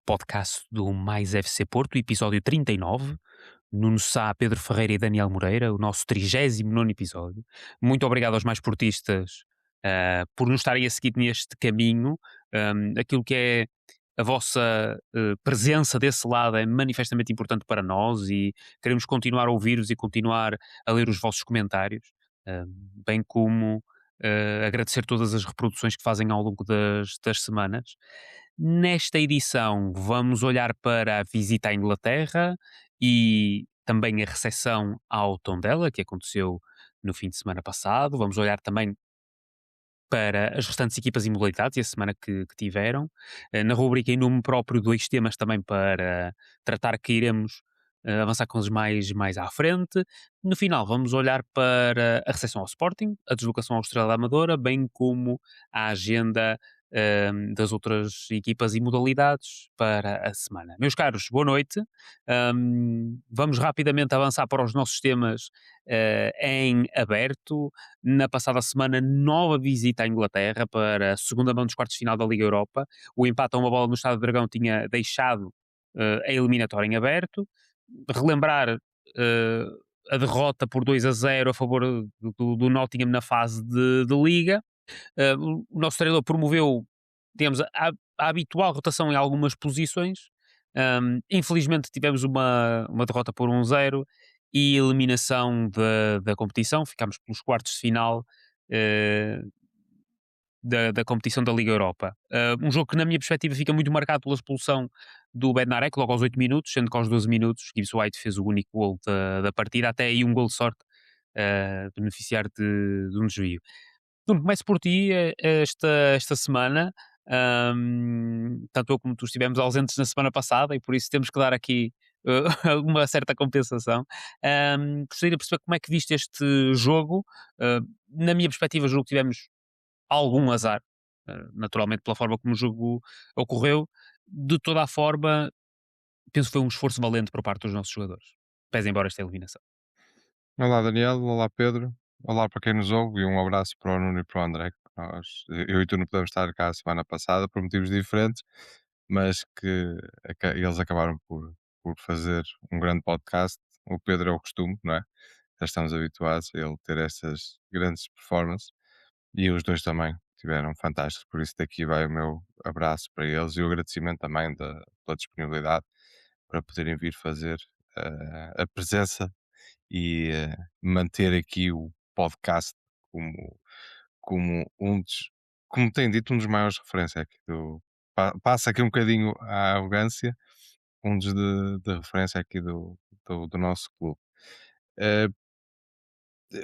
podcast do Mais FC Porto, episódio 39. Nuno Sá, Pedro Ferreira e Daniel Moreira, o nosso 39º episódio. Muito obrigado aos mais portistas por nos estarem a seguir neste caminho. Aquilo que é a vossa presença desse lado é manifestamente importante para nós e queremos continuar a ouvir-vos e continuar a ler os vossos comentários, bem como agradecer todas as reproduções que fazem ao longo das semanas. Nesta edição vamos olhar para a visita à Inglaterra e também a recepção ao Tondela, que aconteceu no fim de semana passado. Vamos olhar também para as restantes equipas e modalidades e a semana que tiveram. Na rubrica em nome próprio, dois temas também para tratar que iremos avançar com os mais à frente. No final, vamos olhar para a recepção ao Sporting, a deslocação ao Estrela da Amadora, bem como a agenda das outras equipas e modalidades para a semana. Meus caros, boa noite. Vamos rapidamente avançar para os nossos temas em aberto. Na passada semana, nova visita à Inglaterra para a segunda mão dos quartos de final da Liga Europa. O empate a uma bola no Estádio do Dragão tinha deixado a eliminatória em aberto. Relembrar a derrota por 2-0 a favor do Nottingham na fase de Liga. O nosso treinador promoveu, digamos, a habitual rotação em algumas posições. Infelizmente tivemos uma derrota por 1-0 e eliminação da competição. Ficámos pelos quartos de final da competição da Liga Europa. Um jogo que, na minha perspectiva, fica muito marcado pela expulsão do Bednarek logo aos 8 minutos, sendo que aos 12 minutos Gibbs White fez o único gol da partida, até aí um gol de sorte, beneficiar de um desvio. Nuno, começo por ti esta semana. Tanto eu como tu estivemos ausentes na semana passada e por isso temos que dar aqui uma certa compensação. Gostaria de perceber como é que viste este jogo. Na minha perspectiva, o jogo tivemos algum azar, naturalmente pela forma como o jogo ocorreu. De toda a forma, penso que foi um esforço valente por parte dos nossos jogadores, pese embora esta eliminação. Olá Daniel, olá Pedro, olá para quem nos ouve e um abraço para o Nuno e para o André, que eu e tu não podemos estar cá a semana passada por motivos diferentes, mas que eles acabaram por fazer um grande podcast. O Pedro é o costume, não é? Já estamos habituados a ele ter estas grandes performances e os dois também tiveram fantásticos, por isso daqui vai o meu abraço para eles e o agradecimento também pela disponibilidade para poderem vir fazer a presença e manter aqui o podcast como, como um dos, como tem dito, um dos maiores referências aqui passa aqui um bocadinho a arrogância, um dos de referência aqui do nosso clube. Eh,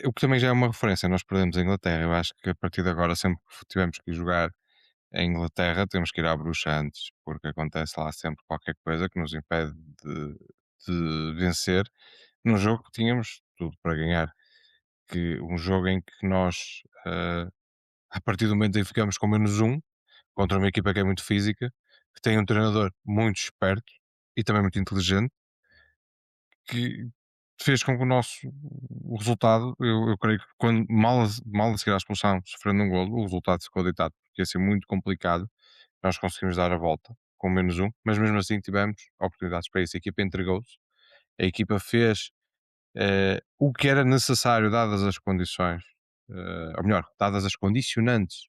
o que também já é uma referência, nós perdemos a Inglaterra. Eu acho que a partir de agora, sempre que tivermos que ir jogar em Inglaterra, temos que ir à bruxa antes, porque acontece lá sempre qualquer coisa que nos impede de vencer num jogo que tínhamos tudo para ganhar. Que um jogo em que nós, a partir do momento em que ficamos com -1 contra uma equipa que é muito física, que tem um treinador muito esperto e também muito inteligente, que fez com que o resultado, eu creio que quando mal a seguir à expulsão, sofrendo um golo, o resultado ficou deitado, porque ia ser muito complicado. Nós conseguimos dar a volta com -1, mas mesmo assim tivemos oportunidades para isso. A equipa entregou-se, a equipa fez o que era necessário, dadas as condições, ou melhor, dadas as condicionantes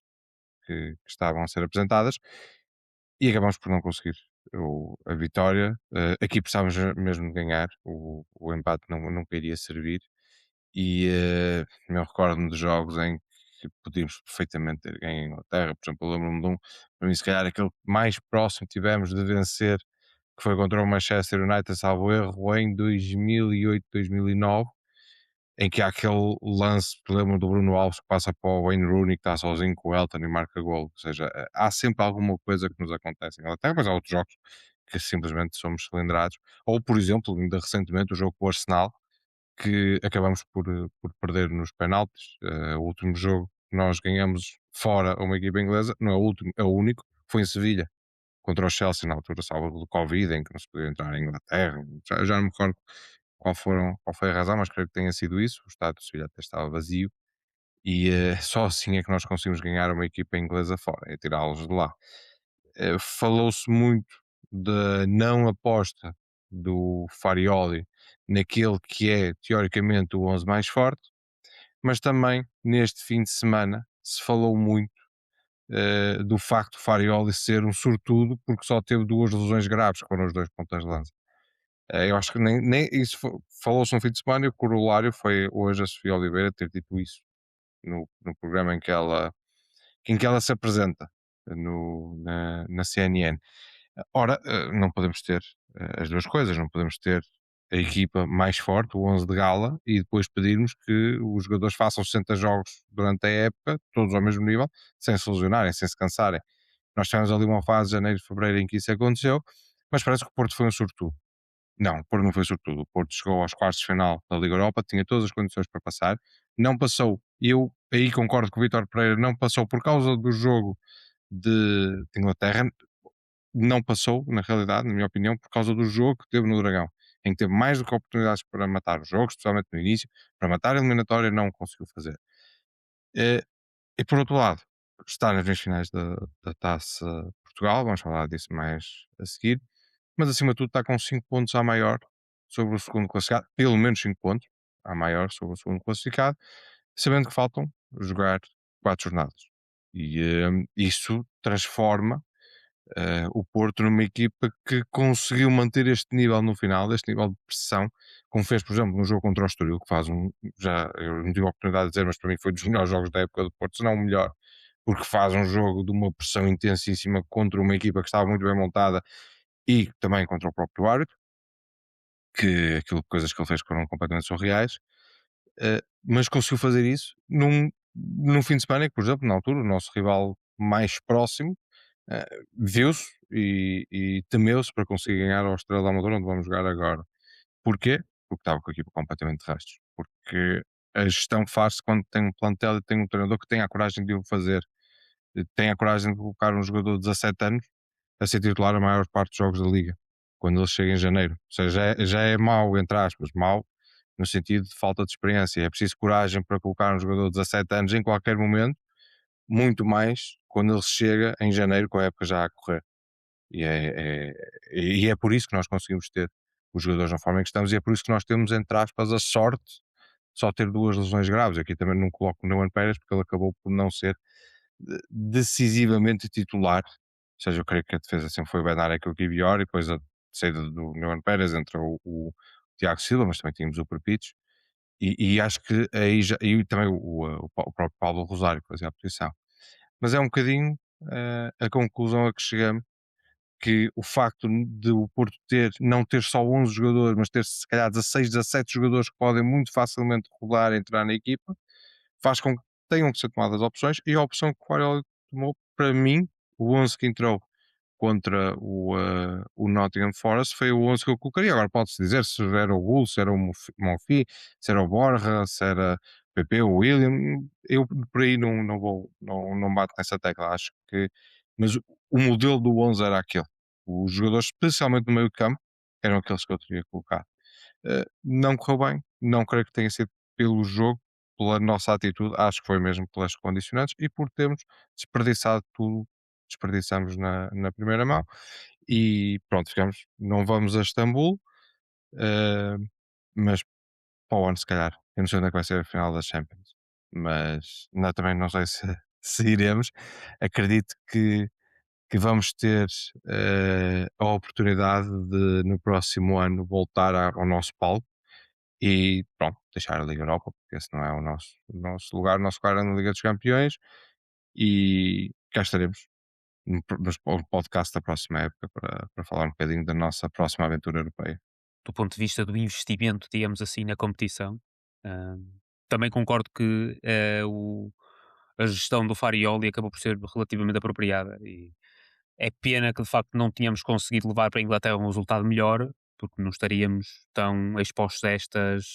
que estavam a ser apresentadas, e acabamos por não conseguir a vitória. Aqui precisávamos mesmo de ganhar, o empate nunca iria servir, e eu recordo-me de jogos em que podíamos perfeitamente ter ganho em Inglaterra. Por exemplo, eu lembro-me de um, para mim, se calhar aquele mais próximo que tivemos de vencer, que foi contra o Manchester United, salvo erro, em 2008, 2009, em que há aquele lance, lembro do Bruno Alves, que passa para o Wayne Rooney, que está sozinho com o Elton e marca gol. Ou seja, há sempre alguma coisa que nos acontece em Inglaterra, mas há outros jogos que simplesmente somos cilindrados. Ou, por exemplo, ainda recentemente, o jogo com o Arsenal, que acabamos por perder nos penaltis. O último jogo que nós ganhamos fora a uma equipa inglesa, não é o último, é o único, foi em Sevilha, contra o Chelsea, na altura, salvo do Covid, em que não se podia entrar em Inglaterra. Já não me recordo qual foi a razão, mas creio que tenha sido isso. O estádio de Sevilha até estava vazio e só assim é que nós conseguimos ganhar uma equipa inglesa fora e tirá-los de lá. Falou-se muito da não aposta do Farioli naquele que é teoricamente o 11 mais forte, mas também neste fim de semana se falou muito do facto de Farioli ser um sortudo porque só teve 2 lesões graves, que foram os 2 pontas de lança. Eu acho que nem isso falou-se no fim de semana, e o corolário foi hoje a Sofia Oliveira ter dito isso no programa em que ela se apresenta na CNN. Ora, não podemos ter as duas coisas, não podemos ter a equipa mais forte, o 11 de gala, e depois pedirmos que os jogadores façam 60 jogos durante a época, todos ao mesmo nível, sem se lesionarem, sem se cansarem. Nós tivemos ali uma fase de janeiro e fevereiro em que isso aconteceu, mas parece que o Porto foi um sortudo. Não, o Porto não foi sortudo. O Porto chegou aos quartos de final da Liga Europa, tinha todas as condições para passar, não passou. E eu aí concordo com o Vítor Pereira, não passou por causa do jogo de Inglaterra, não passou, na realidade, na minha opinião, por causa do jogo que teve no Dragão, em que teve mais do que oportunidades para matar o jogo, especialmente no início, para matar a eliminatória, não conseguiu fazer. Eh, E por outro lado, está nas meias finais da Taça Portugal, vamos falar disso mais a seguir, mas acima de tudo está com 5 pontos a maior sobre o segundo classificado, pelo menos 5 pontos a maior sobre o segundo classificado, sabendo que faltam jogar 4 jornadas. E isso transforma o Porto numa equipa que conseguiu manter este nível no final, este nível de pressão, como fez, por exemplo, no jogo contra o Estoril, que faz já eu não tive a oportunidade de dizer, mas para mim foi dos melhores jogos da época do Porto, se não o melhor, porque faz um jogo de uma pressão intensíssima contra uma equipa que estava muito bem montada e também contra o próprio árbitro, que coisas que ele fez que foram completamente surreais, mas conseguiu fazer isso num fim de semana que, por exemplo, na altura, o nosso rival mais próximo viu-se e temeu-se para conseguir ganhar ao Estrela da Amadora, onde vamos jogar agora. Porquê? Porque estava com a equipa completamente de restos. Porque a gestão faz-se quando tem um plantel e tem um treinador que tem a coragem de o fazer. Tem a coragem de colocar um jogador de 17 anos a ser titular a maior parte dos jogos da Liga, quando ele chega em janeiro. Ou seja, já é mau, entre aspas, mau, no sentido de falta de experiência. É preciso coragem para colocar um jogador de 17 anos em qualquer momento, muito mais quando ele chega em janeiro com a época já a correr. E é por isso que nós conseguimos ter os jogadores na forma em que estamos, e é por isso que nós temos, entre aspas, a sorte de só ter 2 lesões graves. Aqui também não coloco o Neuan Pérez, porque ele acabou por não ser decisivamente titular. Ou seja, eu creio que a defesa sempre foi o Benarek e o Kivior, e depois a saída do Neuan Pérez entrou o Tiago Silva, mas também tínhamos o Perpitos, e acho que aí já, e também o próprio Paulo Rosário que fazia a posição. Mas é um bocadinho a conclusão a que chegamos, que o facto de o Porto não ter só 11 jogadores, mas ter se calhar 16, 17 jogadores que podem muito facilmente rodar e entrar na equipa, faz com que tenham que ser tomadas opções, e a opção que o Guardiola tomou, para mim, o 11 que entrou contra o Nottingham Forest foi o 11 que eu colocaria. Agora pode-se dizer se era o Gul, se era o Monfi, se era o Borja, se era o PP, o William. Eu por aí não bato nessa tecla. Acho que, mas o modelo do 11 era aquele. Os jogadores, especialmente no meio campo, eram aqueles que eu teria colocado. Não correu bem, não creio que tenha sido pelo jogo, pela nossa atitude, acho que foi mesmo pelas condicionantes e por termos desperdiçado tudo, desperdiçamos na primeira mão, e pronto, ficamos, não vamos a Istambul, eh, mas para o ano se calhar, eu não sei onde é que vai ser a final da Champions, mas também não sei se, se iremos. Acredito que vamos ter a oportunidade de no próximo ano voltar ao nosso palco e pronto, deixar a Liga Europa, porque esse não é o nosso lugar. O nosso lugar é na Liga dos Campeões, e cá estaremos no podcast da próxima época para falar um bocadinho da nossa próxima aventura europeia. Do ponto de vista do investimento, digamos assim, na competição. Ah, também concordo que a gestão do Farioli acabou por ser relativamente apropriada, e é pena que de facto não tínhamos conseguido levar para a Inglaterra um resultado melhor, porque não estaríamos tão expostos a estas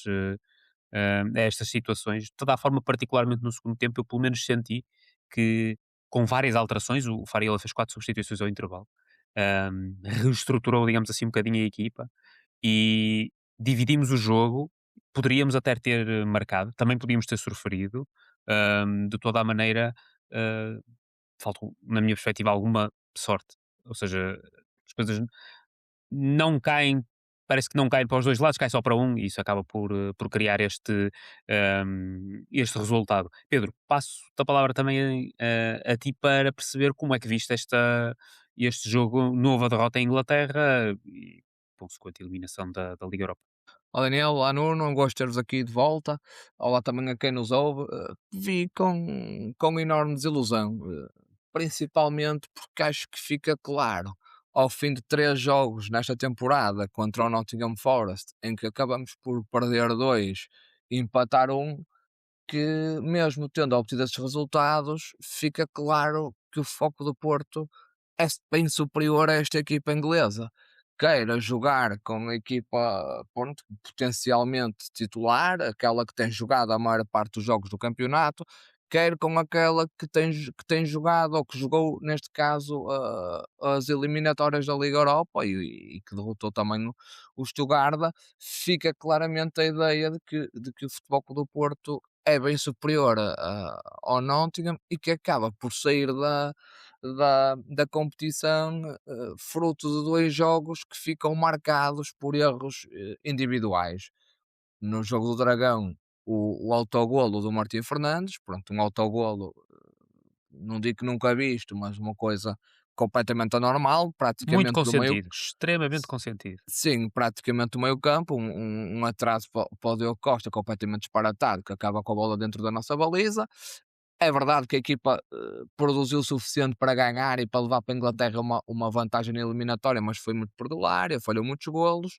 situações. De toda a forma, particularmente no segundo tempo, eu pelo menos senti que, com várias alterações, o Farioli fez 4 substituições ao intervalo, reestruturou, digamos assim, um bocadinho a equipa, e dividimos o jogo. Poderíamos até ter marcado, também podíamos ter sofrido. De toda a maneira, faltou, na minha perspectiva, alguma sorte. Ou seja, as coisas não caem, parece que não caem para os dois lados, cai só para um, e isso acaba por criar este resultado. Pedro, passo-te a palavra também a ti para perceber como é que viste este jogo, nova derrota em Inglaterra e consequente eliminação da Liga Europa. Olá Daniel, olá Nuno, um gosto de ter-vos aqui de volta. Olá também a quem nos ouve. Vi com enorme desilusão, principalmente porque acho que fica claro, ao fim de 3 jogos nesta temporada contra o Nottingham Forest, em que acabamos por perder 2 e empatar um, que mesmo tendo obtido esses resultados, fica claro que o Foco do Porto é bem superior a esta equipa inglesa. Queira jogar com a equipa, pronto, potencialmente titular, aquela que tem jogado a maior parte dos jogos do campeonato, quer com aquela que tem jogado, ou que jogou, neste caso, as eliminatórias da Liga Europa e que derrotou também o Stuttgart, fica claramente a ideia de que o Futebol Clube do Porto é bem superior ao Nottingham e que acaba por sair da competição, fruto de 2 jogos que ficam marcados por erros individuais. No jogo do Dragão, o autogolo do Martim Fernandes, pronto, um autogolo, não digo que nunca visto, mas uma coisa completamente anormal, Muito praticamente do meio. consentido, extremamente consentido. Sim, praticamente do meio campo, um atraso para o Diogo Costa completamente disparatado, que acaba com a bola dentro da nossa baliza. É verdade que a equipa produziu o suficiente para ganhar e para levar para a Inglaterra uma vantagem na eliminatória, mas foi muito perdulária, falhou muitos golos.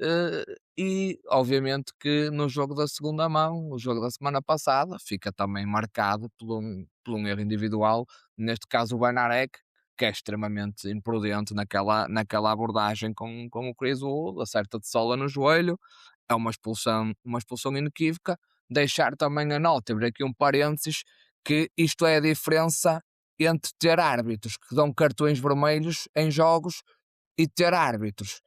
eh, e obviamente que no jogo da segunda mão, o jogo da semana passada, fica também marcado por um erro individual, neste caso o Banarek, que é extremamente imprudente naquela abordagem com o Chris Wood, acerta de sola no joelho, é uma expulsão inequívoca. Deixar também a nota, abrir aqui um parênteses, que isto é a diferença entre ter árbitros que dão cartões vermelhos em jogos e ter árbitros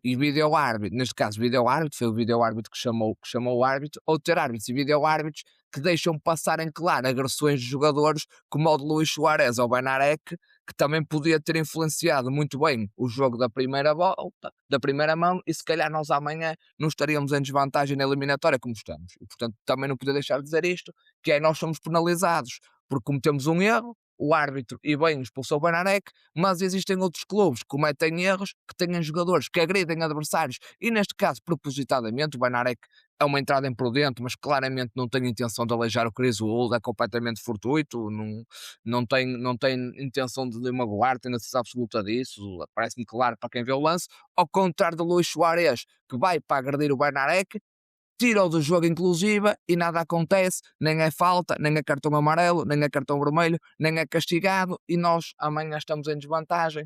e vídeo-árbitro, neste caso vídeo-árbitro, foi o vídeo-árbitro que chamou o árbitro, ou ter árbitros e vídeo-árbitros que deixam passar em claro agressões de jogadores, como o de Luís Soares ou Benarek, que também podia ter influenciado muito bem o jogo da primeira volta, da primeira mão, e se calhar nós amanhã não estaríamos em desvantagem na eliminatória como estamos. E portanto também não podia deixar de dizer isto, que é nós somos penalizados porque cometemos um erro, o árbitro e bem expulsou o Benarek, mas existem outros clubes que cometem erros, que têm jogadores que agridem adversários e neste caso propositadamente. O Benarek é uma entrada imprudente, mas claramente não tem intenção de aleijar o Chris Wood, é completamente fortuito, não tem intenção de lhe magoar, tem a certeza absoluta disso, parece-me claro para quem vê o lance, ao contrário de Luís Soares, que vai para agredir o Benarek, tira-o do jogo inclusive e nada acontece, nem é falta, nem é cartão amarelo, nem é cartão vermelho, nem é castigado, e nós amanhã estamos em desvantagem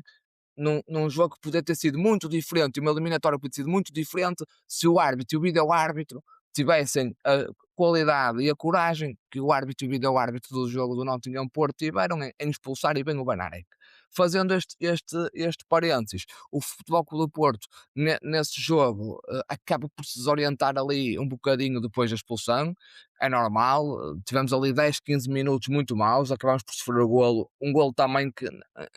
num jogo que podia ter sido muito diferente, uma eliminatória podia ter sido muito diferente, se o árbitro e o vídeo-árbitro tivessem a qualidade e a coragem que o árbitro e o vídeo-árbitro do jogo do Nottingham Porto tiveram em expulsar e bem o Banarek. Fazendo este parênteses, o Futebol Clube do Porto, nesse jogo, acaba por se desorientar ali um bocadinho depois da expulsão, é normal, tivemos ali 10, 15 minutos muito maus, acabamos por sofrer o golo, um golo também que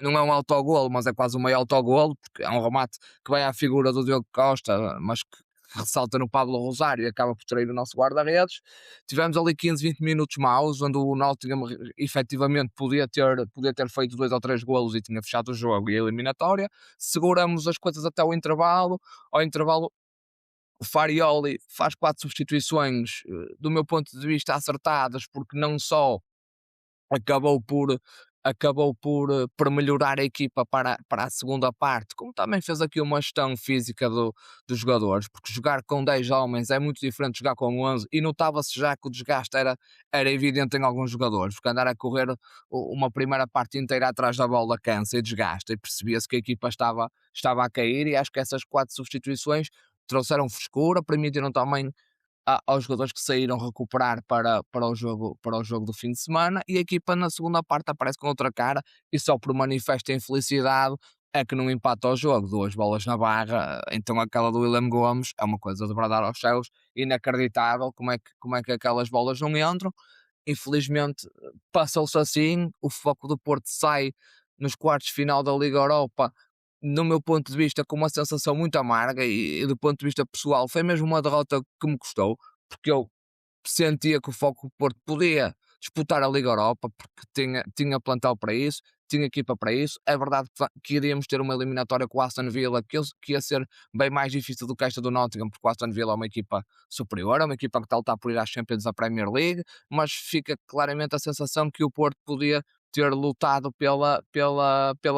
não é um autogolo, mas é quase um meio autogolo, porque é um remate que vai à figura do Diogo Costa, mas que ressalta no Pablo Rosário e acaba por trair o nosso guarda-redes. Tivemos ali 15, 20 minutos maus, onde o Nottingham efetivamente podia ter feito 2 ou 3 golos e tinha fechado o jogo e a eliminatória. Seguramos as coisas até ao intervalo o Farioli faz 4 substituições, do meu ponto de vista acertadas, porque não só acabou por melhorar a equipa para a segunda parte, como também fez aqui uma gestão física dos jogadores, porque jogar com 10 homens é muito diferente de jogar com 11, e notava-se já que o desgaste era evidente em alguns jogadores, porque andar a correr uma primeira parte inteira atrás da bola cansa e desgasta, e percebia-se que a equipa estava a cair, e acho que essas 4 substituições trouxeram frescura, permitiram também aos jogadores que saíram recuperar para o jogo do fim de semana, e a equipa na segunda parte aparece com outra cara, e só por manifesta infelicidade é que não empata o jogo, 2 bolas na barra. Então aquela do William Gomes é uma coisa de bradar aos céus, inacreditável como é que aquelas bolas não entram. Infelizmente passou-se assim, o Foco do Porto sai nos quartos de final da Liga Europa no meu ponto de vista, com uma sensação muito amarga e do ponto de vista pessoal, foi mesmo uma derrota que me custou, porque eu sentia que o Foco do Porto podia disputar a Liga Europa, porque tinha plantel para isso, tinha equipa para isso. É verdade que iríamos ter uma eliminatória com o Aston Villa, que ia ser bem mais difícil do que esta do Nottingham, porque o Aston Villa é uma equipa superior, é uma equipa que está a lutar por ir às Champions da Premier League, mas fica claramente a sensação que o Porto podia ter lutado pela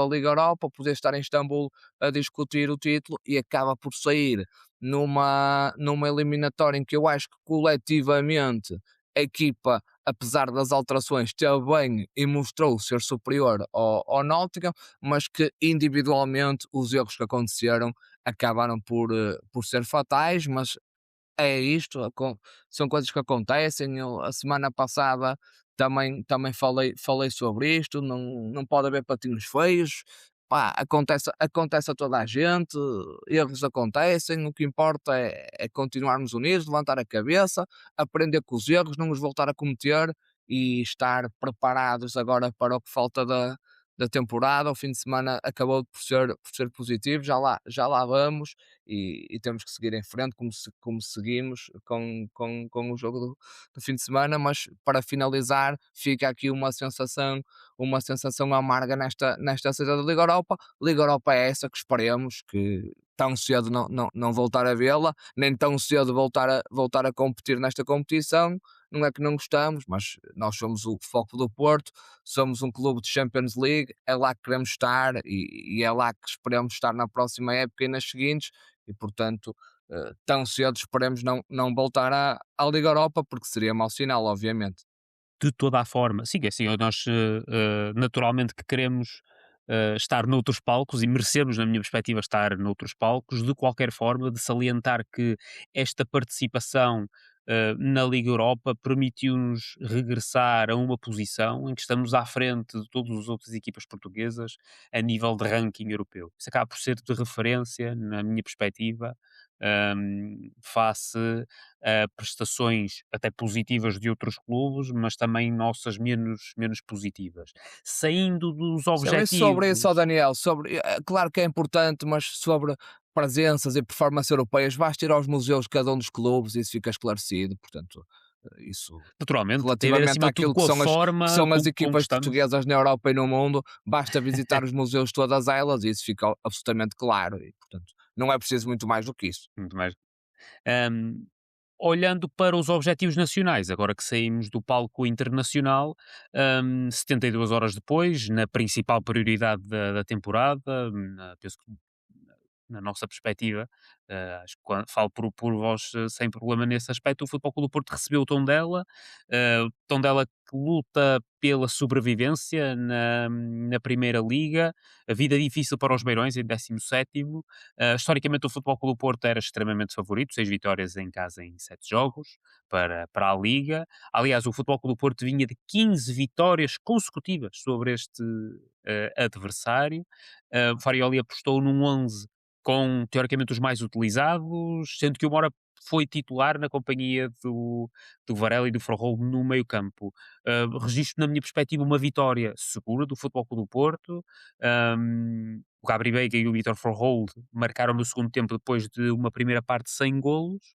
Liga Europa, poder estar em Istambul a discutir o título e acaba por sair numa eliminatória em que eu acho que coletivamente a equipa, apesar das alterações, esteve bem e mostrou ser superior ao Nottingham, mas que individualmente os erros que aconteceram acabaram por ser fatais, mas é isto, são coisas que acontecem. Eu, a semana passada também falei sobre isto. Não pode haver patinhos feios. Pá, acontece a toda a gente, erros acontecem. O que importa é continuarmos unidos, levantar a cabeça, aprender com os erros, não os voltar a cometer e estar preparados agora para o que falta da temporada. O fim de semana acabou por ser positivo, já lá vamos e temos que seguir em frente como seguimos com o jogo do fim de semana, mas para finalizar fica aqui uma sensação amarga nesta saída da Liga Europa. Liga Europa é essa que esperemos que tão cedo não voltar a vê-la, nem tão cedo voltar a competir nesta competição. Não é que não gostamos, mas nós somos o foco do Porto, somos um clube de Champions League, é lá que queremos estar e é lá que esperamos estar na próxima época e nas seguintes, e portanto tão cedo esperemos não voltar à Liga Europa, porque seria mau sinal, obviamente. De toda a forma, sim, é assim, nós naturalmente que queremos estar noutros palcos e merecemos, na minha perspectiva, estar noutros palcos, de qualquer forma, de salientar que esta participação na Liga Europa permitiu-nos regressar a uma posição em que estamos à frente de todas as outras equipas portuguesas a nível de ranking europeu. Isso acaba por ser de referência, na minha perspectiva, face a prestações até positivas de outros clubes, mas também nossas menos positivas. Saindo dos Sobre isso, ó objetivos. Daniel, claro que é importante, mas sobre presenças e performances europeias, basta ir aos museus de cada um dos clubes e isso fica esclarecido. Portanto, isso Naturalmente, tem a ver relativamente acima de tudo àquilo que com a que forma são as como equipas estamos. portuguesas na Europa e no mundo, basta visitar os museus todas elas e isso fica absolutamente claro. E, portanto, não é preciso muito mais do que isso. Muito mais. Hum, Olhando para os objetivos nacionais, agora que saímos do palco internacional, 72 horas depois, na principal prioridade da temporada, penso que na nossa perspectiva, acho que falo por vós sem problema nesse aspecto, o Futebol Clube do Porto recebeu o Tondela, o Tondela que luta pela sobrevivência na Primeira Liga, a vida difícil para os Beirões em 17º. Historicamente o Futebol Clube do Porto era extremamente favorito, 6 vitórias em casa em 7 jogos para a Liga. Aliás, o Futebol Clube do Porto vinha de 15 vitórias consecutivas sobre este adversário. O Farioli apostou num 11 com teoricamente os mais utilizados, sendo que o Mora foi titular na companhia do Varela e do Forró no meio campo. Registro, na minha perspectiva, uma vitória segura do Futebol Clube do Porto. O Gabri Veiga e o Vitor Forró marcaram no segundo tempo depois de uma primeira parte sem golos.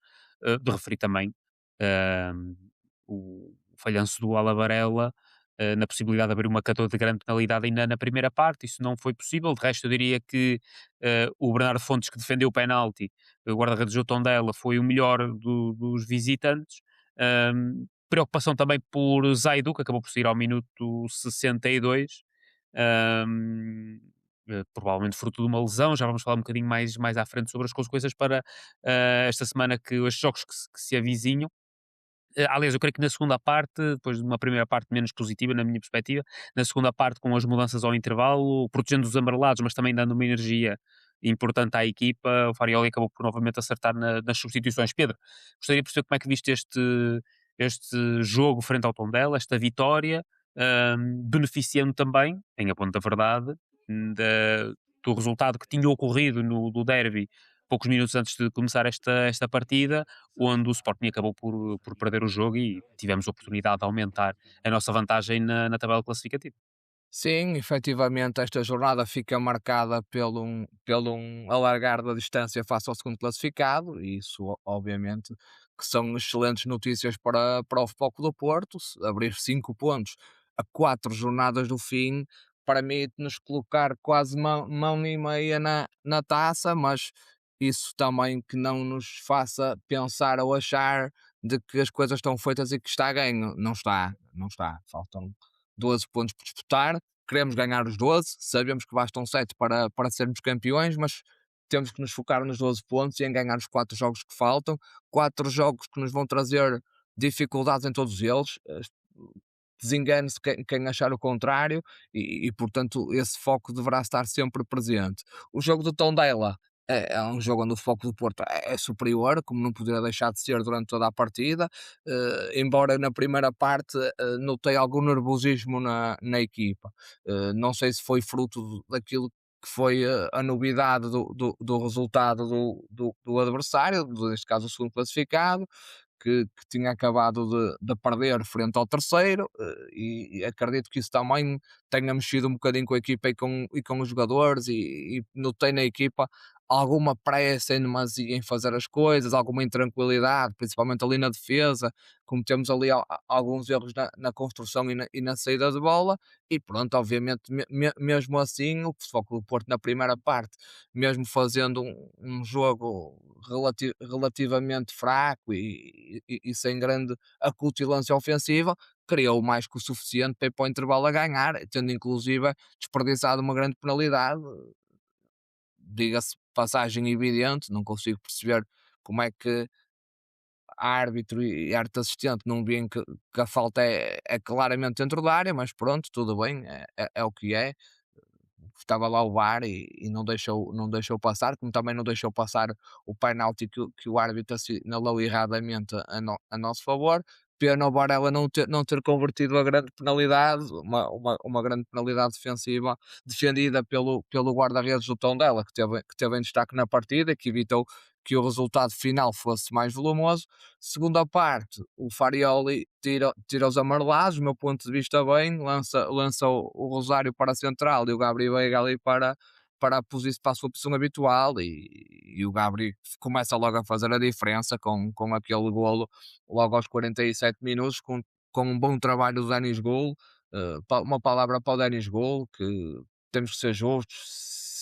De referir também um, o falhanço do Alavarela na possibilidade de abrir uma cadeia de grande penalidade ainda na primeira parte, isso não foi possível. De resto, eu diria que o Bernardo Fontes, que defendeu o penalti, o guarda-redes do Tondela, foi o melhor dos visitantes. Preocupação também por Zaidu, que acabou por sair ao minuto 62. Um, Provavelmente fruto de uma lesão, já vamos falar um bocadinho mais à frente sobre as consequências para esta semana, que estes jogos que se avizinham. Aliás, eu creio que na segunda parte, depois de uma primeira parte menos positiva, na minha perspectiva, na segunda parte, com as mudanças ao intervalo, protegendo os amarelados, mas também dando uma energia importante à equipa, o Farioli acabou por novamente acertar nas substituições. Pedro, gostaria de perceber como é que viste este jogo frente ao Tondela, esta vitória, beneficiando também, em a ponto da verdade, do resultado que tinha ocorrido do derby poucos minutos antes de começar esta partida, onde o Sporting acabou por perder o jogo e tivemos a oportunidade de aumentar a nossa vantagem na tabela classificativa. Sim, efetivamente esta jornada fica marcada pelo alargar da distância face ao segundo classificado, e isso obviamente que são excelentes notícias para o Futebol Clube do Porto. Abrir 5 pontos a 4 jornadas do fim permite-nos colocar quase mão e meia na taça, mas isso também que não nos faça pensar ou achar de que as coisas estão feitas e que está a ganho. Não está, não está. Faltam 12 pontos por disputar, queremos ganhar os 12, sabemos que bastam 7 para sermos campeões, mas temos que nos focar nos 12 pontos e em ganhar os 4 jogos que faltam, 4 jogos que nos vão trazer dificuldades em todos eles, desengane-se quem achar o contrário portanto esse foco deverá estar sempre presente. O jogo do Tondela é um jogo onde o foco do Porto é superior, como não poderia deixar de ser durante toda a partida, embora na primeira parte notei algum nervosismo na equipa. Não sei se foi fruto daquilo que foi a novidade do resultado do adversário, neste caso o segundo classificado, que tinha acabado de perder frente ao terceiro, e acredito que isso também tenha mexido um bocadinho com a equipa e com os jogadores, e notei na equipa alguma pressa em demasia em fazer as coisas, alguma intranquilidade, principalmente ali na defesa, cometemos ali alguns erros na construção e na saída de bola, e pronto, obviamente, mesmo assim, o Futebol Clube do Porto na primeira parte, mesmo fazendo um jogo relativamente fraco e sem grande acutilância ofensiva, criou mais que o suficiente para ir para o intervalo a ganhar, tendo inclusive desperdiçado uma grande penalidade. Diga-se passagem evidente, não consigo perceber como é que árbitro e árbitro assistente não veem que a falta é claramente dentro da área, mas pronto, tudo bem, é o que é. Estava lá o VAR e não deixou passar, como também não deixou passar o penalti que o árbitro assinalou erradamente a nosso favor. Pena o Varela não ter convertido a grande penalidade, uma grande penalidade defensiva defendida pelo guarda-redes do Tondela, que teve em destaque na partida, que evitou que o resultado final fosse mais volumoso. Segunda parte, o Farioli tira os amarelados, do meu ponto de vista bem, lança o Rosário para a central e o Gabri Veiga ali para a sua posição habitual, e o Gabri começa logo a fazer a diferença com aquele golo logo aos 47 minutos, com um bom trabalho do Denis Gol. Uma palavra para o Denis Gol, que temos que ser justos,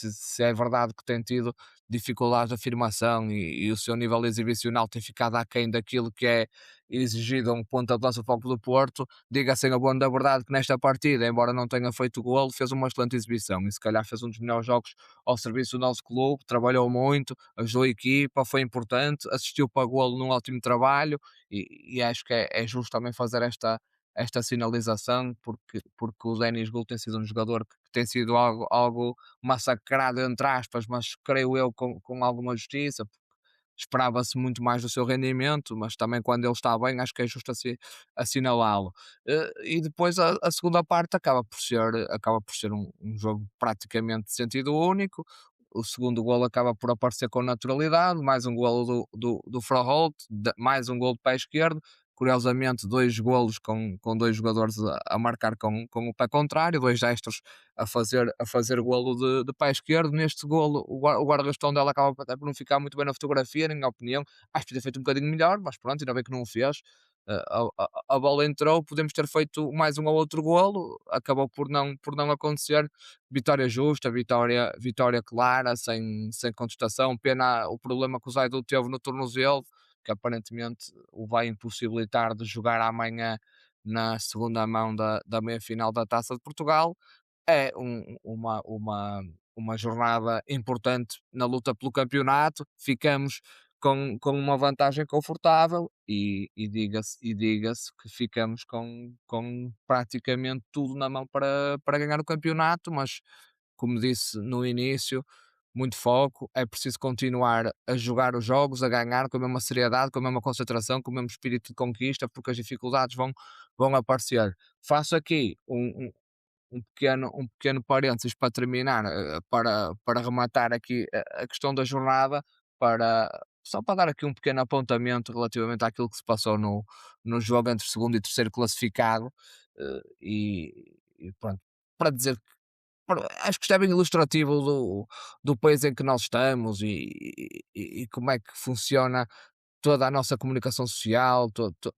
se é verdade que tem tido dificuldades de afirmação e o seu nível exibicional tem ficado aquém daquilo que é exigido a um ponta de lança do Futebol do Porto, diga-se a boa da verdade que nesta partida, embora não tenha feito golo, fez uma excelente exibição e se calhar fez um dos melhores jogos ao serviço do nosso clube, trabalhou muito, ajudou a equipa, foi importante, assistiu para golo num ótimo trabalho, e acho que é justo também fazer esta sinalização, porque o Denis Gould tem sido um jogador que tem sido algo massacrado, entre aspas, mas creio eu com alguma justiça. Esperava-se muito mais do seu rendimento, mas também quando ele está bem, acho que é justo assinalá-lo. E depois a segunda parte acaba por ser um jogo praticamente de sentido único. O segundo golo acaba por aparecer com naturalidade, mais um golo do Froholt, mais um golo de pé esquerdo. Curiosamente, dois golos com dois jogadores a marcar com o pé contrário, dois destros a fazer golo de pé esquerdo. Neste golo, o guarda-redes dela acaba até por não ficar muito bem na fotografia, na minha opinião. Acho que podia ter feito um bocadinho melhor, mas pronto, ainda bem que não o fez. A bola entrou, podemos ter feito mais um ou outro golo, acabou por não acontecer. Vitória justa, vitória clara, sem contestação. Pena o problema que o Zaidu teve no tornozelo, que aparentemente o vai impossibilitar de jogar amanhã na segunda mão da meia-final da Taça de Portugal. É uma jornada importante na luta pelo campeonato, ficamos com uma vantagem confortável e diga-se que ficamos com praticamente tudo na mão para ganhar o campeonato, mas como disse no início, muito foco, é preciso continuar a jogar os jogos, a ganhar com a mesma seriedade, com a mesma concentração, com o mesmo espírito de conquista, porque as dificuldades vão aparecer. Faço aqui um pequeno parênteses para terminar, para rematar aqui a questão da jornada, só para dar aqui um pequeno apontamento relativamente àquilo que se passou no jogo entre segundo e terceiro classificado, e pronto. para dizer, acho que isto é bem ilustrativo do país em que nós estamos e como é que funciona toda a nossa comunicação social,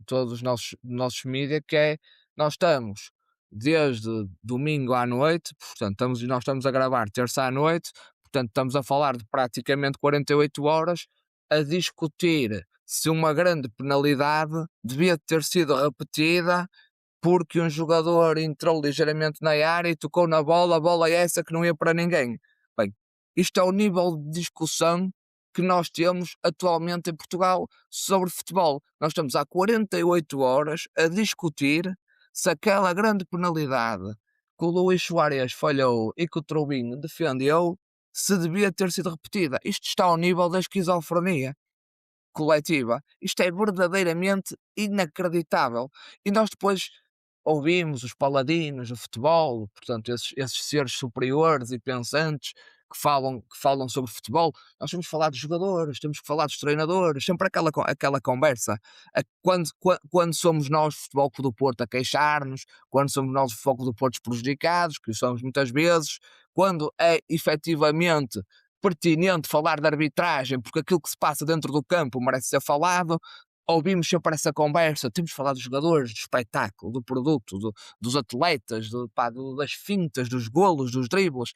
todos os nossos mídias, que é, nós estamos desde domingo à noite, portanto, nós estamos a gravar terça à noite, portanto, estamos a falar de praticamente 48 horas a discutir se uma grande penalidade devia ter sido repetida porque um jogador entrou ligeiramente na área e tocou na bola, a bola é essa que não ia para ninguém. Bem, isto é o nível de discussão que nós temos atualmente em Portugal sobre futebol. Nós estamos há 48 horas a discutir se aquela grande penalidade que o Luís Soares falhou e que o Trubinho defendeu, se devia ter sido repetida. Isto está ao nível da esquizofrenia coletiva. Isto é verdadeiramente inacreditável. E nós depois ouvimos os paladinos do futebol, portanto, esses seres superiores e pensantes que falam sobre futebol. Nós temos que falar dos jogadores, temos que falar dos treinadores, sempre aquela conversa. Quando somos nós, Futebol Clube do Porto, a queixar-nos, quando somos nós, o Futebol Clube do Porto, os prejudicados, que somos muitas vezes, quando é efetivamente pertinente falar de arbitragem, porque aquilo que se passa dentro do campo merece ser falado, ouvimos sempre essa conversa, temos de falar dos jogadores, do espetáculo, do produto, dos atletas, das fintas, dos golos, dos dribles.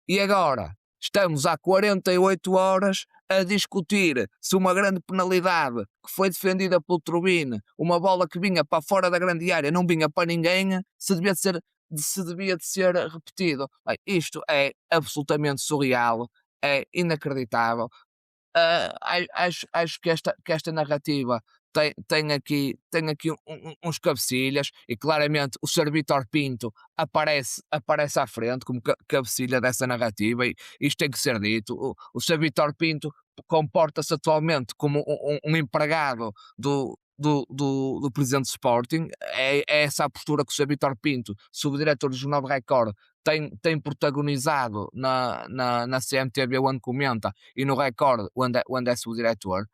E agora? Estamos há 48 horas a discutir se uma grande penalidade que foi defendida pelo Trubin, uma bola que vinha para fora da grande área, não vinha para ninguém, se devia de ser repetido. Bem, isto é absolutamente surreal, é inacreditável. Acho que esta narrativa tem aqui uns cabecilhas e claramente o Sr. Vítor Pinto aparece à frente como cabecilha dessa narrativa e isto tem que ser dito. O Sr. Vítor Pinto comporta-se atualmente como um empregado do presidente do Sporting. É essa a postura que o Sr. Vítor Pinto, subdiretor do Jornal de Record, tem protagonizado na CMTV onde comenta e no Record onde é subdiretor.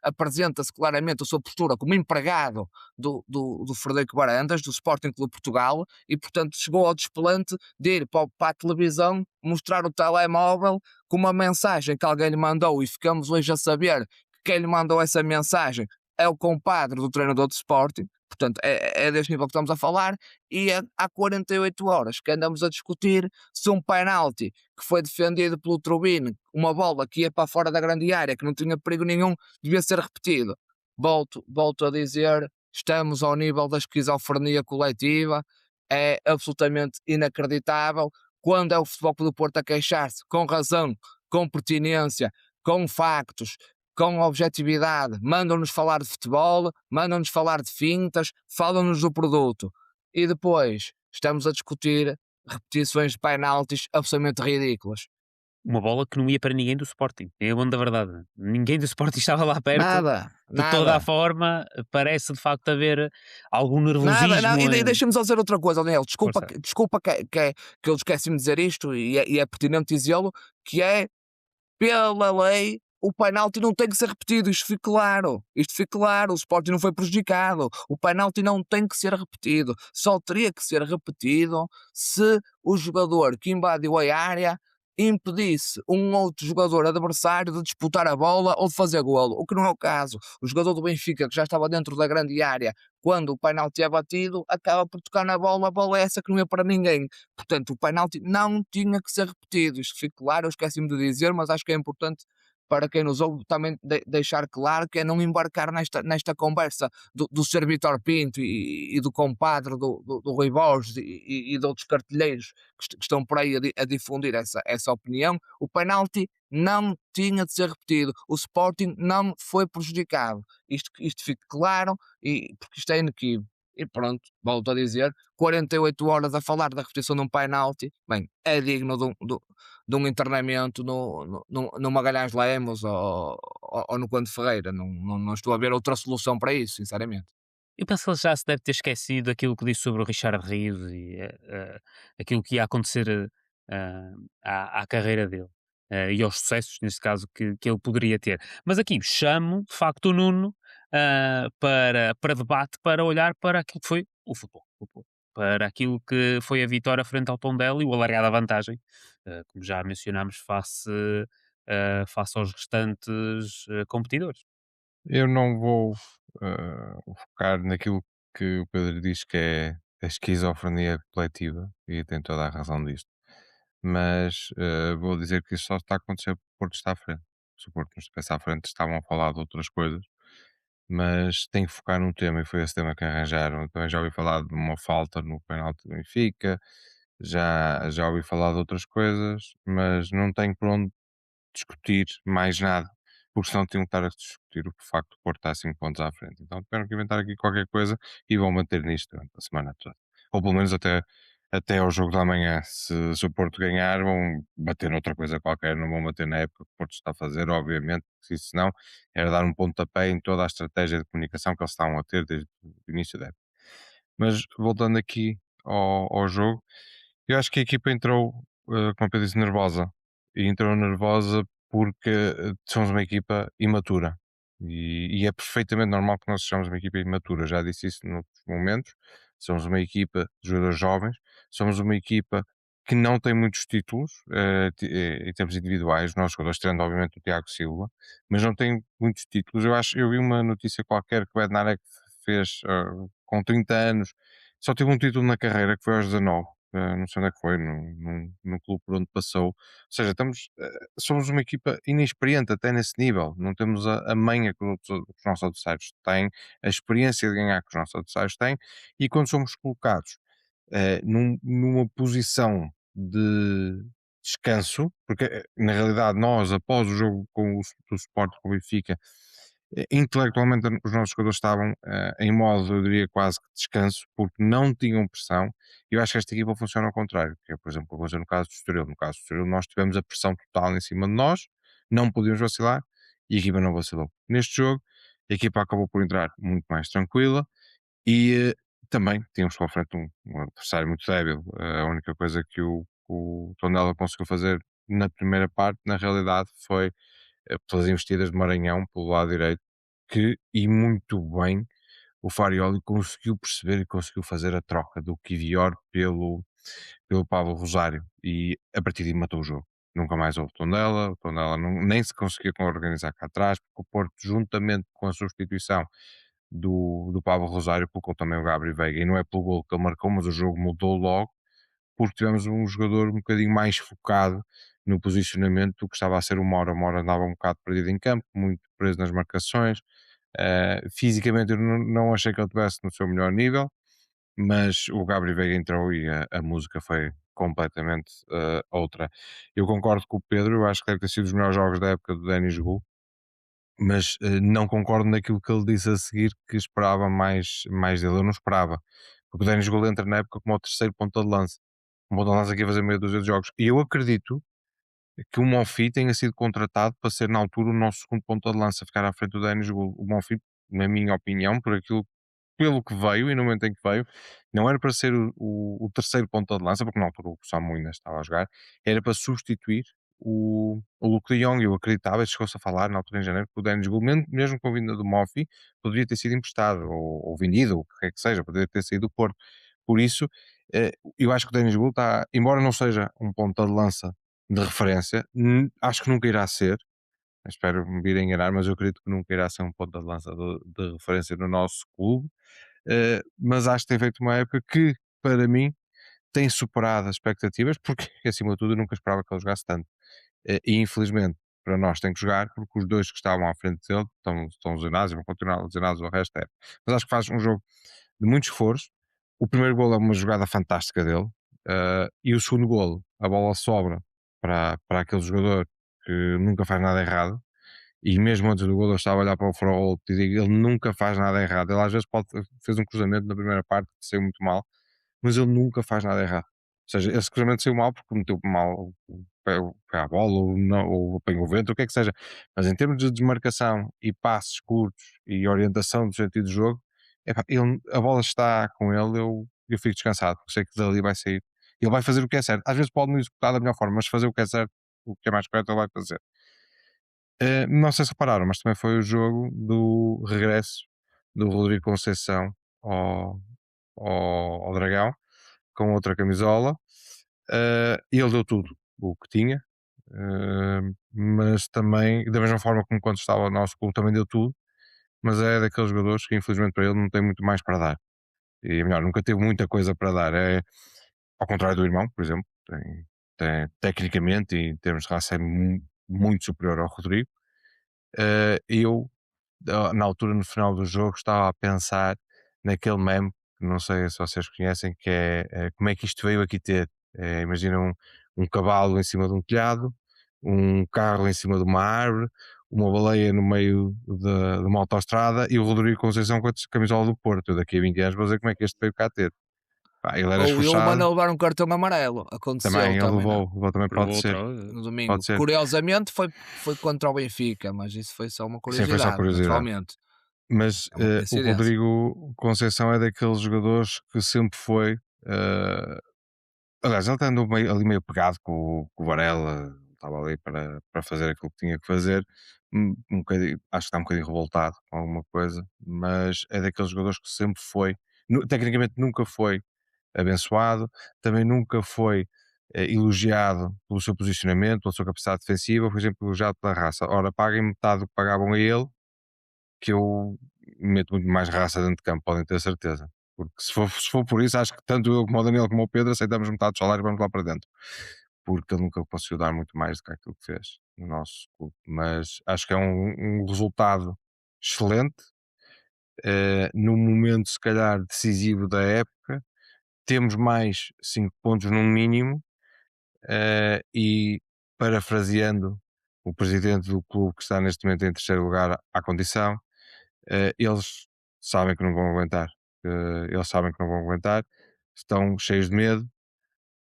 Apresenta-se claramente a sua postura como empregado do Frederico Varandas, do Sporting Clube Portugal, e portanto chegou ao desplante de ir para a televisão mostrar o telemóvel com uma mensagem que alguém lhe mandou, e ficamos hoje a saber que quem lhe mandou essa mensagem é o compadre do treinador do Sporting. Portanto, é deste nível que estamos a falar, e há 48 horas que andamos a discutir se um penalti que foi defendido pelo Trubin, uma bola que ia para fora da grande área, que não tinha perigo nenhum, devia ser repetido. Volto a dizer, estamos ao nível da esquizofrenia coletiva, é absolutamente inacreditável. Quando é o Futebol Clube do Porto a queixar-se, com razão, com pertinência, com factos, com objetividade, mandam-nos falar de futebol, mandam-nos falar de fintas, falam-nos do produto. E depois estamos a discutir repetições de penaltis absolutamente ridículas. Uma bola que não ia para ninguém do Sporting. É a da verdade. Ninguém do Sporting estava lá perto. De toda a forma, parece de facto haver algum nervosismo. E deixa-me só dizer outra coisa, Daniel. Desculpa que eu esqueci-me de dizer isto, e é pertinente dizê-lo, que é, pela lei, o penalti não tem que ser repetido. Isto fique claro. O Sporting não foi prejudicado. O penalti não tem que ser repetido. Só teria que ser repetido se o jogador que invadiu a área impedisse um outro jogador adversário de disputar a bola ou de fazer golo, o que não é o caso. O jogador do Benfica, que já estava dentro da grande área quando o penalti é batido, acaba por tocar na bola, a bola é essa que não é para ninguém. Portanto, o penalti não tinha que ser repetido. Isto fica claro, eu esqueci-me de dizer, mas acho que é importante para quem nos ouve também deixar claro, que é não embarcar nesta conversa do Sr. Vítor Pinto e do compadre do Rui Borges e de outros cartilheiros que estão por aí a difundir essa opinião. O penalti não tinha de ser repetido. O Sporting não foi prejudicado. Isto fica claro, porque isto é inequívoco. E pronto, volto a dizer, 48 horas a falar da repetição de um penalti, bem, é digno de um internamento no Magalhães Lemos ou no Conde Ferreira. Não estou a ver outra solução para isso, sinceramente. Eu penso que ele já se deve ter esquecido aquilo que disse sobre o Richard Rios e aquilo que ia acontecer à carreira dele. E aos sucessos, neste caso, que ele poderia ter. Mas aqui chamo, de facto, o Nuno para debate, para olhar para aquilo que foi o futebol. para aquilo que foi a vitória frente ao Tondela e o alargar da vantagem, como já mencionámos, face aos restantes competidores. Eu não vou focar naquilo que o Pedro diz que é a esquizofrenia coletiva, e tem toda a razão disto. Mas vou dizer que isso só está a acontecer porque o Porto está à frente. Se o Porto não estivesse à frente, estavam a falar de outras coisas, mas tem que focar num tema e foi esse tema que arranjaram. Eu também já ouvi falar de uma falta no penalti do Benfica, já ouvi falar de outras coisas, mas não tenho por onde discutir mais nada, porque senão tinham que estar a discutir o facto de o Porto estar 5 pontos à frente. Então tiveram que inventar aqui qualquer coisa e vão manter nisto durante a semana toda. Ou pelo menos até ao jogo da manhã. Se o Porto ganhar, vão bater noutra coisa qualquer, não vão bater na época que o Porto está a fazer, obviamente, se isso não, era dar um pontapé em toda a estratégia de comunicação que eles estavam a ter desde o início da época. Mas voltando aqui ao jogo, eu acho que a equipa entrou, como eu disse, nervosa. E entrou nervosa porque somos uma equipa imatura. E é perfeitamente normal que nós sejamos uma equipa imatura. Já disse isso noutros momentos. Somos uma equipa de jogadores jovens. Somos uma equipa que não tem muitos títulos em termos individuais. Os nossos jogadores, tirando obviamente o Tiago Silva, mas não tem muitos títulos. Eu vi uma notícia qualquer que o Bednarek fez com 30 anos, só teve um título na carreira que foi aos 19. Não sei onde é que foi, no clube por onde passou. Ou seja, somos uma equipa inexperiente até nesse nível. Não temos a manha que os nossos adversários têm, a experiência de ganhar que os nossos adversários têm, e quando somos colocados numa posição de descanso, porque na realidade nós, após o jogo do Sport com o Benfica, intelectualmente os nossos jogadores estavam em modo, eu diria, quase que descanso, porque não tinham pressão. E eu acho que esta equipa funciona ao contrário, que é, por exemplo, vou dizer no caso do Estoril. No caso do Estoril, nós tivemos a pressão total em cima de nós, não podíamos vacilar, e a equipa não vacilou. Neste jogo, a equipa acabou por entrar muito mais tranquila, e também tínhamos pela frente um adversário muito débil. A única coisa que o Tondela conseguiu fazer na primeira parte, na realidade, foi pelas investidas de Maranhão, pelo lado direito, e muito bem, o Farioli conseguiu perceber e conseguiu fazer a troca do Kivior pelo Pablo Rosário, e a partir daí matou o jogo. Nunca mais houve Tondela, o Tondela nem se conseguia organizar cá atrás, porque o Porto, juntamente com a substituição do Pablo Rosário, colocou também o Gabriel Veiga, e não é pelo gol que ele marcou, mas o jogo mudou logo, porque tivemos um jogador um bocadinho mais focado no posicionamento do que estava a ser o Mora. O Mora andava um bocado perdido em campo, muito preso nas marcações. Fisicamente eu não achei que ele estivesse no seu melhor nível, mas o Gabriel Veiga entrou e a música foi completamente outra. Eu concordo com o Pedro, eu acho que deve ter sido os melhores jogos da época do Denis Gu, mas não concordo naquilo que ele disse a seguir, que esperava mais dele. Eu não esperava, porque o Denis Gu entra na época como o terceiro ponta de lança. Um ponta de lança aqui a fazer meia dúzia de jogos. E eu acredito que o Monfi tenha sido contratado para ser na altura o nosso segundo ponta de lança, ficar à frente do Denis Gu. O Monfi, na minha opinião, pelo que veio e no momento em que veio, não era para ser o terceiro ponta de lança, porque na altura o Samu ainda estava a jogar, era para substituir o Luke de Jong. Eu acreditava, chegou-se a falar na altura em janeiro, que o Dennis Gould, mesmo com a vinda do Mofi, poderia ter sido emprestado ou vendido, o que quer que seja, poderia ter saído do Porto. Por isso, eu acho que o Dennis Gould está, embora não seja um ponta de lança de referência, acho que nunca irá ser. Espero me vir a enganar, mas eu acredito que nunca irá ser um ponta de lança de referência no nosso clube. Mas acho que tem feito uma época que, para mim, tem superado as expectativas, porque, acima de tudo, eu nunca esperava que ele jogasse tanto. E, infelizmente, para nós tem que jogar, porque os dois que estavam à frente dele estão lesionados e vão continuar lesionados o resto da época. Mas acho que faz um jogo de muito esforço. O primeiro golo é uma jogada fantástica dele, e o segundo golo, a bola sobra para aquele jogador que nunca faz nada errado. E mesmo antes do golo eu estava a olhar para o Farol e digo, ele nunca faz nada errado. Ele às vezes fez um cruzamento na primeira parte que saiu muito mal, mas ele nunca faz nada errado. Ou seja, esse cruzamento saiu mal porque meteu mal o pé à bola, ou apanhou o vento, o que é que seja. Mas em termos de desmarcação e passes curtos e orientação do sentido do jogo, epá, a bola está com ele, eu fico descansado, porque sei que dali vai sair. Ele vai fazer o que é certo. Às vezes pode não executar da melhor forma, mas fazer o que é certo, o que é mais correto, ele vai fazer. Não sei se repararam, mas também foi o jogo do regresso do Rodrigo Conceição ao Dragão, com outra camisola, e ele deu tudo o que tinha, mas também, da mesma forma como quando estava no nosso clube, também deu tudo, mas é daqueles jogadores que infelizmente para ele não tem muito mais para dar. E melhor, nunca teve muita coisa para dar. É ao contrário do irmão, por exemplo, tecnicamente e em termos de raça é muito superior ao Rodrigo. Eu, na altura, no final do jogo, estava a pensar naquele meme, que não sei se vocês conhecem, que é como é que isto veio aqui ter. Imagina um cavalo em cima de um telhado, um carro em cima de uma árvore, uma baleia no meio de uma autoestrada e o Rodrigo Conceição com a camisola do Porto. Eu daqui a 20 anos vou dizer como é que este veio cá ter. Pá, ele era Ou o Ilman a esforçado, levar um cartão amarelo. também Aconteceu ele também, não? levou também Provou pode ser, outra vez. No domingo. pode ser. Curiosamente foi contra o Benfica, mas isso foi só uma Sim, foi só curiosidade, curiosidade. naturalmente. Mas É uma o coincidência. Rodrigo Conceição é daqueles jogadores que sempre foi. Aliás, ele está andou ali meio pegado com o Varela, estava ali para fazer aquilo que tinha que fazer. Bocadinho, acho que está um bocadinho revoltado com alguma coisa, mas é daqueles jogadores que sempre foi. Tecnicamente nunca foi abençoado, também nunca foi elogiado pelo seu posicionamento, pela sua capacidade defensiva, foi sempre elogiado pela raça. Ora, paguem metade do que pagavam a ele, que eu meto muito mais raça dentro de campo, podem ter certeza. Porque se for por isso, acho que tanto eu como o Daniel como o Pedro aceitamos metade do salário e vamos lá para dentro. Porque ele nunca conseguiu dar muito mais do que aquilo que fez no nosso clube. Mas acho que é um resultado excelente, no momento se calhar decisivo da época. Temos mais 5 pontos no mínimo, e parafraseando o presidente do clube que está neste momento em terceiro lugar à condição, eles sabem que não vão aguentar. Eles sabem que não vão aguentar, estão cheios de medo.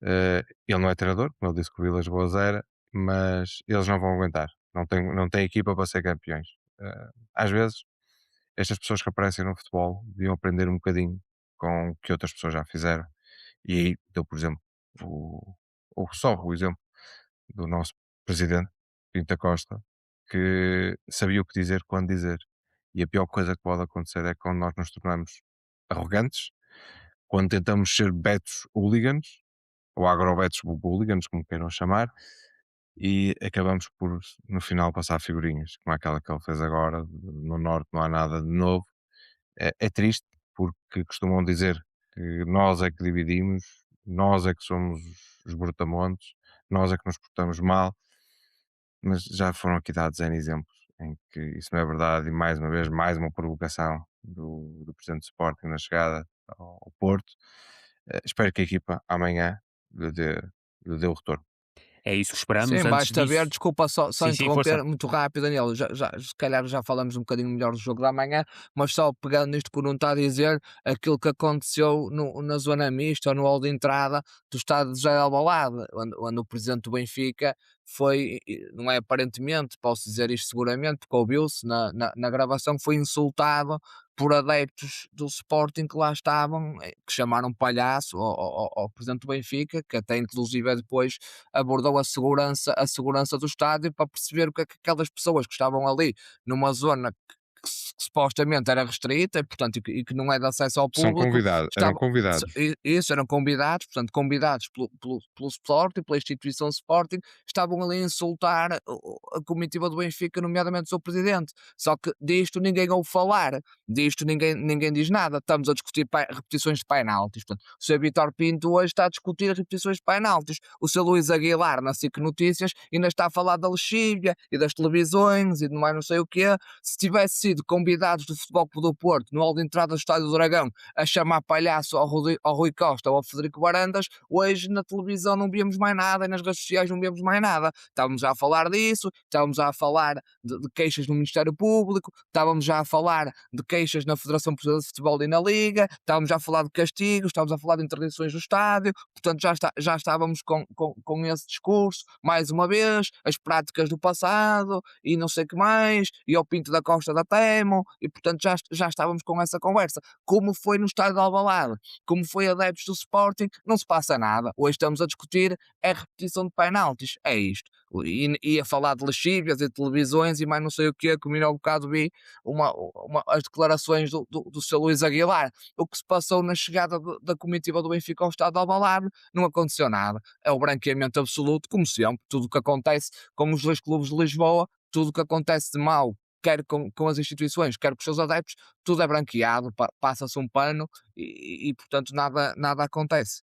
Ele não é treinador, como ele disse que o Vilas Boas era, mas eles não vão aguentar. Não tem equipa para ser campeões. Às vezes, estas pessoas que aparecem no futebol deviam aprender um bocadinho com o que outras pessoas já fizeram. E aí deu, por exemplo, só o exemplo do nosso presidente, Pinto da Costa, que sabia o que dizer quando dizer. E a pior coisa que pode acontecer é quando nós nos tornamos arrogantes, quando tentamos ser betos hooligans, ou agrobetos hooligans, como queiram chamar, e acabamos por, no final, passar figurinhas, como aquela que ele fez agora. No Norte não há nada de novo. É triste, porque costumam dizer que nós é que dividimos, nós é que somos os brutamontes, nós é que nos portamos mal, mas já foram aqui dados N exemplos em que isso não é verdade, e mais uma vez, mais uma provocação do presidente do Sporting na chegada ao Porto. Espero que a equipa amanhã lhe dê o retorno. É isso que esperamos. Sim, Antes basta ver, disso, desculpa só sim, interromper força. muito rápido, Daniel. Se calhar já falamos um bocadinho melhor do jogo da manhã, mas só pegando nisto que o Nuno está a dizer, aquilo que aconteceu na zona mista ou no hall de entrada do estádio de José de Alvalade, onde o presidente do Benfica foi, não é aparentemente, posso dizer isto seguramente, porque ouviu-se na gravação, que foi insultado por adeptos do Sporting que lá estavam, que chamaram palhaço ao presidente do Benfica, que até inclusive depois abordou a segurança do estádio para perceber o que é que aquelas pessoas que estavam ali numa zona que supostamente era restrita, portanto, e que não é de acesso ao São público, convidados, eram convidados. isso, eram convidados, portanto, convidados pelo Sporting, pela instituição Sporting, estavam ali a insultar a comitiva do Benfica, nomeadamente o seu presidente. Só que disto ninguém ouve falar, disto ninguém diz nada. Estamos a discutir repetições de penaltis. Portanto, o Sr. Vítor Pinto hoje está a discutir repetições de penaltis. O Sr. Luís Aguilar, na SIC Notícias, ainda está a falar da lexívia e das televisões e de mais não sei o quê. Se tivesse sido convidados do Futebol Clube do Porto no hall de entrada do Estádio do Dragão a chamar palhaço ao Rui Costa ou ao Frederico Varandas, hoje na televisão não víamos mais nada e nas redes sociais não víamos mais nada. Estávamos já a falar disso, estávamos já a falar de queixas no Ministério Público, estávamos já a falar de queixas na Federação Portuguesa de Futebol e na Liga, estávamos já a falar de castigos, estávamos a falar de interdições do estádio, portanto já estávamos com esse discurso, mais uma vez, as práticas do passado e não sei o que mais, e ao Pinto da Costa da Remo, e portanto já estávamos com essa conversa. Como foi no estádio de Alvalade, como foi adeptos do Sporting, não se passa nada. Hoje estamos a discutir é repetição de penaltis, é isto. E a falar de lexívias e de televisões e mais não sei o quê, como ainda há bocado vi as declarações do Sr. Luís Aguilar. O que se passou na chegada da comitiva do Benfica ao estádio de Alvalade, não aconteceu nada. É o branqueamento absoluto, como sempre. Tudo o que acontece com os dois clubes de Lisboa, tudo o que acontece de mal, quer com as instituições, quer com os seus adeptos, tudo é branqueado, passa-se um pano e, portanto nada acontece.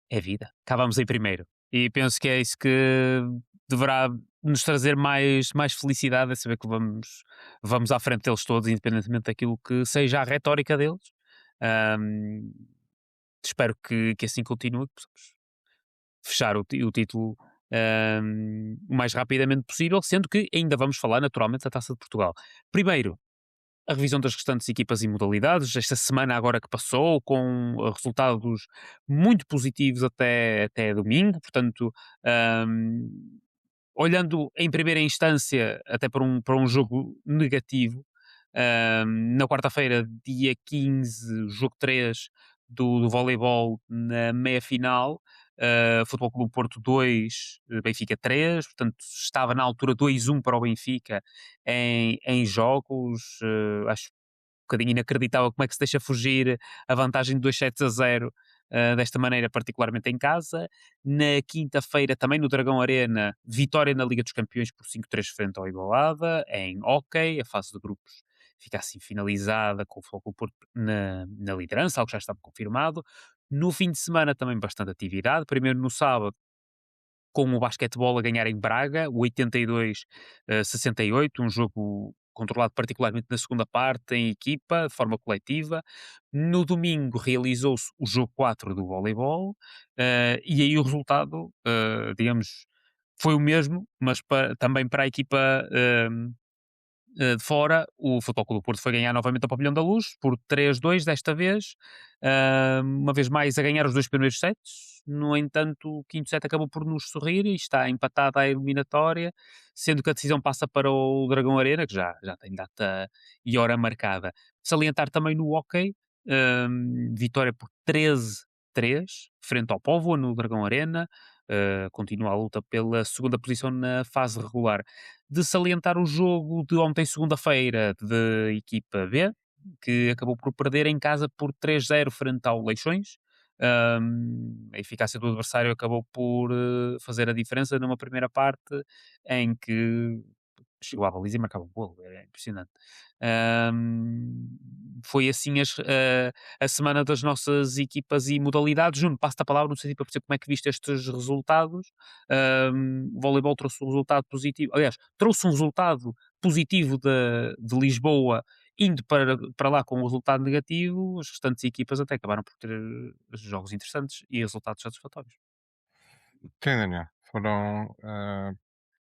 É vida. Cá vamos em primeiro. E penso que é isso que deverá nos trazer mais felicidade, é saber que vamos à frente deles todos, independentemente daquilo que seja a retórica deles. Ahm, Espero que assim continue, que possamos fechar o título o mais rapidamente possível, sendo que ainda vamos falar naturalmente da Taça de Portugal. Primeiro, a revisão das restantes equipas e modalidades, esta semana agora que passou, com resultados muito positivos até domingo, portanto, hum, olhando em primeira instância até para um jogo negativo, na quarta-feira, dia 15, jogo 3 do voleibol na meia-final, Futebol Clube Porto 2, Benfica 3, portanto estava na altura 2-1 para o Benfica em jogos, acho um bocadinho inacreditável como é que se deixa fugir a vantagem de 2 sets a 0 desta maneira, particularmente em casa. Na quinta-feira, também no Dragão Arena, vitória na Liga dos Campeões por 5-3 frente ao Igualada, em hóquei, a fase de grupos fica assim finalizada com o Foco Porto na liderança, algo que já estava confirmado. No fim de semana também bastante atividade, primeiro no sábado, com o basquetebol a ganhar em Braga, 82-68, um jogo controlado particularmente na segunda parte, em equipa, de forma coletiva. No domingo realizou-se o jogo 4 do voleibol, e aí o resultado, digamos, foi o mesmo, mas também para a equipa de fora, o Futebol Clube do Porto foi ganhar novamente ao Pavilhão da Luz por 3-2 desta vez, uma vez mais a ganhar os dois primeiros sets. No entanto, o quinto set acabou por nos sorrir e está empatada a eliminatória, sendo que a decisão passa para o Dragão Arena, que já tem data e hora marcada. Salientar também no hóquei, vitória por 13-3 frente ao Póvoa no Dragão Arena. Continua a luta pela segunda posição na fase regular. De salientar o jogo de ontem, segunda-feira, de equipa B, que acabou por perder em casa por 3-0 frente ao Leixões. A eficácia do adversário acabou por fazer a diferença numa primeira parte em que chegou à baliza e marcava um golo, é impressionante. Foi assim a semana das nossas equipas e modalidades. Juno, passo-te a palavra, não sei para perceber como é que viste estes resultados. O voleibol trouxe um resultado positivo, aliás, trouxe um resultado positivo de Lisboa, indo para lá com um resultado negativo. As restantes equipas até acabaram por ter jogos interessantes e resultados satisfatórios. Sim, Daniel. Foram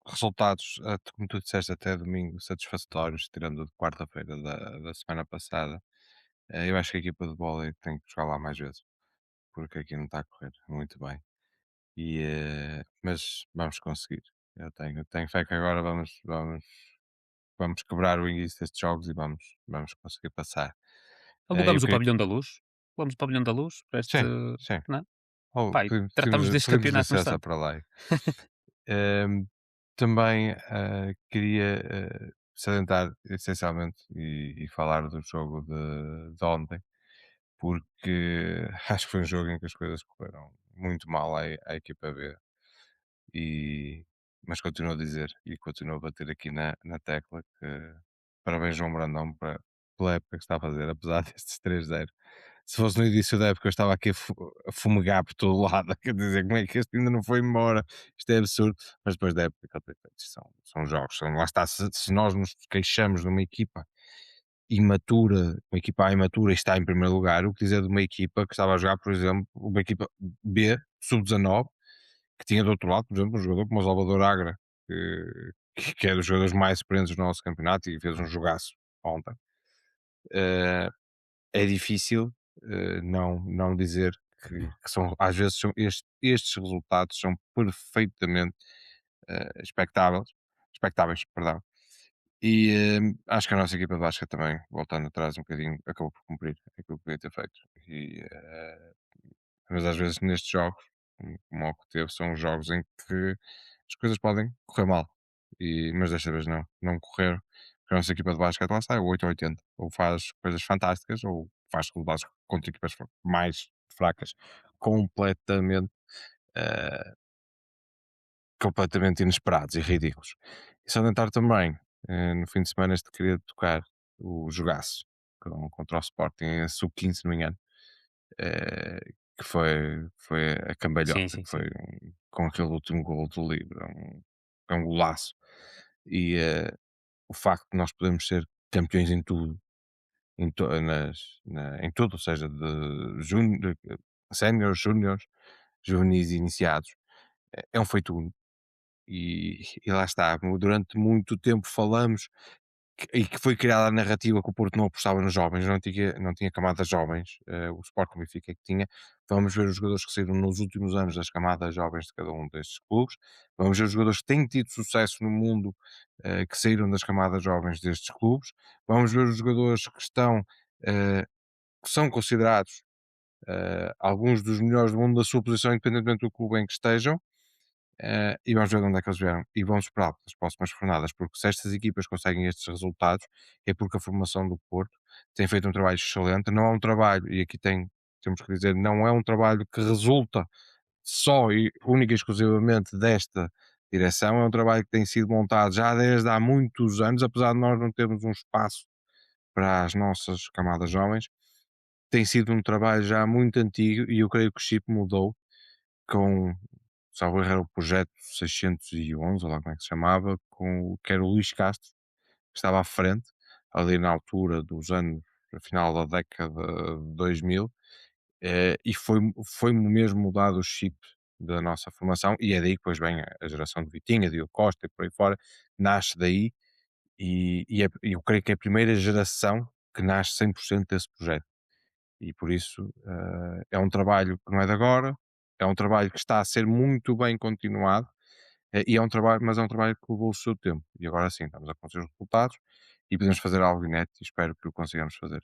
resultados, como tu disseste, até domingo, satisfatórios, tirando o de quarta-feira da semana passada. Eu acho que a equipa de vôlei tem que jogar lá mais vezes, porque aqui não está a correr muito bem. Mas vamos conseguir. Eu tenho fé que agora vamos quebrar o início destes jogos e vamos conseguir passar. Eu Alugamos o queria. Pavilhão da Luz. Alugamos o Pavilhão da Luz para este. Sim, sim. Não é? Ou Pá, e tratamos deste pedimos campeonato no licença instante. para lá. Ehm, Também queria salientar essencialmente e falar do jogo de ontem, porque acho que foi um jogo em que as coisas correram muito mal à equipa B. E, mas continuo a dizer e continuo a bater aqui na tecla que parabéns João Brandão pela época que está a fazer, apesar destes 3-0. Se fosse no início da época eu estava aqui a fumegar por todo lado, quer dizer, como é que este ainda não foi embora? Isto é absurdo, mas depois da época que ele tem feito, são jogos, lá está, se nós nos queixamos de uma equipa imatura, uma equipa A imatura e está em primeiro lugar, o que dizer de uma equipa que estava a jogar, por exemplo, uma equipa B, sub-19, que tinha do outro lado, por exemplo, um jogador como o Salvador Agra, que é dos jogadores mais experientes do nosso campeonato e fez um jogaço ontem. Eh, É difícil não dizer que são, às vezes estes resultados são perfeitamente expectáveis, perdão, Acho que a nossa equipa de basquete também, voltando atrás um bocadinho, acabou por cumprir aquilo que devia ter feito. Mas às vezes nestes jogos, como o que teve, são os jogos em que as coisas podem correr mal. Mas desta vez não, não correram. Porque a nossa equipa de basquete lá está, é o 8 ou 80. Ou faz coisas fantásticas, ou faz resultados contra equipas mais fracas, completamente, eh, completamente inesperados e ridículos. E salientar também, no fim de semana, este queria tocar o jogaço contra o Sporting, a sub-15, se não me engano, que foi a Sim, cambalhota, sim, que foi sim. com aquele último gol do livre, é um golaço. E o facto de nós podermos ser campeões em tudo, em tudo, ou seja, de séniores, júniores, juvenis e iniciados, é um feito único. E lá está, durante muito tempo falamos e que foi criada a narrativa que o Porto não apostava nos jovens, não tinha camadas jovens, o Sporting Benfica é que tinha. Vamos ver os jogadores que saíram nos últimos anos das camadas jovens de cada um destes clubes. Vamos ver os jogadores que têm tido sucesso no mundo, que saíram das camadas jovens destes clubes. Vamos ver os jogadores que estão, que são considerados, alguns dos melhores do mundo da sua posição, independentemente do clube em que estejam. E vamos ver de onde é que eles vieram e vamos esperar pelas próximas jornadas, porque se estas equipas conseguem estes resultados é porque a formação do Porto tem feito um trabalho excelente, não é um trabalho, e aqui temos que dizer, não é um trabalho que resulta só e única e exclusivamente desta direção, é um trabalho que tem sido montado já desde há muitos anos, apesar de nós não termos um espaço para as nossas camadas jovens, tem sido um trabalho já muito antigo e eu creio que o chip mudou com, salvo erro, era o projeto 611, ou lá como é que se chamava, que era o Luís Castro, que estava à frente, ali na altura dos anos, no final da década de 2000, e foi mesmo mudado o chip da nossa formação, e é daí que depois vem a geração de Vitinha, Diogo Costa e por aí fora, nasce daí, e eu creio que é a primeira geração que nasce 100% desse projeto. E por isso é um trabalho que não é de agora, é um trabalho que está a ser muito bem continuado, e mas é um trabalho que levou o seu tempo. E agora sim, estamos a conseguir os resultados e podemos fazer algo inédito e espero que o consigamos fazer.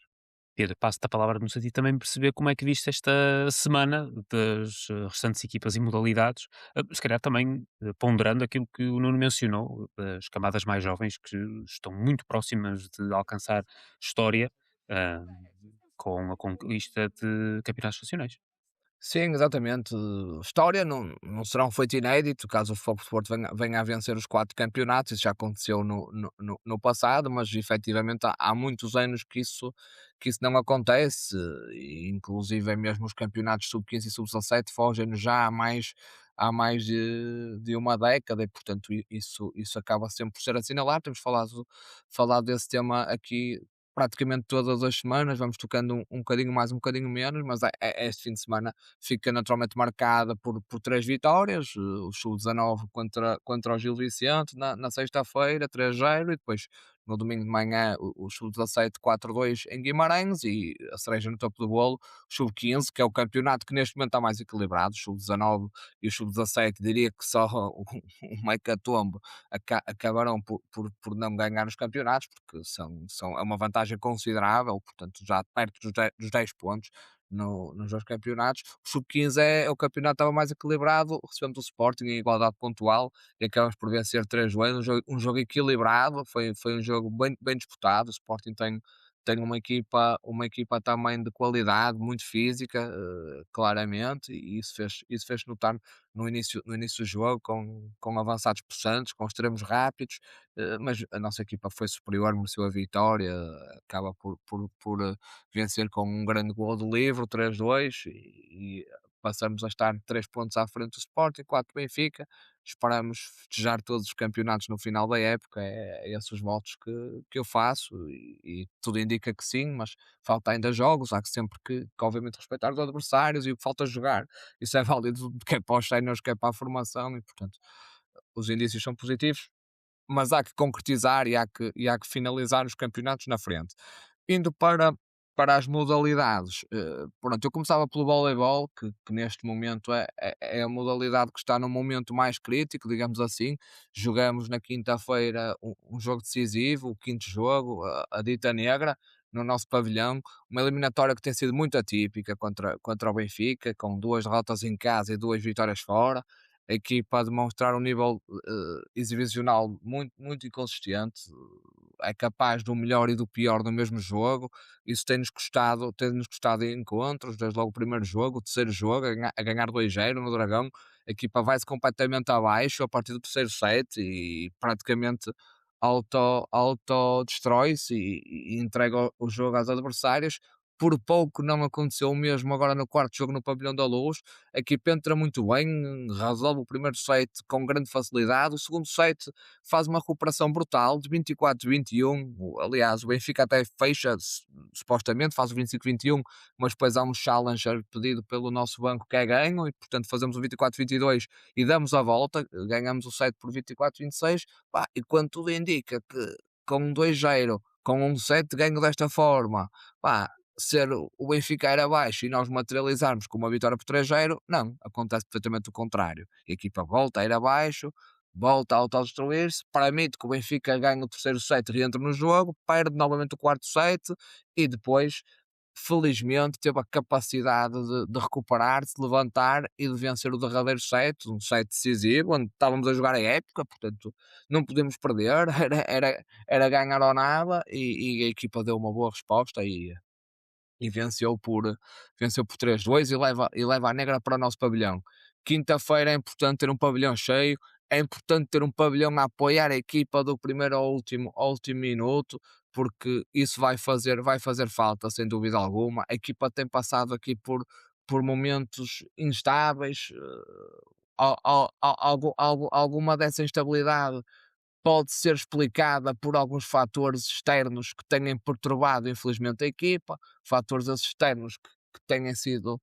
Pedro, passo-te a palavra no sentido também de perceber como é que viste esta semana das restantes equipas e modalidades, se calhar também ponderando aquilo que o Nuno mencionou, das camadas mais jovens que estão muito próximas de alcançar história ah, com a conquista de campeonatos nacionais. Sim, exatamente. História não será um feito inédito, caso o Foco de Porto venha a vencer os 4 campeonatos, isso já aconteceu no passado, mas efetivamente há muitos anos que isso não acontece, e inclusive é mesmo os campeonatos sub-15 e sub-17 fogem já há mais de uma década e, portanto, isso acaba sempre por ser assinalado. Temos falado desse tema aqui praticamente todas as semanas, vamos tocando um bocadinho mais, um bocadinho menos, mas este fim de semana fica naturalmente marcada por 3 vitórias, o sub-19 contra o Gil Vicente na sexta-feira, 3-0, e depois no domingo de manhã o sub-17 4-2 em Guimarães, e a cereja no topo do bolo, o sub-15, que é o campeonato que neste momento está mais equilibrado, o sub-19 e o sub-17, diria que só o hecatombe acabarão por não ganhar os campeonatos, porque é uma vantagem considerável, portanto já perto dos 10 pontos nos dois campeonatos. O sub-15 é o campeonato que estava mais equilibrado, recebemos o Sporting em igualdade pontual e acabamos por vencer 3-2, um jogo equilibrado, foi um jogo bem disputado. O Sporting tem uma equipa também de qualidade, muito física, claramente, e isso fez notar no início do jogo, com avançados possantes, com extremos rápidos, mas a nossa equipa foi superior, mereceu a vitória, acaba por vencer com um grande gol de livre, 3-2, e passamos a estar 3 pontos à frente do Sporting, 4 do Benfica. Esperamos festejar todos os campeonatos no final da época, é esses os votos que eu faço, e tudo indica que sim, mas falta ainda jogos, há que sempre que obviamente respeitar os adversários e o que falta jogar. Isso é válido quer para os séniores, quer para a formação, e portanto os indícios são positivos, mas há que concretizar e há que finalizar os campeonatos na frente. Indo para para as modalidades, pronto, eu começava pelo voleibol, que neste momento é a modalidade que está num momento mais crítico, digamos assim. Jogamos na quinta-feira um jogo decisivo, o quinto jogo, a dita negra, no nosso pavilhão, uma eliminatória que tem sido muito atípica contra o Benfica, com 2 derrotas em casa e 2 vitórias fora. A equipa a demonstrar um nível, exibicional muito inconsistente, é capaz do melhor e do pior no mesmo jogo. Isso tem-nos custado encontros, desde logo o primeiro jogo, o terceiro jogo, a ganhar 2-0 no Dragão. A equipa vai-se completamente abaixo a partir do terceiro set e praticamente autodestrói-se e entrega o jogo aos adversários. Por pouco não aconteceu o mesmo agora no quarto jogo no Pavilhão da Luz. A equipa entra muito bem, resolve o primeiro set com grande facilidade. O segundo set faz uma recuperação brutal de 24-21. Aliás, o Benfica até fecha, supostamente, faz o 25-21, mas depois há um challenger pedido pelo nosso banco que é ganho, e portanto fazemos o 24-22 e damos a volta, ganhamos o set por 24-26. Pá, e quando tudo indica que com um 2-0, com um set ganho desta forma, pá, ser o Benfica ir abaixo e nós materializarmos com uma vitória por 3-0, não, acontece perfeitamente o contrário. A equipa volta a ir abaixo, volta a autodestruir-se, permite que o Benfica ganhe o terceiro set e entre no jogo, perde novamente o quarto set e depois, felizmente, teve a capacidade de recuperar-se, de levantar e de vencer o derradeiro set, um set decisivo, onde estávamos a jogar a época, portanto não podemos perder, era ganhar ou nada e a equipa deu uma boa resposta e venceu por 3-2 e leva a negra para o nosso pavilhão. Quinta-feira é importante ter um pavilhão cheio, é importante ter um pavilhão a apoiar a equipa do primeiro ao último minuto, porque isso vai fazer falta, sem dúvida alguma. A equipa tem passado aqui por momentos instáveis, alguma dessa instabilidade pode ser explicada por alguns fatores externos que tenham perturbado, infelizmente, a equipa, fatores esses externos que tenham sido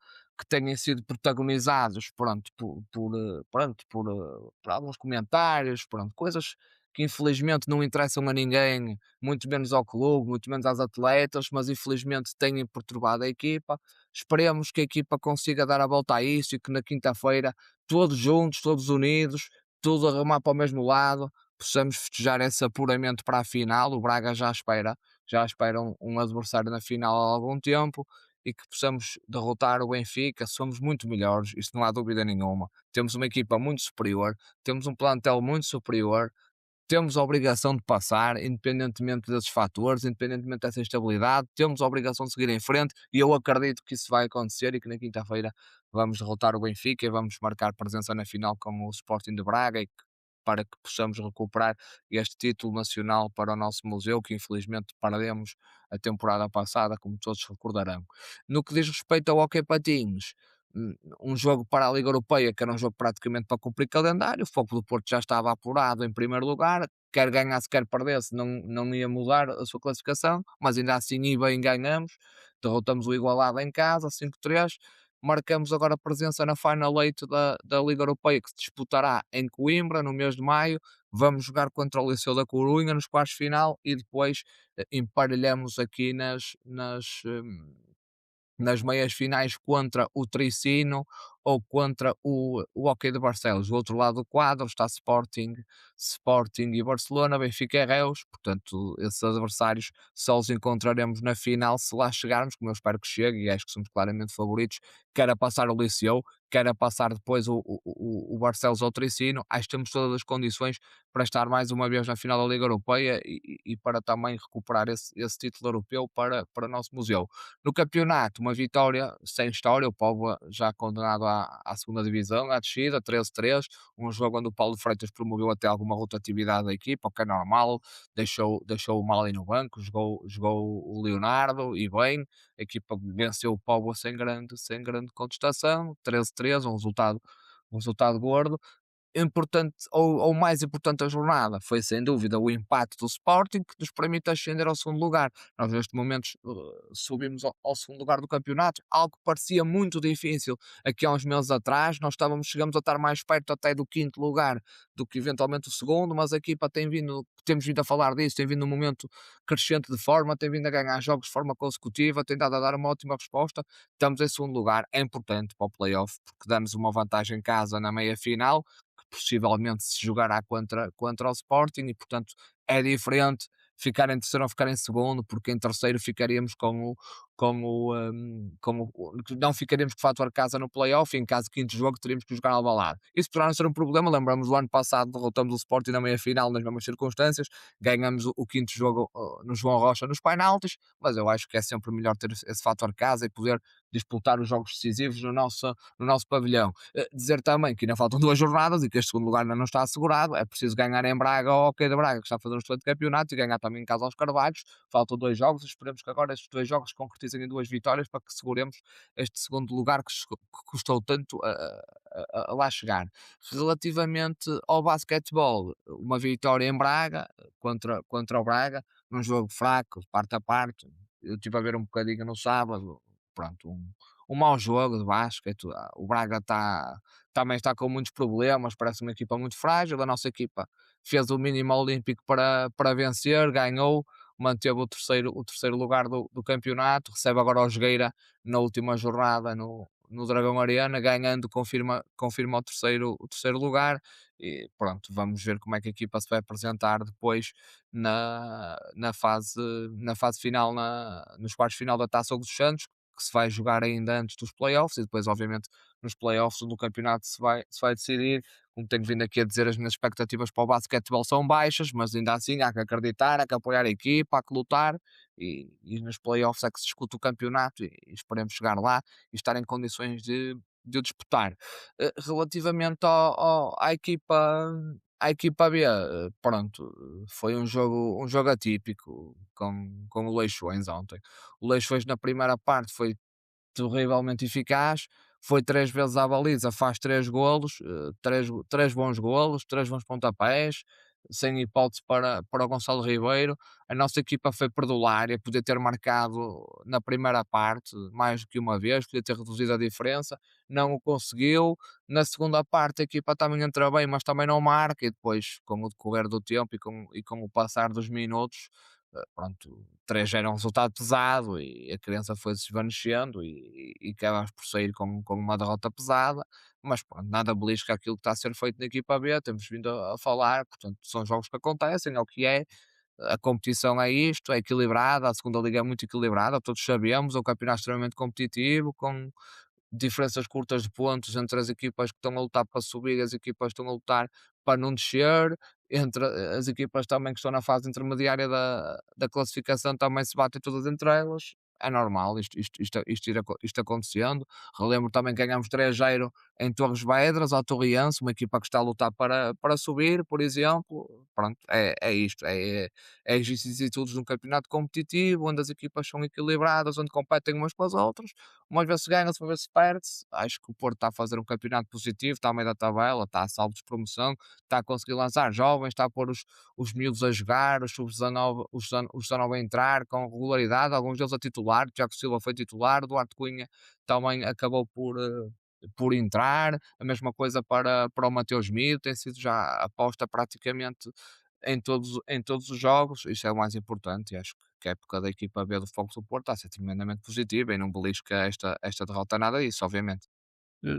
protagonizados, pronto, por alguns comentários, pronto, coisas que infelizmente não interessam a ninguém, muito menos ao clube, muito menos aos atletas, mas infelizmente têm perturbado a equipa. Esperemos que a equipa consiga dar a volta a isso e que na quinta-feira, todos juntos, todos unidos, tudo a remar para o mesmo lado, possamos festejar esse apuramento para a final. O Braga já espera um adversário na final há algum tempo e que possamos derrotar o Benfica. Somos muito melhores, isso não há dúvida nenhuma. Temos uma equipa muito superior, temos um plantel muito superior, temos a obrigação de passar, independentemente desses fatores, independentemente dessa instabilidade, temos a obrigação de seguir em frente e eu acredito que isso vai acontecer e que na quinta-feira vamos derrotar o Benfica e vamos marcar presença na final com o Sporting de Braga para que possamos recuperar este título nacional para o nosso museu, que infelizmente perdemos a temporada passada, como todos recordarão. No que diz respeito ao Hockey Patins, um jogo para a Liga Europeia, que era um jogo praticamente para cumprir calendário. O Foco do Porto já estava apurado em primeiro lugar, quer ganhasse, quer perdesse, não ia mudar a sua classificação, mas ainda assim e bem ganhamos, derrotamos o Igualada em casa, 5-3. Marcamos agora presença na Final 8 da Liga Europeia, que se disputará em Coimbra, no mês de maio. Vamos jogar contra o Liceu da Corunha nos quartos de final e depois emparelhamos aqui nas meias finais contra o Tricino ou contra o Hockey de Barcelos. Do outro lado do quadro está Sporting e Barcelona, Benfica e Reus. Portanto, esses adversários só os encontraremos na final se lá chegarmos, como eu espero que chegue, e acho que somos claramente favoritos, quer a passar o Liceu, quer a passar depois o Barcelos ou o Tricino. Acho que temos todas as condições para estar mais uma vez na final da Liga Europeia e para também recuperar esse título europeu para o nosso museu. No campeonato, uma vitória sem história, o Póvoa já condenado à segunda divisão, à descida, 13-3, um jogo onde o Paulo Freitas promoveu até alguma rotatividade da equipa, o que é normal, deixou o Mali no banco, jogou o Leonardo e bem, a equipa venceu o Póvoa sem grande contestação, 13-3, um resultado gordo. importante ou mais importante da jornada foi sem dúvida o impacto do Sporting que nos permite ascender ao segundo lugar. Nós neste momento subimos ao segundo lugar do campeonato, algo que parecia muito difícil aqui há uns meses atrás. Nós chegamos a estar mais perto até do quinto lugar do que eventualmente o segundo, mas a equipa temos vindo a falar disso, tem vindo num momento crescente de forma, tem vindo a ganhar jogos de forma consecutiva, tem dado a dar uma ótima resposta. Estamos em segundo lugar, é importante para o playoff porque damos uma vantagem em casa na meia final que possivelmente se jogará contra o Sporting e, portanto, é diferente ficar em terceiro ou ficar em segundo, porque em terceiro ficaríamos não ficaríamos com o fator casa no playoff e em caso de quinto jogo teríamos que jogar Alvalade. Isso poderá não ser um problema, lembramos do ano passado derrotamos o Sporting na meia-final nas mesmas circunstâncias, ganhamos o quinto jogo no João Rocha nos penaltis, mas eu acho que é sempre melhor ter esse fator casa e poder disputar os jogos decisivos no nosso pavilhão. Dizer também que ainda faltam 2 jornadas e que este segundo lugar ainda não está assegurado. É preciso ganhar em Braga ao Hockey de Braga, que está a fazer um excelente campeonato, e ganhar também em casa aos Carvalhos. Faltam 2 jogos. Esperemos que agora estes 2 jogos se concretizem em 2 vitórias para que seguremos este segundo lugar que custou tanto a lá chegar. Relativamente ao basquetebol, uma vitória em Braga contra o Braga, num jogo fraco, de parte a parte. Eu estive a ver um bocadinho no sábado, pronto, um mau jogo de basquete. O Braga também está com muitos problemas, parece uma equipa muito frágil. A nossa equipa fez o mínimo olímpico para vencer, ganhou, manteve o terceiro lugar do campeonato, recebe agora o Jogueira na última jornada no Dragão Arena, ganhando, confirma o terceiro lugar. E pronto, vamos ver como é que a equipa se vai apresentar depois na fase final, nos quartos de final da Taça dos Santos, que se vai jogar ainda antes dos playoffs, e depois, obviamente, nos playoffs do campeonato se vai decidir. Como tenho vindo aqui a dizer, as minhas expectativas para o basquetebol são baixas, mas ainda assim há que acreditar, há que apoiar a equipa, há que lutar, e nos playoffs é que se discute o campeonato, e esperemos chegar lá e estar em condições de o disputar. Relativamente à equipa B, pronto, foi um jogo atípico com o Leixões ontem. O Leixões na primeira parte foi terrivelmente eficaz, foi 3 vezes à baliza, faz 3 golos, 3 bons golos, 3 bons pontapés, sem hipótese para o Gonçalo Ribeiro. A nossa equipa foi perdulária, podia ter marcado na primeira parte mais do que uma vez, podia ter reduzido a diferença, não o conseguiu. Na segunda parte a equipa também entra bem, mas também não marca, e depois, com o decorrer do tempo e com o passar dos minutos, pronto, 3 era um resultado pesado e a criança foi se desvanecendo e acabamos por sair com uma derrota pesada, mas pronto, nada belisca aquilo que está a ser feito na equipa B, temos vindo a falar, portanto, são jogos que acontecem, é o que é. A competição é isto, é equilibrada, a segunda liga é muito equilibrada, todos sabemos, é um campeonato extremamente competitivo, com diferenças curtas de pontos entre as equipas que estão a lutar para subir e as equipas que estão a lutar para não descer, entre as equipas também que estão na fase intermediária da classificação também se batem todas entre elas. É normal isto acontecendo. Relembro também que ganhamos 3-0 em Torres Vedras, ao Torriense, uma equipa que está a lutar para subir, por exemplo. Pronto, é isto. É as vicissitudes de um campeonato competitivo, onde as equipas são equilibradas, onde competem umas com as outras. Umas vezes se ganha-se, umas vezes se perde-se. Acho que o Porto está a fazer um campeonato positivo, está a meio da tabela, está a salvo de promoção, está a conseguir lançar jovens, está a pôr os miúdos a jogar, os sub-19, os 19 a entrar com regularidade, alguns deles a titular. Tiago Silva foi titular, Duarte Cunha também acabou por entrar, a mesma coisa para o Mateus Miro, tem sido já aposta praticamente em todos os jogos. Isso é o mais importante, e acho que a época da equipa B do Fogo do Porto está a ser tremendamente positiva e não belisca esta derrota nada disso, obviamente.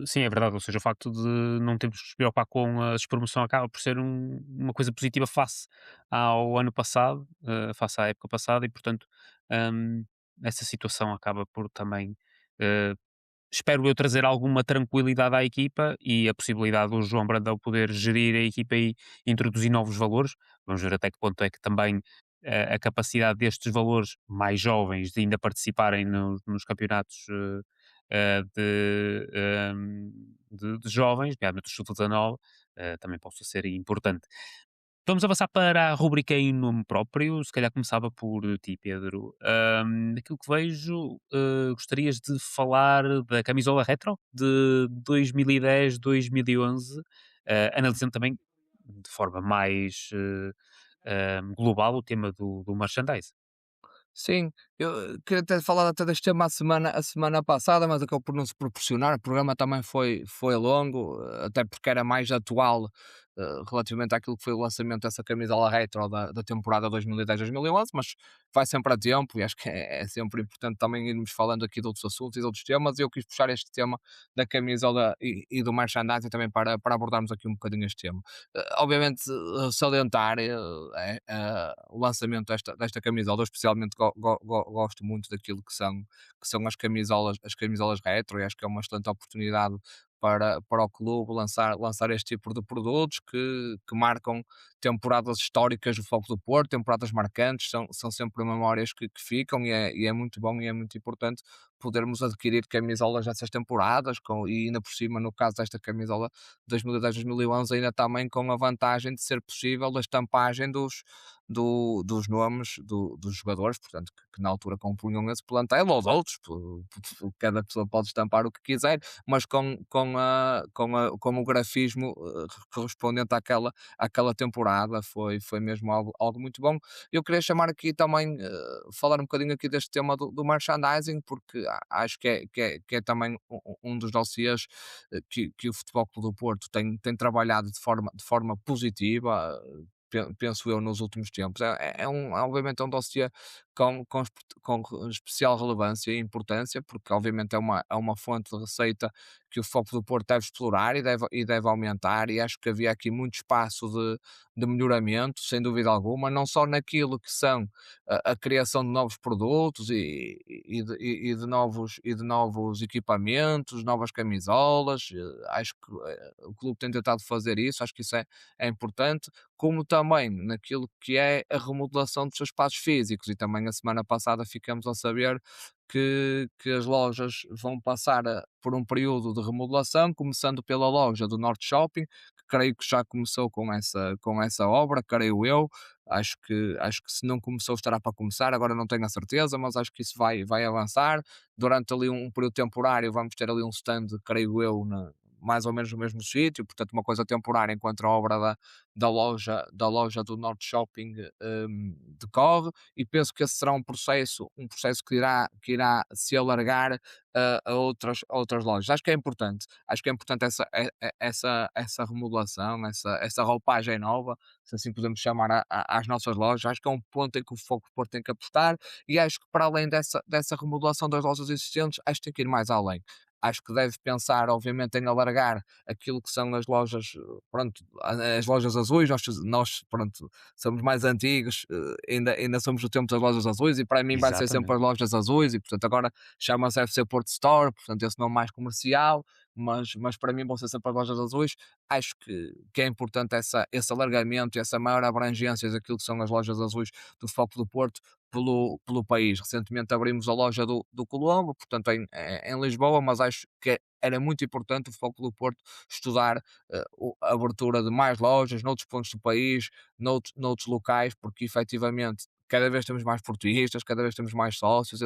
Sim, é verdade, ou seja, o facto de não termos que nos preocupar com a despromoção acaba por ser uma coisa positiva face ao ano passado, face à época passada, e portanto, hum, essa situação acaba por também, eh, espero eu, trazer alguma tranquilidade à equipa e a possibilidade do João Brandão poder gerir a equipa e introduzir novos valores. Vamos ver até que ponto é que também a capacidade destes valores mais jovens de ainda participarem nos campeonatos de jovens, nomeadamente o Sub-19, também possa ser importante. Vamos avançar para a rubrica em nome próprio, se calhar começava por ti, Pedro. Daquilo que vejo, gostarias de falar da camisola retro de 2010-2011. analisando também de forma mais global o tema do merchandise. Sim, eu queria ter falado até deste tema a semana passada, mas acabou por não se proporcionar. O programa também foi longo, até porque era mais atual, relativamente àquilo que foi o lançamento dessa camisola retro da temporada 2010-2011, mas vai sempre a tempo e acho que é sempre importante também irmos falando aqui de outros assuntos e de outros temas. E eu quis puxar este tema da camisola e do merchandising também para abordarmos aqui um bocadinho este tema. Obviamente, salientar o lançamento desta camisola, eu especialmente gosto muito daquilo que são as camisolas retro, e acho que é uma excelente oportunidade para o clube lançar este tipo de produtos que marcam temporadas históricas do Foco do Porto, temporadas marcantes, são sempre memórias que ficam e é muito bom e é muito importante podermos adquirir camisolas dessas temporadas e ainda por cima, no caso desta camisola 2010-2011, ainda também com a vantagem de ser possível a estampagem dos nomes dos jogadores, portanto, que na altura compunham esse plantel, ou de outros, cada pessoa pode estampar o que quiser, mas com o grafismo correspondente àquela temporada, foi mesmo algo muito bom. Eu queria chamar aqui também, falar um bocadinho aqui deste tema do merchandising, porque acho que é também um dos dossiês que o Futebol Clube do Porto tem trabalhado de forma positiva, penso eu, nos últimos tempos. Obviamente é um dossiê com especial relevância e importância, porque obviamente é uma fonte de receita que o Foco do Porto deve explorar e deve aumentar, e acho que havia aqui muito espaço de melhoramento, sem dúvida alguma, não só naquilo que são a criação de novos produtos e de novos equipamentos, novas camisolas. Acho que o clube tem tentado fazer isso, acho que isso é importante, como também naquilo que é a remodelação dos seus espaços físicos. E também a semana passada ficamos a saber que as lojas vão passar por um período de remodelação, começando pela loja do Norte Shopping, que creio que já começou com essa obra, creio eu. Acho que se não começou, estará para começar, agora não tenho a certeza, mas acho que isso vai avançar. Durante ali um período temporário, vamos ter ali um stand, creio eu, mais ou menos no mesmo sítio, portanto, uma coisa temporária enquanto a obra da loja do Norte Shopping decorre, e penso que esse será um processo que irá se alargar a outras lojas. Acho que é importante essa remodelação, essa roupagem nova, se assim podemos chamar, às nossas lojas. Acho que é um ponto em que o Foco do Porto tem que apostar, e acho que para além dessa remodelação das lojas existentes, acho que tem que ir mais além. Acho que deve pensar, obviamente, em alargar aquilo que são as lojas, pronto, as lojas azuis. Nós, pronto, somos mais antigos, ainda somos do tempo das lojas azuis, e para mim vai ser sempre Exatamente. as lojas azuis, e portanto agora chama-se FC Porto Store, portanto esse nome mais comercial, mas para mim vão ser sempre as lojas azuis. Acho que é importante esse alargamento e essa maior abrangência daquilo que são as lojas azuis do Foco do Porto pelo país. Recentemente abrimos a loja do Colombo, portanto em Lisboa, mas acho que era muito importante o Foco do Porto estudar a abertura de mais lojas noutros pontos do país, noutros locais, porque efetivamente cada vez temos mais portuguistas, cada vez temos mais sócios.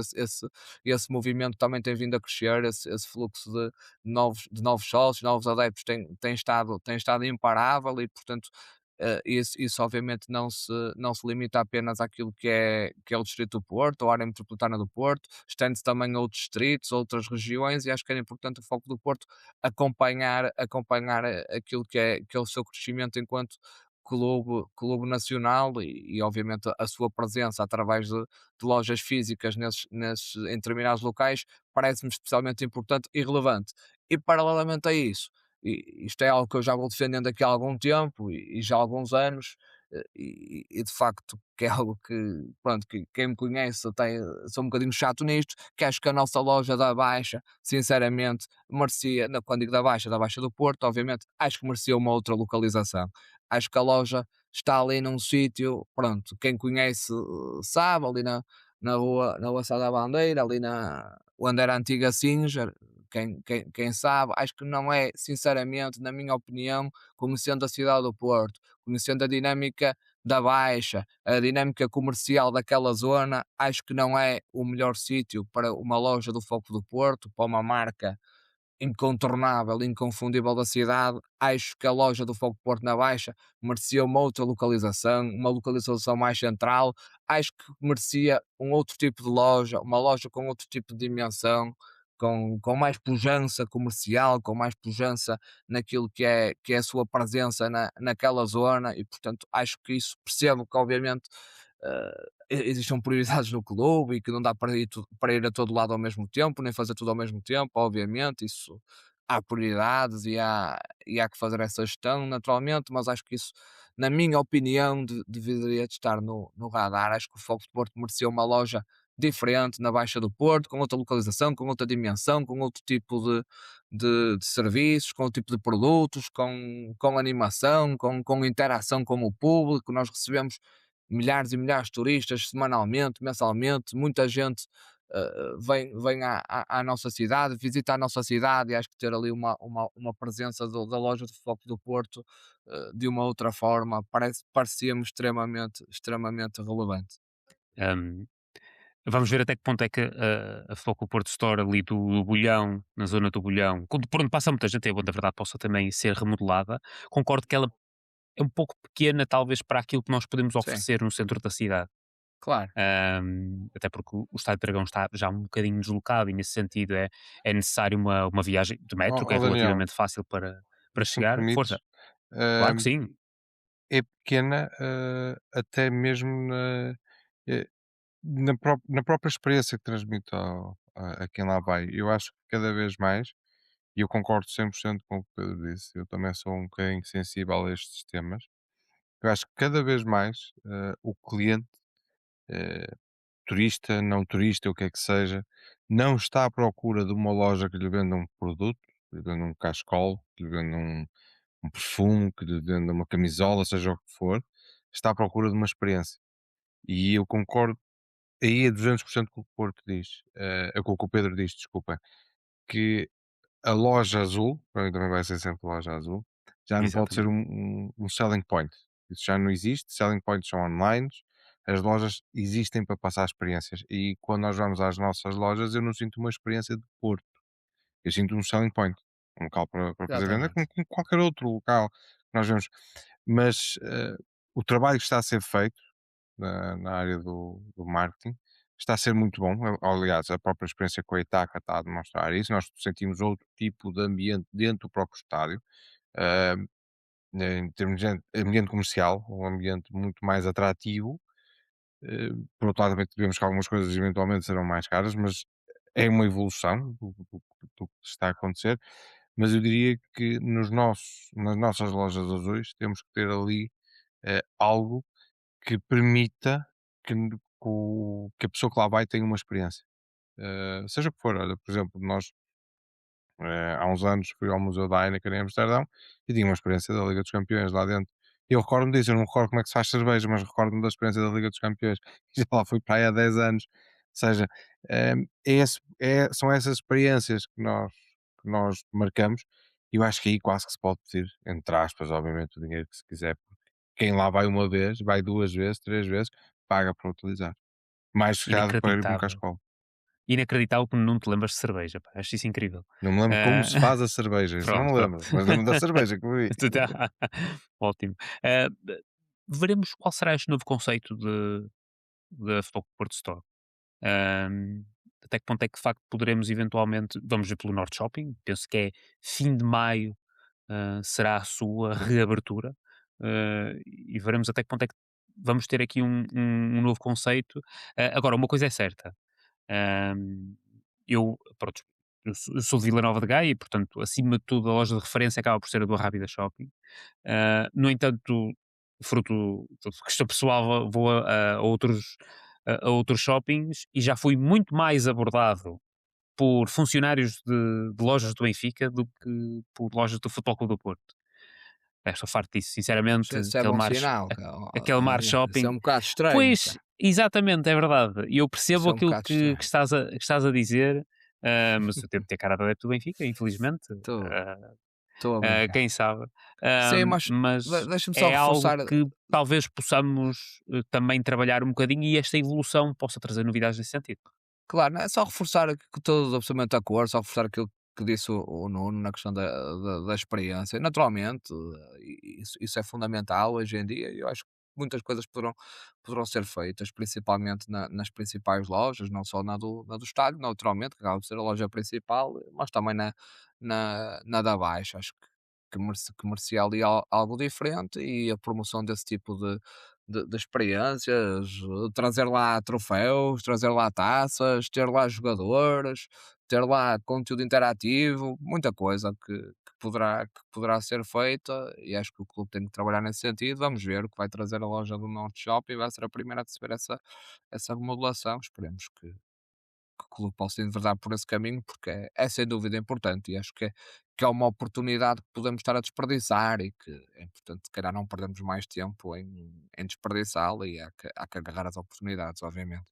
Esse movimento também tem vindo a crescer, esse fluxo de novos sócios, novos adeptos tem estado imparável, e portanto isso obviamente não se limita apenas àquilo que é o Distrito do Porto, ou a área metropolitana do Porto, estende-se também a outros distritos, outras regiões, e acho que era importante o Foco do Porto acompanhar aquilo que é o seu crescimento enquanto clube nacional, e obviamente a sua presença através de lojas físicas em determinados locais parece-me especialmente importante e relevante. E paralelamente a isso, isto é algo que eu já vou defendendo aqui há algum tempo e já há alguns anos, e de facto que é algo que, pronto, que quem me conhece até sou um bocadinho chato nisto, que acho que a nossa loja da Baixa, sinceramente, merecia, não, quando digo da Baixa do Porto, obviamente, acho que merecia uma outra localização. Acho que a loja está ali num sítio, pronto, quem conhece sabe, ali na rua Sá da Bandeira, ali onde era a antiga Singer. Quem sabe, acho que não é, sinceramente, na minha opinião, conhecendo a cidade do Porto, conhecendo a dinâmica da Baixa, a dinâmica comercial daquela zona, acho que não é o melhor sítio para uma loja do Foco do Porto, para uma marca incontornável, inconfundível da cidade, acho que a loja do Fogo Porto na Baixa merecia uma localização mais central, acho que merecia um outro tipo de loja, uma loja com outro tipo de dimensão, com mais pujança comercial, com mais pujança naquilo que é a sua presença naquela zona e, portanto, acho que isso percebo que, obviamente, existam prioridades no clube e que não dá para ir a todo lado ao mesmo tempo, nem fazer tudo ao mesmo tempo, obviamente, isso há prioridades e há que fazer essa gestão naturalmente, mas acho que isso, na minha opinião, deveria de estar no radar. Acho que o Fogo de Porto merecia uma loja diferente na Baixa do Porto, com outra localização, com outra dimensão, com outro tipo de serviços, com outro tipo de produtos, com animação, com interação com o público. Nós recebemos milhares e milhares de turistas semanalmente, mensalmente, muita gente vem à nossa cidade, visita a nossa cidade e acho que ter ali uma presença da loja de Foco do Porto de uma outra forma parecia-me extremamente relevante. Um, Vamos ver até que ponto é que a Foco Porto Store ali do Bolhão, na zona do Bolhão, por onde passa muita gente, é bom da verdade, possa também ser remodelada. Concordo que ela é um pouco pequena, talvez, para aquilo que nós podemos Sim, oferecer no centro da cidade. claro. Até porque o Estádio do Dragão está já um bocadinho deslocado e nesse sentido é necessário uma viagem de metro, que é Daniel, relativamente fácil para se me chegar. permites, Força, claro que sim, é pequena, até mesmo eh, na própria experiência que transmite a quem lá vai. Eu acho que cada vez mais, e eu concordo 100% com o que o Pedro disse, eu também sou um bocadinho sensível a estes temas. Eu acho que cada vez mais o cliente, eh, turista, não turista, o que é que seja, não está à procura de uma loja que lhe venda um produto, que lhe venda um cachecol, que lhe venda um perfume, que lhe venda uma camisola, seja o que for, está à procura de uma experiência. E eu concordo aí a 200% com o que o Porto diz, com o que o Pedro diz, desculpa, que a loja azul, para mim também vai ser sempre loja azul, já não pode ser exatamente. um selling point. Isso já não existe, selling points são online, as lojas existem para passar experiências. E quando nós vamos às nossas lojas, eu não sinto uma experiência de Porto, eu sinto um selling point, um local para fazer venda, Exatamente. como qualquer outro local que nós vemos. Mas o trabalho que está a ser feito na área do marketing está a ser muito bom. Aliás, a própria experiência com a Itaca está a demonstrar isso. Nós sentimos outro tipo de ambiente dentro do próprio estádio, ah, em termos de ambiente comercial, um ambiente muito mais atrativo. Por outro lado, também tivemos que algumas coisas eventualmente serão mais caras, mas é uma evolução do que está a acontecer. Mas eu diria que nas nossas lojas azuis temos que ter ali algo que permita que a pessoa que lá vai tenha uma experiência. Seja o que for, olha, por exemplo, nós há uns anos fui ao Museu da Heineken em Amsterdão e tinha uma experiência da Liga dos Campeões lá dentro. E eu recordo-me disso, eu não recordo como é que se faz cerveja, mas recordo-me da experiência da Liga dos Campeões. E já lá fui para aí há 10 anos. Ou seja, são essas experiências que nós marcamos. E eu acho que aí quase que se pode pedir, entre aspas, obviamente, o dinheiro que se quiser. Porque quem lá vai uma vez, vai duas vezes, três vezes, paga para utilizar. Mais se calhar do que para ir para um Inacreditável. cascol. Inacreditável que não te lembras de cerveja, pá. Acho isso incrível. Não me lembro como Ah, se faz a cerveja, isso não pronto, me pronto. lembro, mas lembro da cerveja que bebi. Ótimo. Ah, veremos qual será este novo conceito da Foco Porto Store. Ahm, Até que ponto é que de facto poderemos eventualmente, vamos ver pelo Norte Shopping, penso que é fim de maio, será a sua reabertura, e veremos até que ponto é que vamos ter aqui um novo conceito. Agora, uma coisa é certa, ahm, pronto, eu sou de Vila Nova de Gaia e, portanto, acima de tudo, a loja de referência acaba por ser a do Rábida Shopping. No entanto, fruto de questão pessoal, vou a outros shoppings e já fui muito mais abordado por funcionários de lojas do Benfica do que por lojas do Futebol Clube do Porto. Estou farto disso, sinceramente, Isso é bom sinal, aquele mar isso é shopping. um bocado estranho, Pois, pá. exatamente, é verdade. E eu Isso percebo é um aquilo bocado que estranho. estás a dizer, mas eu tento ter cara de adepto do Benfica, infelizmente. Estou ah, estou a brincar. Quem sabe? Sim, mas Mas deixa-me só é algo reforçar. que talvez possamos também trabalhar um bocadinho e esta evolução possa trazer novidades nesse sentido. Claro, não é só reforçar que todos absolutamente de acordo, só reforçar aquilo que disse o Nuno na questão da experiência. Naturalmente, isso é fundamental hoje em dia e eu acho que muitas coisas poderão ser feitas, principalmente nas principais lojas, não só na do estádio, naturalmente, que acaba por ser a loja principal, mas também na da Baixa. Acho que merecia ali algo diferente e a promoção desse tipo de experiências, trazer lá troféus, trazer lá taças, ter lá jogadores, ter lá conteúdo interativo, muita coisa que poderá ser feita e acho que o clube tem que trabalhar nesse sentido. Vamos ver o que vai trazer a loja do Norte Shop e vai ser a primeira a receber essa remodelação. Esperemos que o clube possa enverdar por esse caminho, porque é sem dúvida importante e acho que é uma oportunidade que podemos estar a desperdiçar e que é importante, se calhar, não perdemos mais tempo em desperdiçá-la e há que agarrar as oportunidades, obviamente.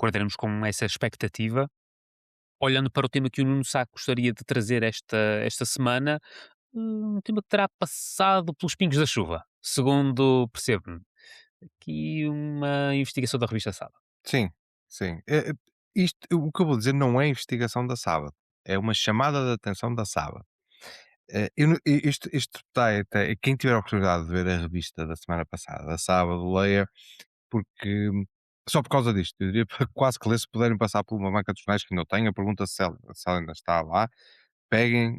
Guardaremos com essa expectativa. Olhando para o tema que o Nuno Sá gostaria de trazer esta semana, um tema que terá passado pelos pingos da chuva, segundo percebo. Aqui uma investigação da revista Sábado. Sim, sim. Isto, o que eu vou dizer não é investigação da Sábado, é uma chamada de atenção da Sábado. Isto está até. Quem tiver a oportunidade de ver a revista da semana passada, da Sábado, leia, porque só por causa disto, eu diria quase que ler, se puderem passar por uma banca de jornais que não tenha, pergunta se ela ainda está lá. Peguem,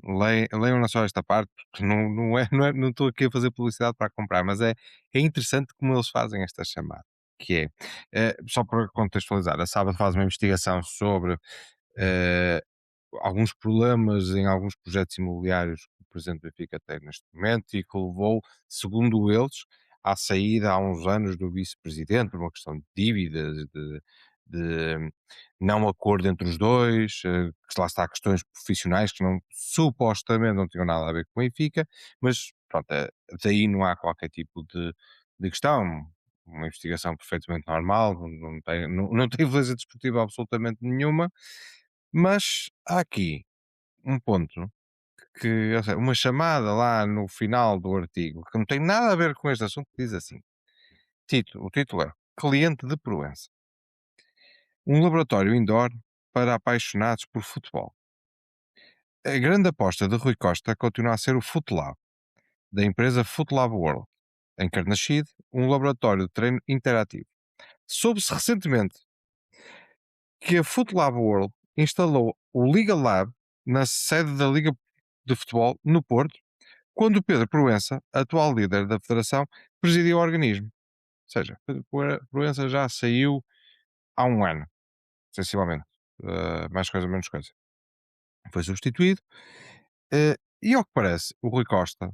leiam só esta parte, porque não estou aqui a fazer publicidade para comprar, mas é interessante como eles fazem esta chamada, que só para contextualizar, a Sábado faz uma investigação sobre eh, alguns problemas em alguns projetos imobiliários que o Presidente do Benfica tem neste momento e que levou, segundo eles, à saída há uns anos do vice-presidente por uma questão de dívidas, de não acordo entre os dois, que lá está questões profissionais que supostamente não tinham nada a ver com o Benfica, mas pronto, daí não há qualquer tipo de questão. Uma investigação perfeitamente normal, não tem violência desportiva absolutamente nenhuma, mas há aqui um ponto que, ou seja, uma chamada lá no final do artigo que não tem nada a ver com este assunto, diz assim: o título é Cliente de Proença, um laboratório indoor para apaixonados por futebol. A grande aposta de Rui Costa continua a ser o FootLab, da empresa FootLab World, em Carnaxide, um laboratório de treino interativo. Soube-se recentemente que a FootLab World instalou o Liga Lab na sede da Liga de Futebol no Porto, quando Pedro Proença, atual líder da Federação, presidia o organismo. Ou seja, Pedro Proença já saiu há um ano, sensivelmente. Mais coisa, menos coisa. Foi substituído. E ao que parece, o Rui Costa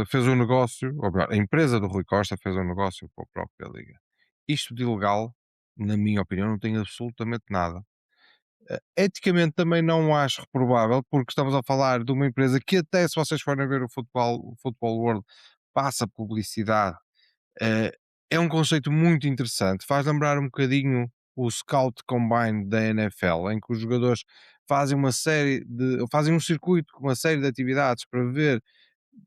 fez um negócio, ou melhor, a empresa do Rui Costa fez um negócio com a própria Liga. Isto de ilegal, na minha opinião, não tem absolutamente nada. Eticamente também não acho reprovável, porque estamos a falar de uma empresa que até, se vocês forem ver o Football World, passa publicidade. Eh, É um conceito muito interessante. Faz lembrar um bocadinho o Scout Combine da NFL, em que os jogadores fazem um circuito com uma série de atividades para ver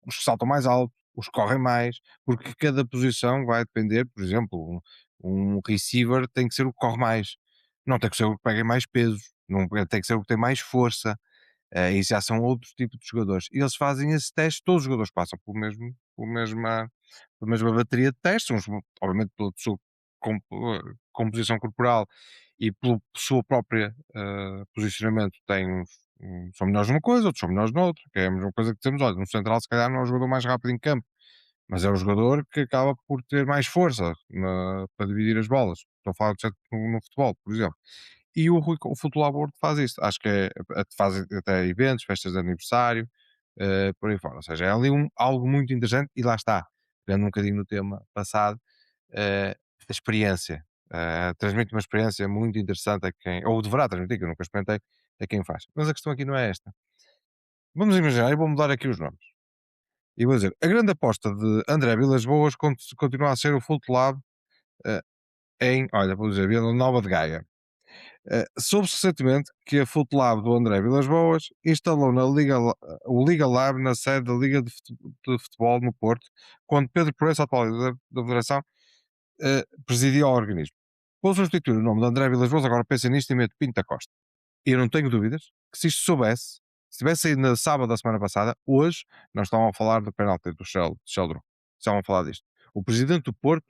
os que saltam mais alto, os que correm mais, porque cada posição vai depender, por exemplo, um receiver tem que ser o que corre mais, não tem que ser o que pega mais peso, não tem que ser o que tem mais força, e já são outros tipos de jogadores. E eles fazem esse teste, todos os jogadores passam pela mesma bateria de testes, uns, obviamente pela sua composição corporal e pelo seu próprio posicionamento são melhores numa coisa, outros são melhores noutra, que é a mesma coisa que dizemos, olha, no central se calhar não é o jogador mais rápido em campo, mas é o jogador que acaba por ter mais força para dividir as bolas. Estou a falar no futebol, por exemplo. E o Futebol World faz isso. Acho que faz até eventos, festas de aniversário, por aí fora. Ou seja, é ali algo muito interessante e lá está, pegando um bocadinho no tema passado, a experiência. Transmite uma experiência muito interessante a quem, ou deverá transmitir, que eu nunca experimentei, a quem faz. Mas a questão aqui não é esta. Vamos imaginar, eu vou mudar aqui os nomes. E vou dizer, a grande aposta de André Vilas Boas continua a ser o Full Lab olha, vou dizer, Vila Nova de Gaia. Soube-se recentemente que a Foot Lab do André Vilas Boas instalou o Liga Lab na sede da Liga de Futebol no Porto, quando Pedro Proença, atual líder da Federação, presidia o organismo. Vou substituir o nome de André Vilas Boas, agora pensa nisto e mete Pinto da Costa. E eu não tenho dúvidas que se isto soubesse, Se tivesse saído no sábado da semana passada, hoje nós estávamos a falar do penalti do Sheldon. Estavam a falar disto. O presidente do Porto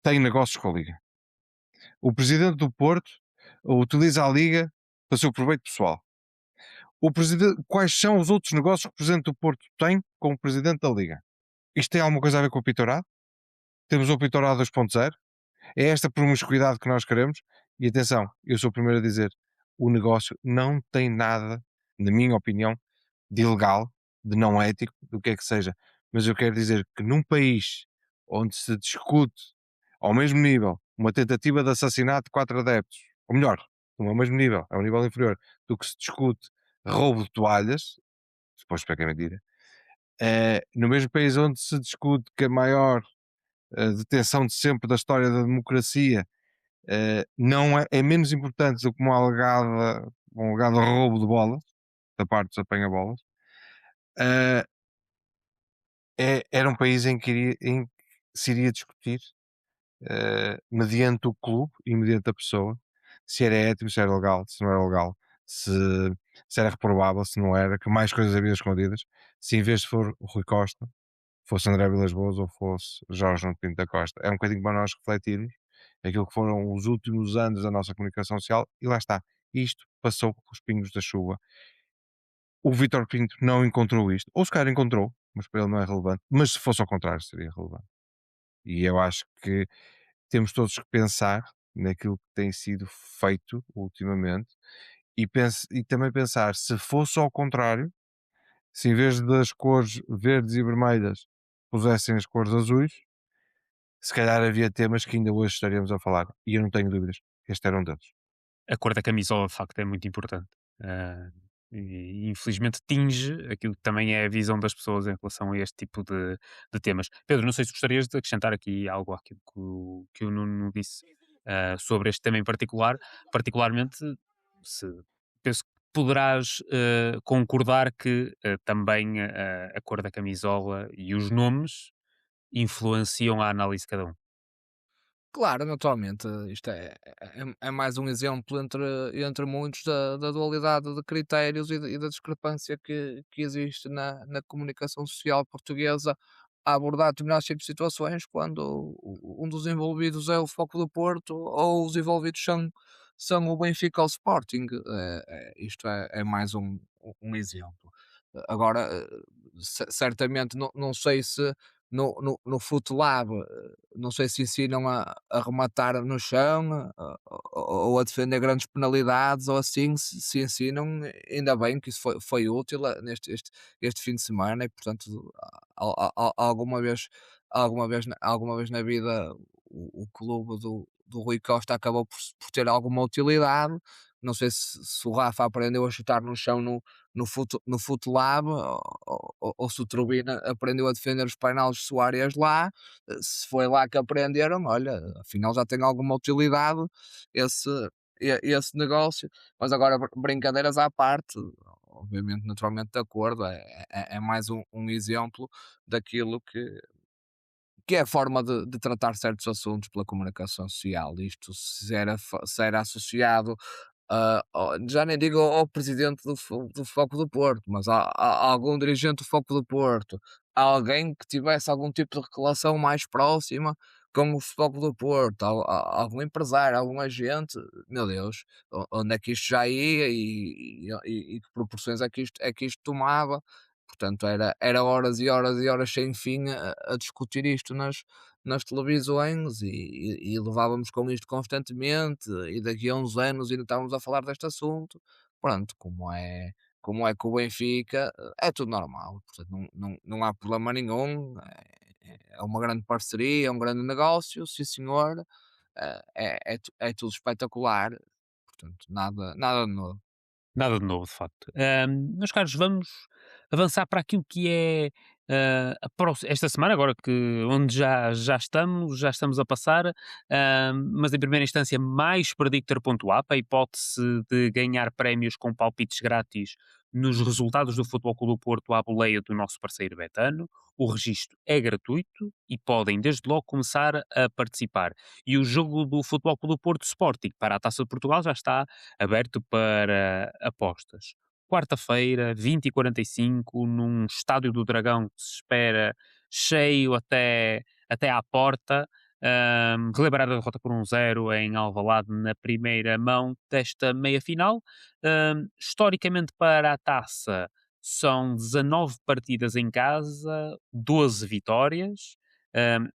tem negócios com a Liga. O presidente do Porto utiliza a Liga para o seu proveito pessoal. Quais são os outros negócios que o presidente do Porto tem com o presidente da Liga? Isto tem alguma coisa a ver com o Pitorado? Temos o Pitorado 2.0? É esta promiscuidade que nós queremos? E atenção, eu sou o primeiro a dizer, o negócio não tem nada, na minha opinião, de ilegal, de não ético, do que é que seja. Mas eu quero dizer que num país onde se discute ao mesmo nível uma tentativa de assassinato de 4 adeptos, ou melhor, não é ao mesmo nível, é um nível inferior, do que se discute roubo de toalhas, depois para que é mentira, no mesmo país onde se discute que a maior detenção de sempre da história da democracia não é menos importante do que um alegado roubo de bolas da parte dos apanha-bolas. Era um país em que se iria discutir mediante o clube e mediante a pessoa se era ético, se era legal, se não era legal, se era reprovável, se não era, que mais coisas havia escondidas, se em vez de for o Rui Costa fosse André Vilas Boas ou fosse Jorge Nuno Pinto da Costa. É um bocadinho para nós refletirmos aquilo que foram os últimos anos da nossa comunicação social e lá está. Isto passou com os pingos da chuva. O Vítor Pinto não encontrou isto, ou se calhar encontrou, mas para ele não é relevante, mas se fosse ao contrário seria relevante. E eu acho que temos todos que pensar naquilo que tem sido feito ultimamente e também pensar, se fosse ao contrário, se em vez das cores verdes e vermelhas pusessem as cores azuis, se calhar havia temas que ainda hoje estaríamos a falar. E eu não tenho dúvidas, este era um deles. A cor da camisola, de facto, é muito importante. E infelizmente tinge aquilo que também é a visão das pessoas em relação a este tipo de temas. Pedro, não sei se gostarias de acrescentar aqui algo àquilo que o Nuno disse sobre este tema em particular. Particularmente, penso que poderás concordar que também a cor da camisola e os nomes influenciam a análise de cada um. Claro, naturalmente, isto é mais um exemplo entre muitos da dualidade de critérios e da discrepância que existe na comunicação social portuguesa a abordar determinados tipos de situações quando um dos envolvidos é o Foco do Porto ou os envolvidos são o Benfica ou o Sporting. Isto é mais um exemplo. Agora, certamente, não sei se no FootLab, não sei se ensinam a rematar no chão ou a defender grandes penalidades ou assim, se ensinam, ainda bem que isso foi útil este fim de semana e, portanto, alguma vez na vida o clube do Rui Costa acabou por ter alguma utilidade. Não sei se o Rafa aprendeu a chutar no chão no FootLab ou se o Turbina aprendeu a defender os penaltis Soares lá, se foi lá que aprenderam, olha, afinal já tem alguma utilidade esse, esse negócio, mas agora brincadeiras à parte, obviamente, naturalmente de acordo, é mais um exemplo daquilo que é a forma de tratar certos assuntos pela comunicação social. Isto se era associado já nem digo ao presidente do Foco do Porto, mas a algum dirigente do Foco do Porto, a alguém que tivesse algum tipo de relação mais próxima com o Foco do Porto, algum empresário, algum agente, meu Deus, onde é que isto já ia e que proporções é que isto tomava? Portanto, era horas e horas e horas sem fim a discutir isto nas televisões e levávamos com isto constantemente e daqui a uns anos ainda estávamos a falar deste assunto. Pronto, como é que o Benfica é tudo normal, portanto não há problema nenhum, é uma grande parceria, é um grande negócio, sim senhor, é tudo espetacular, portanto nada de novo. Nada de novo, de facto. Meus caros, vamos avançar para aquilo que é esta semana, agora que onde já estamos a passar, mas em primeira instância mais Predictor.app, a hipótese de ganhar prémios com palpites grátis nos resultados do Futebol Clube do Porto à boleia do nosso parceiro Betano. O registro é gratuito e podem desde logo começar a participar. E o jogo do Futebol Clube do Porto Sporting para a Taça de Portugal já está aberto para apostas. quarta-feira, 20h45, num estádio do Dragão que se espera cheio até à porta. Relembrar a derrota por 1-0 em Alvalade na primeira mão desta meia-final. Historicamente para a taça são 19 partidas em casa, 12 vitórias.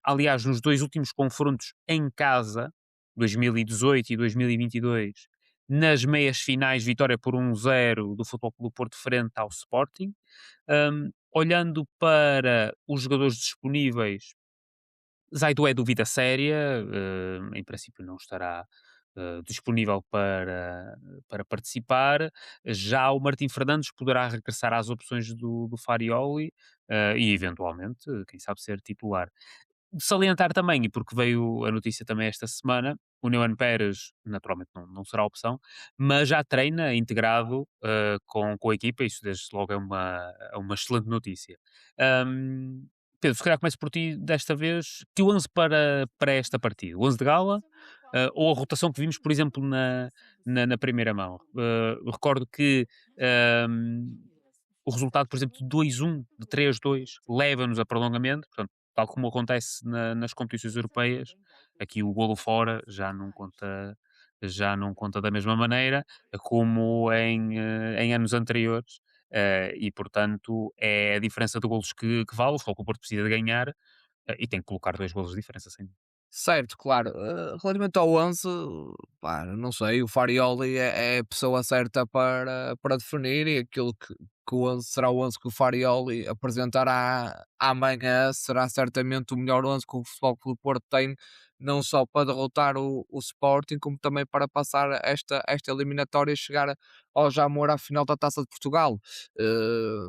Aliás, nos 2 últimos confrontos em casa, 2018 e 2022, nas meias finais, vitória por 1-0 do Futebol Clube do Porto frente ao Sporting. Olhando para os jogadores disponíveis, Zaidu é dúvida séria, em princípio não estará disponível para participar. Já o Martim Fernandes poderá regressar às opções do Farioli e eventualmente, quem sabe, ser titular. De salientar também, e porque veio a notícia também esta semana, o Neumann Pérez naturalmente não será opção, mas já treina integrado com a equipa, isso desde logo é uma excelente notícia. Pedro, se calhar começo por ti desta vez. Que 11 para esta partida? O 11 de gala ou a rotação que vimos, por exemplo, na primeira mão? Recordo que o resultado, por exemplo, de 2-1, de 3-2, leva-nos a prolongamento, portanto, tal como acontece nas competições europeias, aqui o golo fora já não conta da mesma maneira como em anos anteriores. E portanto é a diferença de golos que vale. O Futebol Clube do Porto precisa de ganhar e tem que colocar 2 golos de diferença, sem dúvida. Certo, claro. Relativamente ao 11, pá, não sei, o Farioli é a pessoa certa para definir, e aquilo que o 11 será o 11 que o Farioli apresentará amanhã será certamente o melhor 11 que o Futebol Clube do Porto tem, não só para derrotar o Sporting, como também para passar esta eliminatória e chegar ao Jamor à final da Taça de Portugal.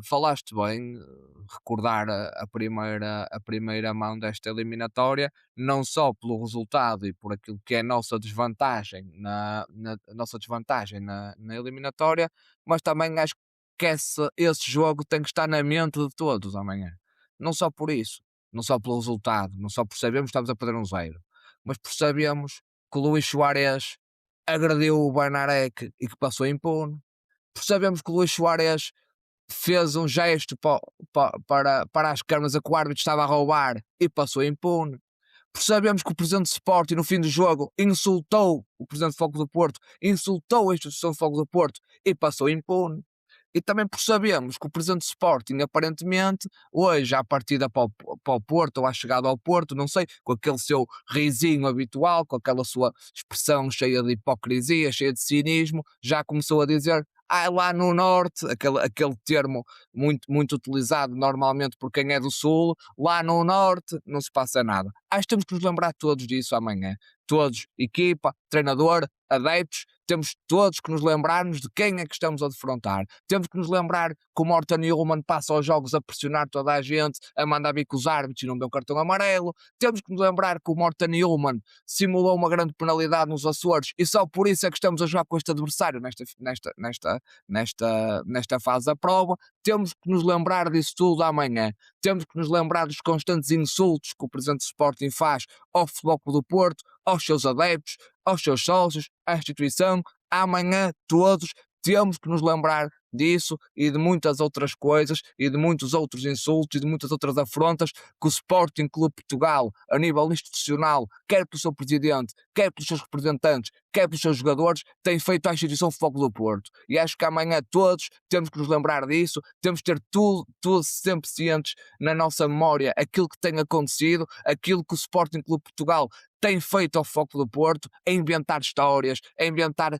Falaste bem, recordar a primeira mão desta eliminatória, não só pelo resultado e por aquilo que é a nossa desvantagem na eliminatória, mas também acho que esse jogo tem que estar na mente de todos amanhã. Não só por isso, não só pelo resultado, não só por sabermos que estamos a perder 1-0, mas por sabermos que o Luís Soares agrediu o Bernarek e que passou impune, por sabermos que o Luís Soares fez um gesto para as câmaras a que o árbitro estava a roubar e passou impune. Sabemos que o presidente do Sporting, no fim do jogo, insultou o presidente do Foco do Porto, insultou a instituição do Foco do Porto e passou impune. E também por sabermos que o presidente do Sporting, aparentemente, hoje, à partida para o Porto, ou à chegada ao Porto, não sei, com aquele seu risinho habitual, com aquela sua expressão cheia de hipocrisia, cheia de cinismo, já começou a dizer: lá no Norte, aquele termo muito utilizado normalmente por quem é do Sul, lá no Norte não se passa nada. Acho que temos que nos lembrar todos disso amanhã. Todos, equipa, treinador, adeptos, temos todos que nos lembrarmos de quem é que estamos a defrontar. Temos que nos lembrar que o Morten Ullmann passa aos jogos a pressionar toda a gente, a mandar vir com os árbitros e não deu cartão amarelo. Temos que nos lembrar que o Morten Ullmann simulou uma grande penalidade nos Açores e só por isso é que estamos a jogar com este adversário nesta fase da prova. Temos que nos lembrar disso tudo amanhã. Temos que nos lembrar dos constantes insultos que o presidente do Sporting faz ao Futebol Clube do Porto, aos seus adeptos, aos seus sócios, à instituição. Amanhã todos temos que nos lembrar disso e de muitas outras coisas e de muitos outros insultos e de muitas outras afrontas que o Sporting Clube Portugal, a nível institucional, quer pelo seu presidente, quer pelos seus representantes, quer pelos seus jogadores, tem feito à instituição Futebol Clube do Porto. E acho que amanhã todos temos que nos lembrar disso, temos que ter tudo sempre cientes na nossa memória, aquilo que tem acontecido, aquilo que o Sporting Clube Portugal tem feito ao Foco do Porto, a inventar histórias, a inventar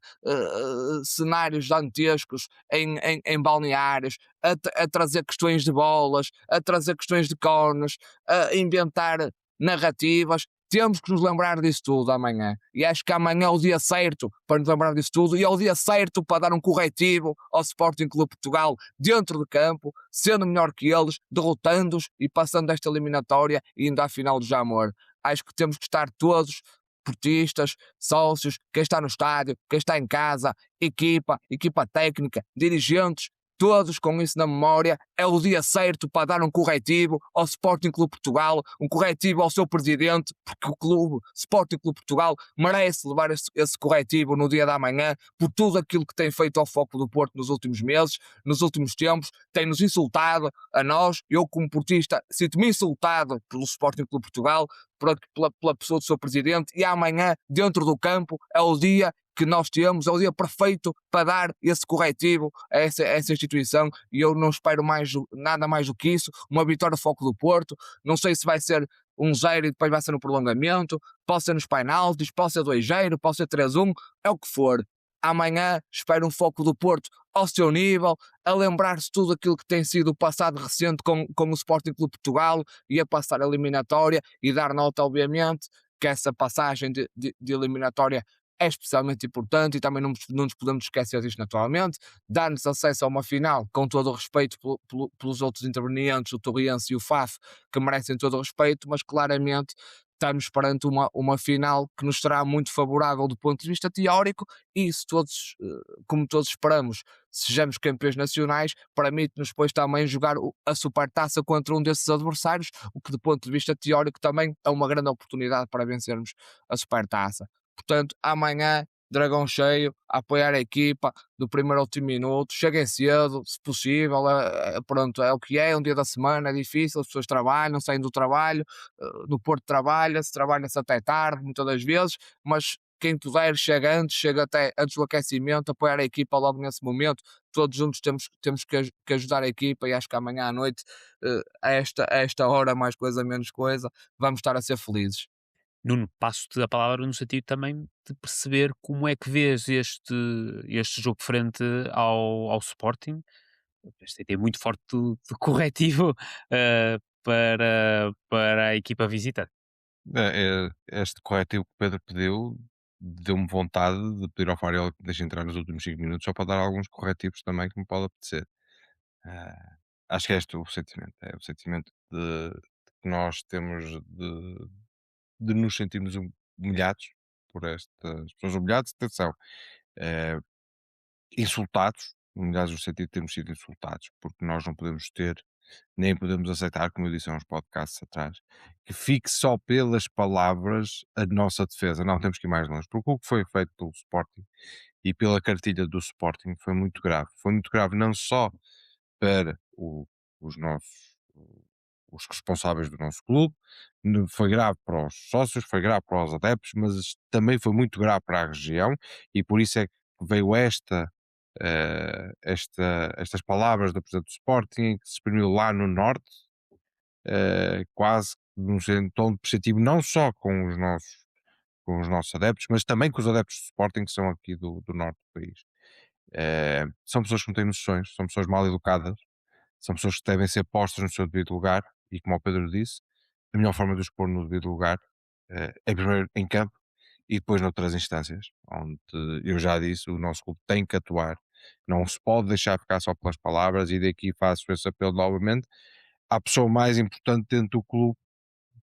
cenários dantescos em balneários, a trazer questões de bolas, a trazer questões de cornos, a inventar narrativas. Temos que nos lembrar disso tudo amanhã. E acho que amanhã é o dia certo para nos lembrar disso tudo e é o dia certo para dar um corretivo ao Sporting Clube Portugal dentro de campo, sendo melhor que eles, derrotando-os e passando esta eliminatória e indo à final do Jamor. Acho que temos que estar todos, portistas, sócios, quem está no estádio, quem está em casa, equipa técnica, dirigentes, todos com isso na memória, é o dia certo para dar um corretivo ao Sporting Clube Portugal, um corretivo ao seu presidente, porque o clube Sporting Clube Portugal merece levar esse corretivo no dia da manhã por tudo aquilo que tem feito ao Foco do Porto nos últimos meses, nos últimos tempos, tem-nos insultado a nós. Eu como portista sinto-me insultado pelo Sporting Clube Portugal, pela pessoa do seu presidente, e amanhã dentro do campo é o dia que nós temos, é o dia perfeito para dar esse corretivo a essa instituição, e eu não espero nada mais do que isso, uma vitória do Foco do Porto. Não sei se vai ser 1-0 e depois vai ser no prolongamento, pode ser nos penaltis, pode ser 2-0, pode ser 3-1, é o que for. Amanhã espero um Foco do Porto ao seu nível, a lembrar-se tudo aquilo que tem sido o passado recente com o Sporting Clube Portugal, e a passar a eliminatória, e dar nota, obviamente, que essa passagem de eliminatória é especialmente importante, e também não nos podemos esquecer disto naturalmente. Dar-nos acesso a uma final, com todo o respeito pelos outros intervenientes, o Torriense e o FAF, que merecem todo o respeito, mas claramente estamos perante uma final que nos será muito favorável do ponto de vista teórico, e se todos, como todos esperamos, sejamos campeões nacionais, permite-nos depois também jogar a supertaça contra um desses adversários, o que do ponto de vista teórico também é uma grande oportunidade para vencermos a supertaça. Portanto, amanhã, dragão cheio, a apoiar a equipa do primeiro ao último minuto, cheguem cedo, se possível, pronto, é o que é, um dia da semana, é difícil, as pessoas trabalham, saem do trabalho, no Porto trabalha-se até tarde, muitas das vezes, mas quem puder chega até antes do aquecimento, apoiar a equipa logo nesse momento. Todos juntos temos que ajudar a equipa, e acho que amanhã à noite, a esta hora, mais coisa, menos coisa, vamos estar a ser felizes. Nuno, passo-te a palavra no sentido também de perceber como é que vês este jogo frente ao Sporting. Esta ideia muito forte de corretivo para a equipa visitante. Este corretivo que o Pedro pediu deu-me vontade de pedir ao Farel que me deixe entrar nos últimos 5 minutos só para dar alguns corretivos também que me pode apetecer. Ah, acho que é este o sentimento. É o sentimento de que nós temos de nos sentirmos humilhados por estas pessoas. Humilhados, atenção, eh, insultados, humilhados no sentido de termos sido insultados, porque nós não podemos ter, nem podemos aceitar, como eu disse há uns podcasts atrás, que fique só pelas palavras a nossa defesa. Não, temos que ir mais longe, porque o que foi feito pelo Sporting e pela cartilha do Sporting foi muito grave. Foi muito grave não só para os nossos os responsáveis do nosso clube, foi grave para os sócios, foi grave para os adeptos, mas também foi muito grave para a região, e por isso é que veio estas palavras do presidente do Sporting, que se exprimiu lá no Norte, quase num tom depreciativo, não só com os nossos adeptos, mas também com os adeptos do Sporting, que são aqui do Norte do país. São pessoas que não têm noções, são pessoas mal educadas, são pessoas que devem ser postas no seu devido lugar, e como o Pedro disse, a melhor forma de os pôr no devido lugar é primeiro em campo e depois noutras instâncias, onde eu já disse, o nosso clube tem que atuar, não se pode deixar ficar só pelas palavras, e daqui faço esse apelo novamente à pessoa mais importante dentro do clube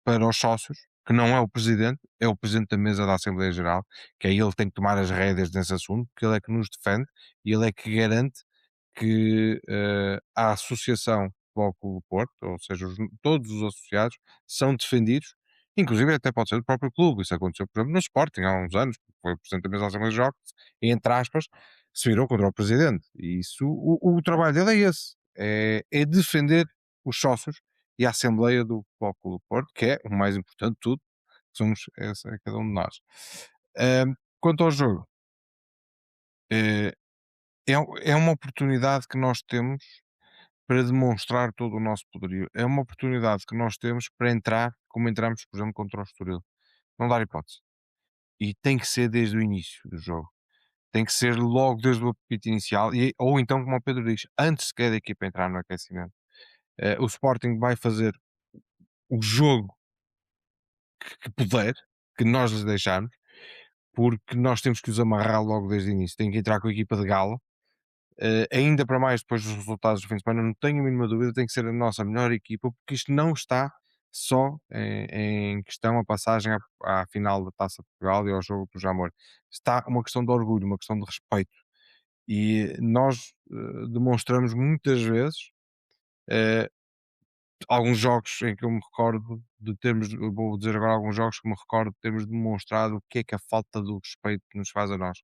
para os sócios, que não é o presidente, é o presidente da mesa da Assembleia Geral, que é ele que tem que tomar as rédeas nesse assunto, que ele é que nos defende e ele é que garante que a Associação Futebol Clube do Porto, ou seja, todos os associados, são defendidos, inclusive até pode ser do próprio clube. Isso aconteceu, por exemplo, no Sporting há uns anos, foi o presidente da mesa da Assembleia Geral, que, entre aspas, se virou contra o presidente. E isso, o trabalho dele é esse, é defender os sócios e a Assembleia do Futebol Clube do Porto, que é o mais importante de tudo, somos essa, é cada um de nós. Quanto ao jogo, eh, é uma oportunidade que nós temos para demonstrar todo o nosso poderio. É uma oportunidade que nós temos para entrar, como entramos, por exemplo, contra o Estoril. Não dar hipótese. E tem que ser desde o início do jogo. Tem que ser logo desde o apito inicial, ou então, como o Pedro diz, antes sequer da equipa entrar no aquecimento. O Sporting vai fazer o jogo que puder, que nós lhes deixarmos, porque nós temos que os amarrar logo desde o início. Tem que entrar com a equipa de gala. Ainda para mais depois dos resultados do fim de semana, não tenho a mínima dúvida, tem que ser a nossa melhor equipa, porque isto não está só em questão a passagem à final da Taça de Portugal e ao jogo do Jamor. Está uma questão de orgulho, uma questão de respeito. E nós demonstramos muitas vezes alguns jogos em que eu me recordo de termos, eu vou dizer agora alguns jogos que me recordo de termos demonstrado o que é a falta do respeito que nos faz a nós.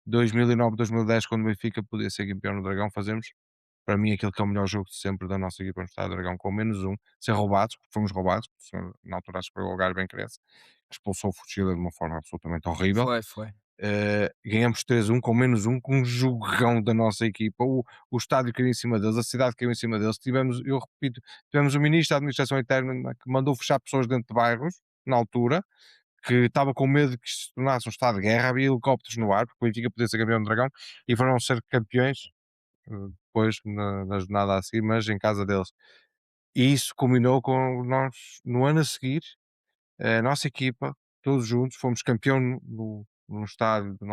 2009, 2010, quando o Benfica podia ser campeão no Dragão, fazemos, para mim, aquele que é o melhor jogo de sempre da nossa equipa no Estádio do Dragão, com menos um, ser roubados, porque fomos roubados, na altura acho que foi o lugar bem cresce, que expulsou o Fuchila de uma forma absolutamente horrível. Foi. Ganhamos 3-1 com menos um, com um jogão da nossa equipa. O estádio caiu em cima deles, a cidade caiu em cima deles. Eu repito, tivemos o ministro da Administração Interna que mandou fechar pessoas dentro de bairros, na altura, que estava com medo de que isto se tornasse um estado de guerra. Havia helicópteros no ar, porque o Benfica podia ser campeão do Dragão, e foram ser campeões depois na jornada a seguir, mas em casa deles. E isso culminou com nós, no ano a seguir, a nossa equipa, todos juntos, fomos campeão no estádio do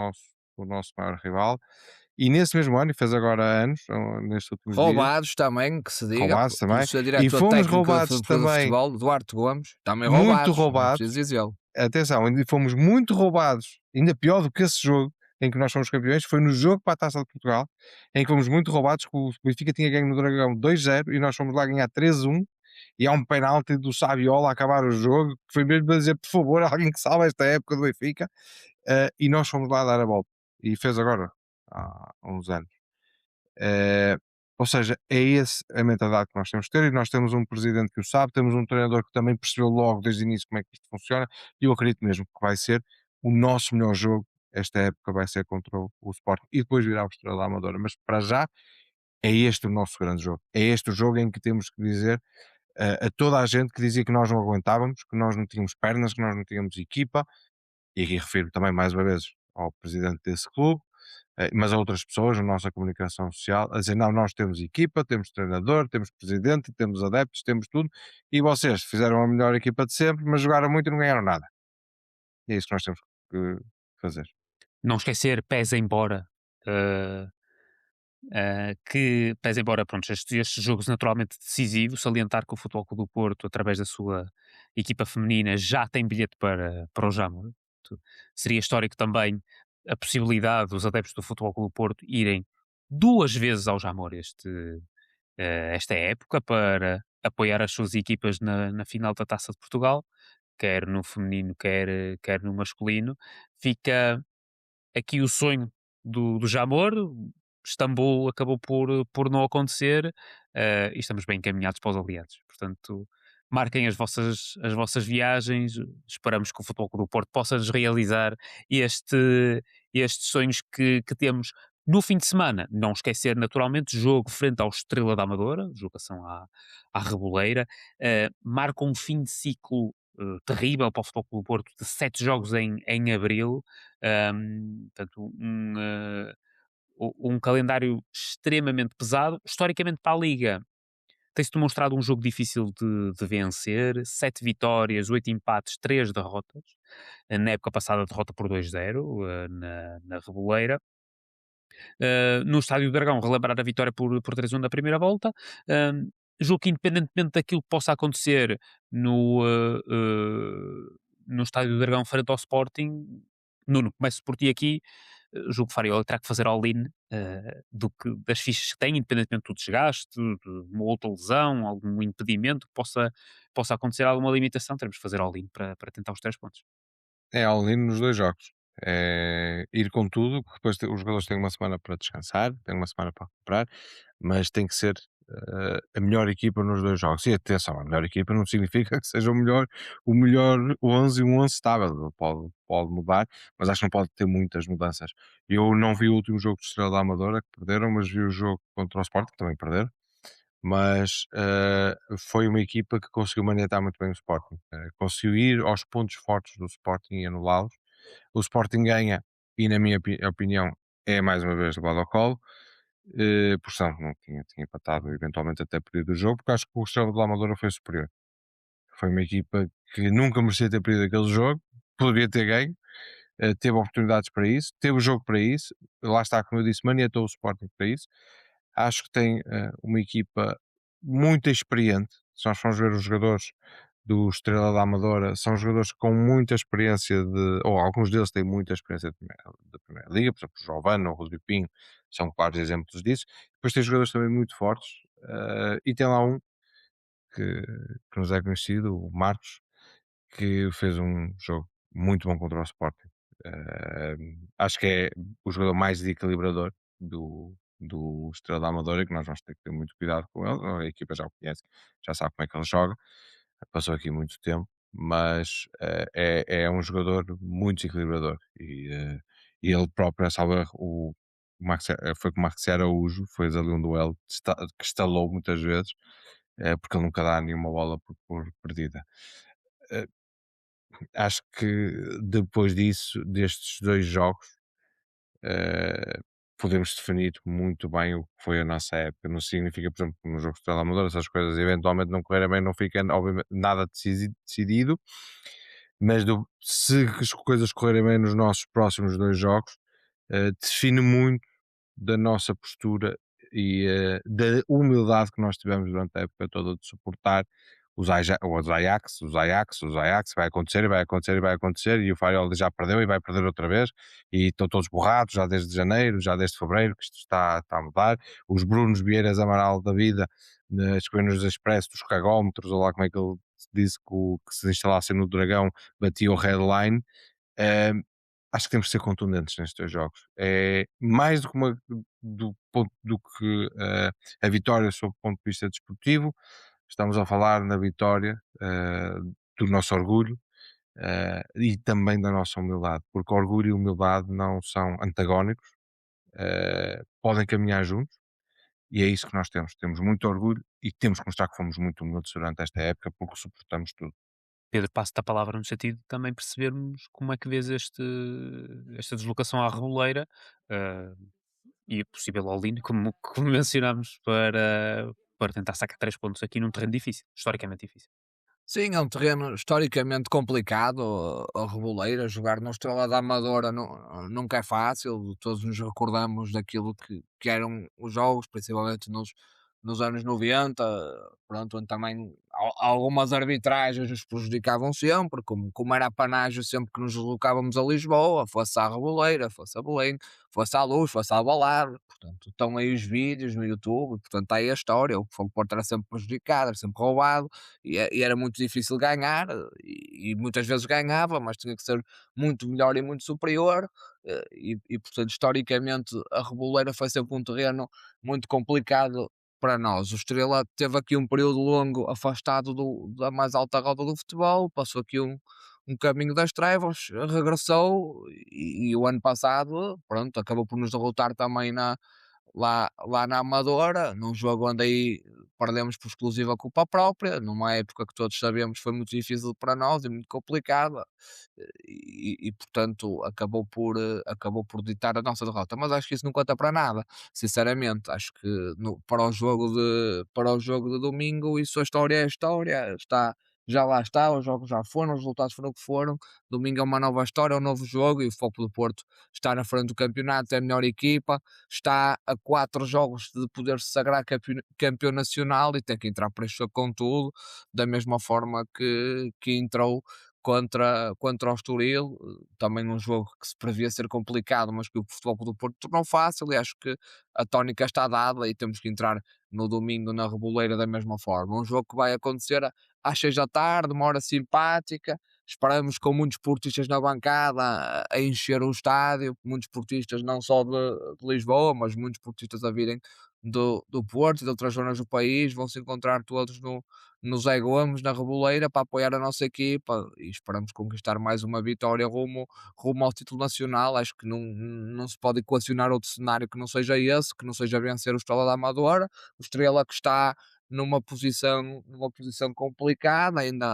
nosso maior rival. E nesse mesmo ano, e fez agora anos, nestes últimos dias, Roubados também, que se diga, roubados por também, ser e diretor fomos técnico roubados de também, futebol, Duarte Gomes, também muito roubados, não roubados. preciso dizê-lo. Atenção, ainda fomos muito roubados, ainda pior do que esse jogo em que nós fomos campeões, foi no jogo para a Taça de Portugal, em que fomos muito roubados, que o Benfica tinha ganho no Dragão 2-0 e nós fomos lá ganhar 3-1, e há um penalti do Saviola a acabar o jogo, que foi mesmo para dizer, por favor, alguém que salve esta época do Benfica, e nós fomos lá dar a volta, e fez agora, há uns anos. Ou seja, é essa a mentalidade que nós temos que ter, e nós temos um presidente que o sabe, temos um treinador que também percebeu logo desde o início como é que isto funciona, e eu acredito mesmo que vai ser o nosso melhor jogo. Esta época vai ser contra o Sporting e depois virá o Estrela da Amadora, mas para já é este o nosso grande jogo. É este o jogo em que temos que dizer a toda a gente que dizia que nós não aguentávamos, que nós não tínhamos pernas, que nós não tínhamos equipa, e aqui refiro também mais uma vez ao presidente desse clube, mas a outras pessoas na nossa comunicação social, a dizer, não, nós temos equipa, temos treinador, temos presidente, temos adeptos, temos tudo, e vocês fizeram a melhor equipa de sempre, mas jogaram muito e não ganharam nada. E é isso que nós temos que fazer. Não esquecer, pese embora, que pese embora, pronto, estes jogos naturalmente decisivos, salientar que o Futebol Clube do Porto, através da sua equipa feminina, já tem bilhete para o Jamor. Seria histórico também a possibilidade dos adeptos do Futebol Clube do Porto irem 2 vezes ao Jamor esta época para apoiar as suas equipas na final da Taça de Portugal, quer no feminino, quer no masculino. Fica aqui o sonho do Jamor. Istambul acabou por não acontecer, e estamos bem encaminhados para os aliados. Portanto, marquem as vossas viagens. Esperamos que o Futebol Clube do Porto possa nos realizar estes sonhos que temos no fim de semana. Não esquecer, naturalmente, jogo frente ao Estrela da Amadora, jogação à Reboleira. Marca um fim de ciclo terrível para o Futebol Clube do Porto, de 7 jogos em abril. Portanto, um calendário extremamente pesado. Historicamente, para a Liga, tem-se demonstrado um jogo difícil de vencer. 7 vitórias, 8 empates, 3 derrotas. Na época passada, derrota por 2-0 na Reboleira. No Estádio do Dragão, relembrar a vitória por 3-1 na primeira volta. Jogo que, independentemente daquilo que possa acontecer no Estádio do Dragão frente ao Sporting, Nuno, começo por ti aqui. Julgo que Fariola terá que fazer all-in das fichas que tem, independentemente do desgaste, de uma outra lesão, algum impedimento que possa acontecer, alguma limitação, teremos que fazer all-in para tentar os 3 pontos. É all-in nos 2 jogos. É ir com tudo, porque depois os jogadores têm uma semana para descansar, têm uma semana para recuperar, mas tem que ser a melhor equipa nos 2 jogos. E atenção, a melhor equipa não significa que seja o melhor 11 e um 11 estável. Pode mudar, mas acho que não pode ter muitas mudanças. Eu não vi o último jogo de Estrela da Amadora, que perderam, mas vi o jogo contra o Sporting, que também perderam. Mas foi uma equipa que conseguiu maniatar muito bem o Sporting. Conseguiu ir aos pontos fortes do Sporting e anulá-los. O Sporting ganha, e na minha opinião é mais uma vez levado ao colo, porque senão não tinha empatado, eventualmente até perdido o jogo, porque acho que o Estrela da Amadora foi superior. Foi uma equipa que nunca merecia ter perdido aquele jogo, poderia ter ganho, teve oportunidades para isso, teve o jogo para isso, lá está, como eu disse, maniatou o Sporting para isso. Acho que tem uma equipa muito experiente. Se nós formos ver os jogadores, do Estrela da Amadora são jogadores com muita experiência ou alguns deles têm muita experiência da Primeira Liga, por exemplo, o Giovane, o Rodrigo Pinho, são claros exemplos disso. Depois tem jogadores também muito fortes, e tem lá um que nos é conhecido, o Marcos, que fez um jogo muito bom contra o Sporting. Acho que é o jogador mais desequilibrador do Estrela da Amadora, que nós vamos ter que ter muito cuidado com ele. A equipa já o conhece, já sabe como é que ele joga, passou aqui muito tempo, mas é um jogador muito desequilibrador. E ele próprio, a salvar foi com o Marcos Araújo, fez ali um duelo que estalou muitas vezes, porque ele nunca dá nenhuma bola por perdida. Acho que depois destes 2 jogos, podemos definir muito bem o que foi a nossa época. Não significa, por exemplo, que no jogo de Estrela da Amadora, se as coisas eventualmente não correrem bem, não fica obviamente nada decidido, mas se as coisas correrem bem nos nossos próximos 2 jogos, define muito da nossa postura e da humildade que nós tivemos durante a época toda de suportar os Ajax, vai acontecer e vai acontecer e vai acontecer, e o Faiol já perdeu e vai perder outra vez, e estão todos borrados já desde janeiro, já desde fevereiro, que isto está a mudar. Os Brunos Vieiras Amaral da vida, escrevendo nos Expresso dos cagómetros, ou lá como é que ele disse que se instalassem no Dragão batia o headline. Acho que temos de ser contundentes nestes 2 jogos. É mais do que a vitória sob o ponto de vista desportivo. Estamos a falar na vitória, do nosso orgulho, e também da nossa humildade, porque orgulho e humildade não são antagónicos, podem caminhar juntos, e é isso que nós temos. Temos muito orgulho e temos que mostrar que fomos muito humildes durante esta época, porque suportamos tudo. Pedro, passo-te a palavra no sentido de também percebermos como é que vês esta deslocação à Reboleira, e a possível all-in, como mencionámos, para tentar sacar 3 pontos aqui num terreno difícil, historicamente difícil. Sim, é um terreno historicamente complicado, a Reboleira, jogar no Estrela da Amadora nunca é fácil, todos nos recordamos daquilo que eram os jogos, principalmente nos anos 90, pronto, onde também algumas arbitragens nos prejudicavam sempre, como era panágio sempre que nos deslocávamos a Lisboa, fosse à Reboleira, fosse a Belém, fosse à Luz, fosse à Alvalade, portanto, estão aí os vídeos no YouTube, portanto, está aí a história, o Fogo Porto era sempre prejudicado, era sempre roubado, e era muito difícil ganhar, e muitas vezes ganhava, mas tinha que ser muito melhor e muito superior, portanto, historicamente, a Reboleira foi sempre um terreno muito complicado para nós. O Estrela teve aqui um período longo afastado da mais alta roda do futebol, passou aqui um caminho das trevas, regressou e o ano passado, pronto, acabou por nos derrotar também lá na Amadora, num jogo onde aí perdemos por exclusiva culpa própria, numa época que todos sabemos foi muito difícil para nós e muito complicada, portanto acabou por ditar a nossa derrota. Mas acho que isso não conta para nada, sinceramente. Acho que para o jogo de domingo, isso a história é a história, já lá está, os jogos já foram, os resultados foram o que foram. Domingo é uma nova história, é um novo jogo e o Foco do Porto está na frente do campeonato, é a melhor equipa, está a 4 jogos de poder se sagrar campeão nacional e tem que entrar para este jogo com tudo, da mesma forma que entrou contra o Estoril, também um jogo que se previa ser complicado, mas que o Futebol Clube do Porto tornou fácil e acho que a tónica está dada e temos que entrar no domingo na Reboleira da mesma forma. Um jogo que vai acontecer às 6 da tarde, uma hora simpática, esperamos com muitos portistas na bancada a encher o estádio, muitos portistas não só de Lisboa, mas muitos portistas a virem do Porto e de outras zonas do país, vão se encontrar todos no Zé Gomes, na Reboleira, para apoiar a nossa equipa e esperamos conquistar mais uma vitória rumo ao título nacional. Acho que não se pode equacionar outro cenário que não seja esse, que não seja vencer o Estrela da Amadora, o Estrela que está numa posição complicada, ainda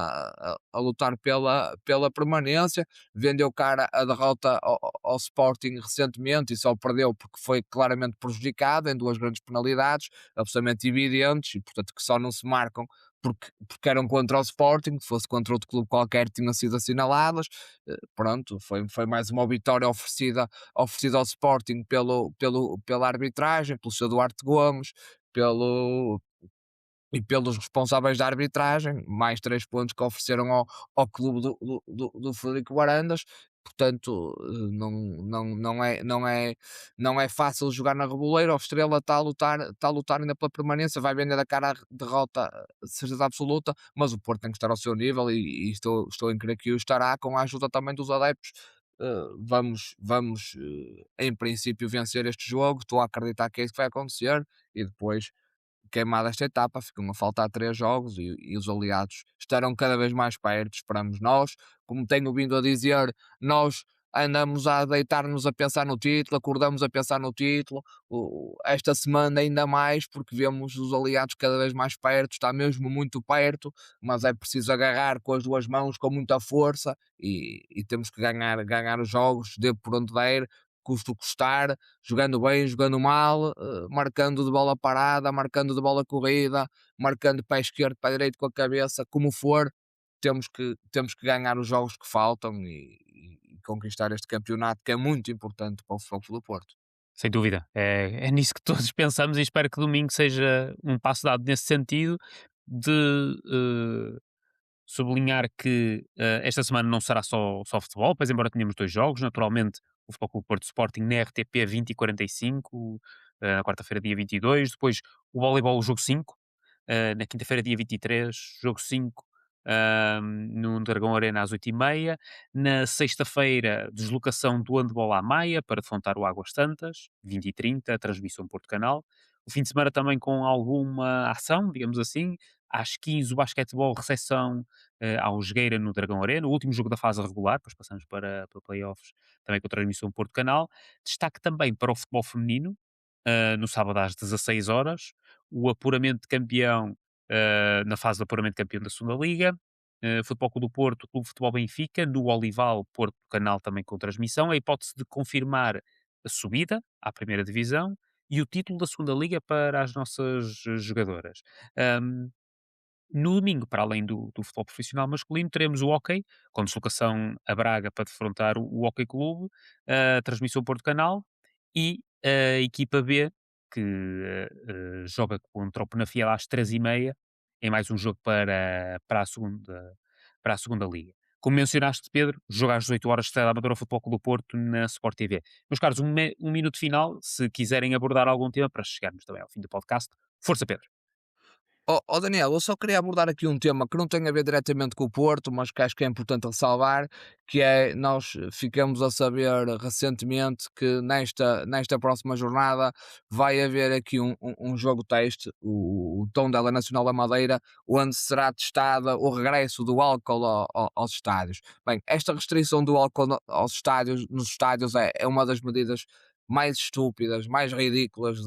a lutar pela permanência, vendeu cara a derrota ao Sporting recentemente e só perdeu porque foi claramente prejudicado em 2 grandes penalidades, absolutamente evidentes e portanto que só não se marcam porque eram contra o Sporting, se fosse contra outro clube qualquer tinham sido assinaladas. Pronto, foi mais uma vitória oferecida ao Sporting pela arbitragem, pelo seu Duarte Gomes, pelo e pelos responsáveis da arbitragem, mais 3 pontos que ofereceram ao clube do Frederico Varandas. Portanto, não é fácil jogar na Reboleira. O Estrela está a lutar ainda pela permanência, vai vender a cara a derrota, de certeza absoluta, mas o Porto tem que estar ao seu nível, e estou em crer que o estará, com a ajuda também dos adeptos. Vamos, em princípio, vencer este jogo. Estou a acreditar que é isso que vai acontecer, e depois, queimada esta etapa, ficam a faltar 3 jogos, e os aliados estarão cada vez mais perto, esperamos nós. Como tenho vindo a dizer, nós andamos a deitar-nos a pensar no título, acordamos a pensar no título, esta semana ainda mais, porque vemos os aliados cada vez mais perto, está mesmo muito perto, mas é preciso agarrar com as 2 mãos, com muita força, e temos que ganhar os jogos, dê por onde der, custo custar, jogando bem, jogando mal, marcando de bola parada, marcando de bola corrida, marcando para a esquerda, para a direita com a cabeça, como for, temos que ganhar os jogos que faltam, e conquistar este campeonato, que é muito importante para o Futebol Clube do Porto. Sem dúvida. É nisso que todos pensamos, e espero que domingo seja um passo dado nesse sentido de sublinhar que esta semana não será só futebol, pois embora tenhamos 2 jogos, naturalmente o Futebol Clube Porto Sporting na RTP 20h45, na quarta-feira dia 22, depois o voleibol o jogo 5, na quinta-feira dia 23, jogo 5, no Dragão Arena às 8h30, na sexta-feira deslocação do handball à Maia para defrontar o Águas Santas, 20h30, transmissão Porto Canal. O fim de semana também com alguma ação, digamos assim, às 15 o basquetebol, recepção ao Jogueira no Dragão Arena, o último jogo da fase regular, depois passamos para playoffs, também com a transmissão Porto Canal. Destaque também para o futebol feminino, no sábado às 16 horas, o apuramento de campeão na fase de apuramento de campeão da segunda Liga, Futebol Clube do Porto, Clube de Futebol Benfica, no Olival, Porto Canal também com transmissão, a hipótese de confirmar a subida à primeira divisão e o título da segunda Liga para as nossas jogadoras. Um, no domingo, para além do futebol profissional masculino, teremos o hóquei, com deslocação a Braga para defrontar o Hóquei Clube, a transmissão Porto Canal, e a equipa B, que joga contra o Penafiel às 3h30, em mais um jogo para a segunda Liga. Como mencionaste, Pedro, joga às 18 horas, estreia da Amadora Futebol Clube do Porto na Sport TV. Meus caros, um minuto final, se quiserem abordar algum tema, para chegarmos também ao fim do podcast. Força, Pedro. Daniel, eu só queria abordar aqui um tema que não tem a ver diretamente com o Porto, mas que acho que é importante ressalvar, que é, nós ficamos a saber recentemente que nesta próxima jornada vai haver aqui um jogo teste, o Tondela Nacional da Madeira, onde será testada o regresso do álcool aos estádios. Bem, esta restrição do álcool nos estádios é uma das medidas mais estúpidas, mais ridículas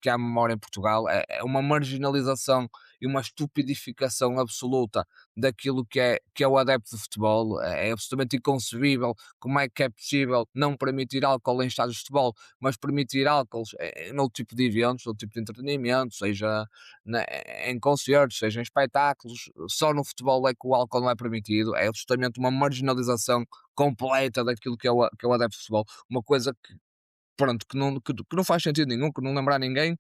que há memória em Portugal. É uma marginalização e uma estupidificação absoluta daquilo que é o adepto de futebol. É absolutamente inconcebível como é que é possível não permitir álcool em estádios de futebol, mas permitir álcool em outro tipo de eventos, outro tipo de entretenimento, seja em concertos, seja em espetáculos. Só no futebol é que o álcool não é permitido. É absolutamente uma marginalização completa daquilo que é o adepto de futebol. Uma coisa pronto, que não faz sentido nenhum, que não lembrar ninguém.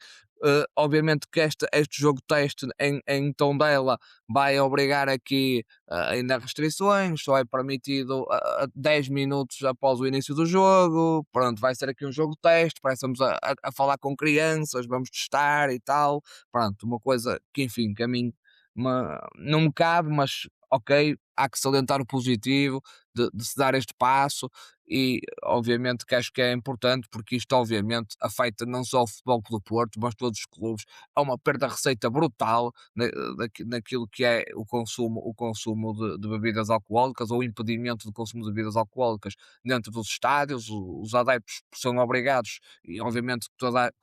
Obviamente que este jogo teste em Tondela vai obrigar aqui ainda restrições, só é permitido 10 minutos após o início do jogo. Pronto, vai ser aqui um jogo teste, parecemos a falar com crianças, vamos testar e tal. Pronto, uma coisa que, enfim, que a mim não me cabe, mas ok, há que salientar o positivo de se dar este passo, e obviamente que acho que é importante, porque isto obviamente afeta não só o Futebol Clube do Porto, mas todos os clubes. Há uma perda de receita brutal naquilo que é o consumo de bebidas alcoólicas, ou o impedimento do consumo de bebidas alcoólicas dentro dos estádios. Os adeptos são obrigados, e obviamente que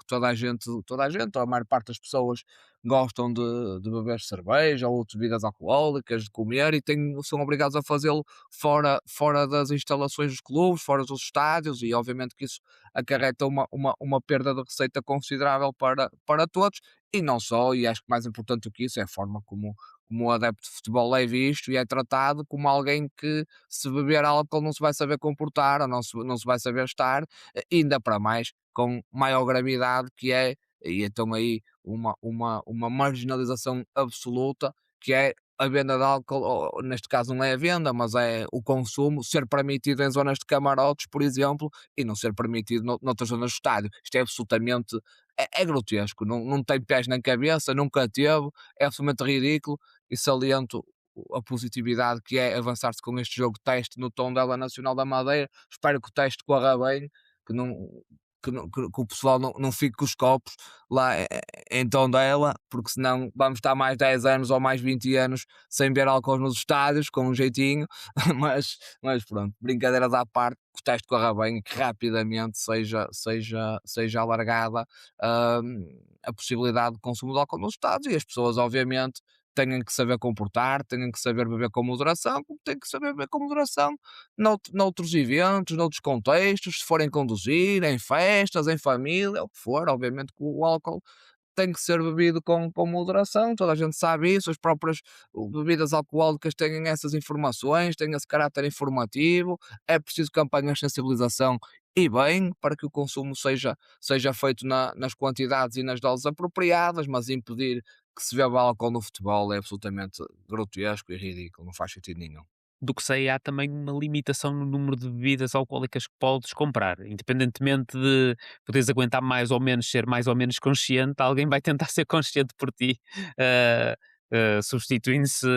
toda a gente, ou a maior parte das pessoas, gostam de beber cerveja ou outras bebidas alcoólicas, de comer, e são obrigados a fazê-lo fora das instalações dos clubes, fora dos estádios, e obviamente que isso acarreta uma perda de receita considerável para todos. E não só, e acho que mais importante do que isso é a forma como o adepto de futebol é visto e é tratado como alguém que, se beber álcool, não se vai saber comportar, ou não se vai saber estar, ainda para mais com maior gravidade, que é e então aí uma marginalização absoluta, que é a venda de álcool, ou neste caso não é a venda, mas é o consumo, ser permitido em zonas de camarotes, por exemplo, e não ser permitido noutras zonas do estádio. Isto é absolutamente, é grotesco, não tem pés nem cabeça, nunca teve, é absolutamente ridículo, e saliento a positividade que é avançar-se com este jogo teste no Tondela Nacional da Madeira. Espero que o teste corra bem, que não, que o pessoal não fique com os copos lá em Tondela, porque senão vamos estar mais 10 anos ou mais 20 anos sem ver álcool nos estádios, com um jeitinho, mas pronto, brincadeiras à parte, que o teste corra bem e que rapidamente seja alargada a possibilidade de consumo de álcool nos estádios, e as pessoas obviamente têm que saber comportar, têm que saber beber com moderação, como têm que saber beber com moderação noutros eventos, noutros contextos, se forem conduzir, em festas, em família, o que for, obviamente que o álcool tem que ser bebido com moderação, toda a gente sabe isso, as próprias bebidas alcoólicas têm essas informações, têm esse caráter informativo, é preciso campanhas de sensibilização e bem, para que o consumo seja feito nas quantidades e nas doses apropriadas, mas impedir que se beba álcool no futebol é absolutamente grotesco e ridículo, não faz sentido nenhum. Do que sei, há também uma limitação no número de bebidas alcoólicas que podes comprar. Independentemente de poderes aguentar mais ou menos, ser mais ou menos consciente, alguém vai tentar ser consciente por ti, ah, substituindo-se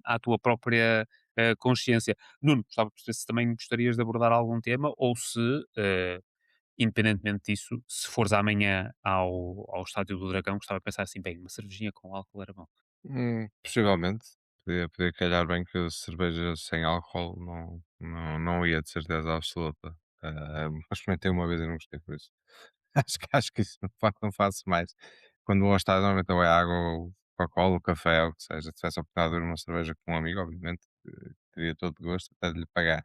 à tua própria consciência. Nuno, gostava de perceber se também gostarias de abordar algum tema ou se, independentemente disso, se fores amanhã ao Estádio do Dragão, gostava de pensar assim, bem, uma cervejinha com álcool era bom. Possivelmente. Podia calhar bem que cerveja sem álcool não ia de certeza absoluta. Mas experimentei uma vez e não gostei por isso. Acho que isso não faço mais. Quando vou ao estádio, normalmente ou é água ou Coca-Cola, ou café, ou o que seja. Se tivesse a oportunidade de beber uma cerveja com um amigo, obviamente, teria todo o gosto até de lhe pagar.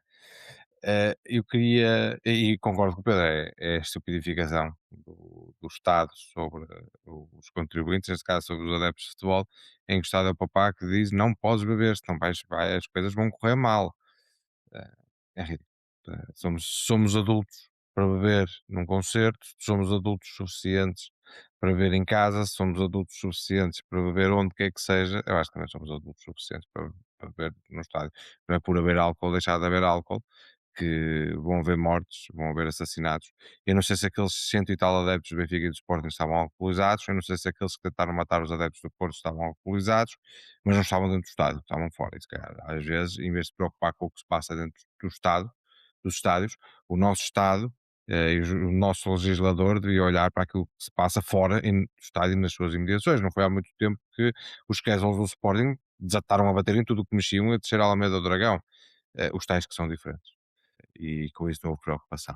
Eu queria, e concordo com o Pedro, é a estupidificação do Estado sobre os contribuintes, neste caso sobre os adeptos de futebol, em que o Estado é o papá que diz não podes beber, senão as coisas vão correr mal. Eh, É ridículo. Somos adultos para beber num concerto, somos adultos suficientes para beber em casa, somos adultos suficientes para beber onde quer que seja. Eu acho que também somos adultos suficientes para beber no estádio. Não é por haver álcool, deixar de haver álcool, que vão haver mortes, vão haver assassinatos. Eu não sei se aqueles cento e tal adeptos do Benfica e do Sporting estavam alcoolizados, eu não sei se aqueles que tentaram matar os adeptos do Porto estavam alcoolizados, mas não estavam dentro do estádio, estavam fora. E se calhar, às vezes, em vez de se preocupar com o que se passa dentro do Estado, dos estádios, o nosso Estado e o nosso legislador devia olhar para aquilo que se passa fora do estádio e nas suas imediações. Não foi há muito tempo que os casuals do Sporting desataram a bater em tudo o que mexiam e a descer a Alameda do Dragão. Os tais que são diferentes. E com isso não houve preocupação.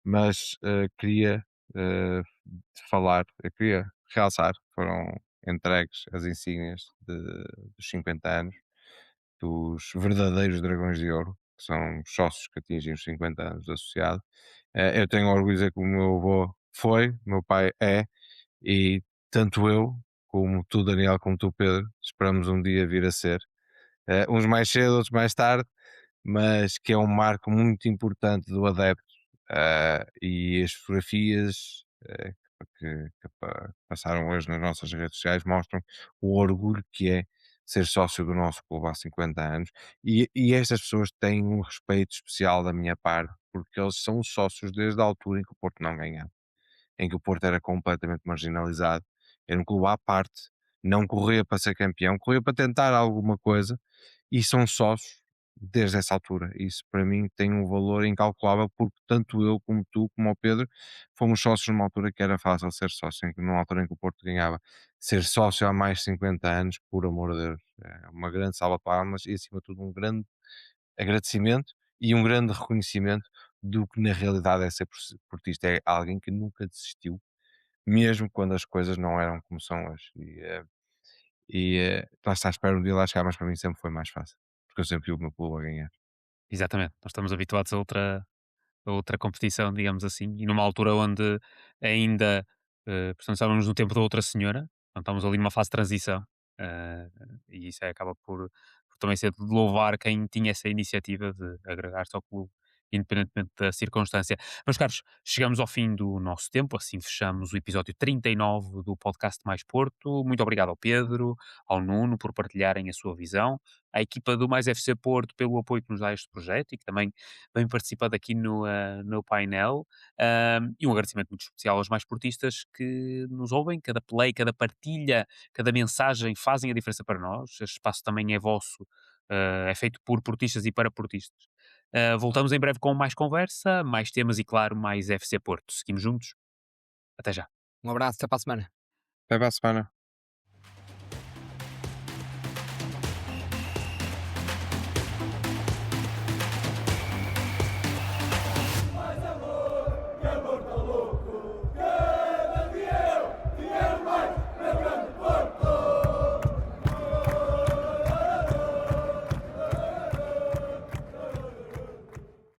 Mas eu queria realçar, foram entregues as insígnias dos 50 anos dos verdadeiros Dragões de Ouro, que são os sócios que atingem os 50 anos de associado. Eu tenho orgulho de dizer que o meu avô foi, o meu pai é, e tanto eu, como tu, Daniel, como tu, Pedro, esperamos um dia vir a ser. Uns mais cedo, outros mais tarde, mas que é um marco muito importante do adepto. E as fotografias que passaram hoje nas nossas redes sociais mostram o orgulho que é ser sócio do nosso clube há 50 anos. E estas pessoas têm um respeito especial da minha parte, porque eles são sócios desde a altura em que o Porto não ganhava, em que o Porto era completamente marginalizado, era um clube à parte, não corria para ser campeão, corria para tentar alguma coisa, e são sócios desde essa altura. Isso para mim tem um valor incalculável, porque tanto eu como tu, como o Pedro, fomos sócios numa altura que era fácil ser sócio, numa altura em que o Porto ganhava. Ser sócio há mais de 50 anos, por amor de Deus, é uma grande salva de palmas e acima de tudo um grande agradecimento e um grande reconhecimento do que na realidade é ser portista. É alguém que nunca desistiu, mesmo quando as coisas não eram como são hoje. Lá está, espero um dia lá chegar, mas para mim sempre foi mais fácil, porque eu sempre vi o meu clube a ganhar. Exatamente, nós estamos habituados a outra competição, digamos assim, e numa altura onde ainda, portanto, estávamos no tempo da outra senhora, então estamos ali numa fase de transição, eh, e isso acaba por também ser de louvar quem tinha essa iniciativa de agregar-se ao clube independentemente da circunstância. Meus caros, chegamos ao fim do nosso tempo, assim fechamos o episódio 39 do podcast Mais Porto. Muito obrigado ao Pedro, ao Nuno por partilharem a sua visão, à equipa do Mais FC Porto pelo apoio que nos dá a este projeto e que também vem participando aqui no painel. E um agradecimento muito especial aos mais portistas que nos ouvem, cada play, cada partilha, cada mensagem fazem a diferença para nós. Este espaço também é vosso, é feito por portistas e para portistas. Voltamos em breve com mais conversa, mais temas e, claro, mais FC Porto. Seguimos juntos. Até já. Um abraço, até para a semana. Até para a semana.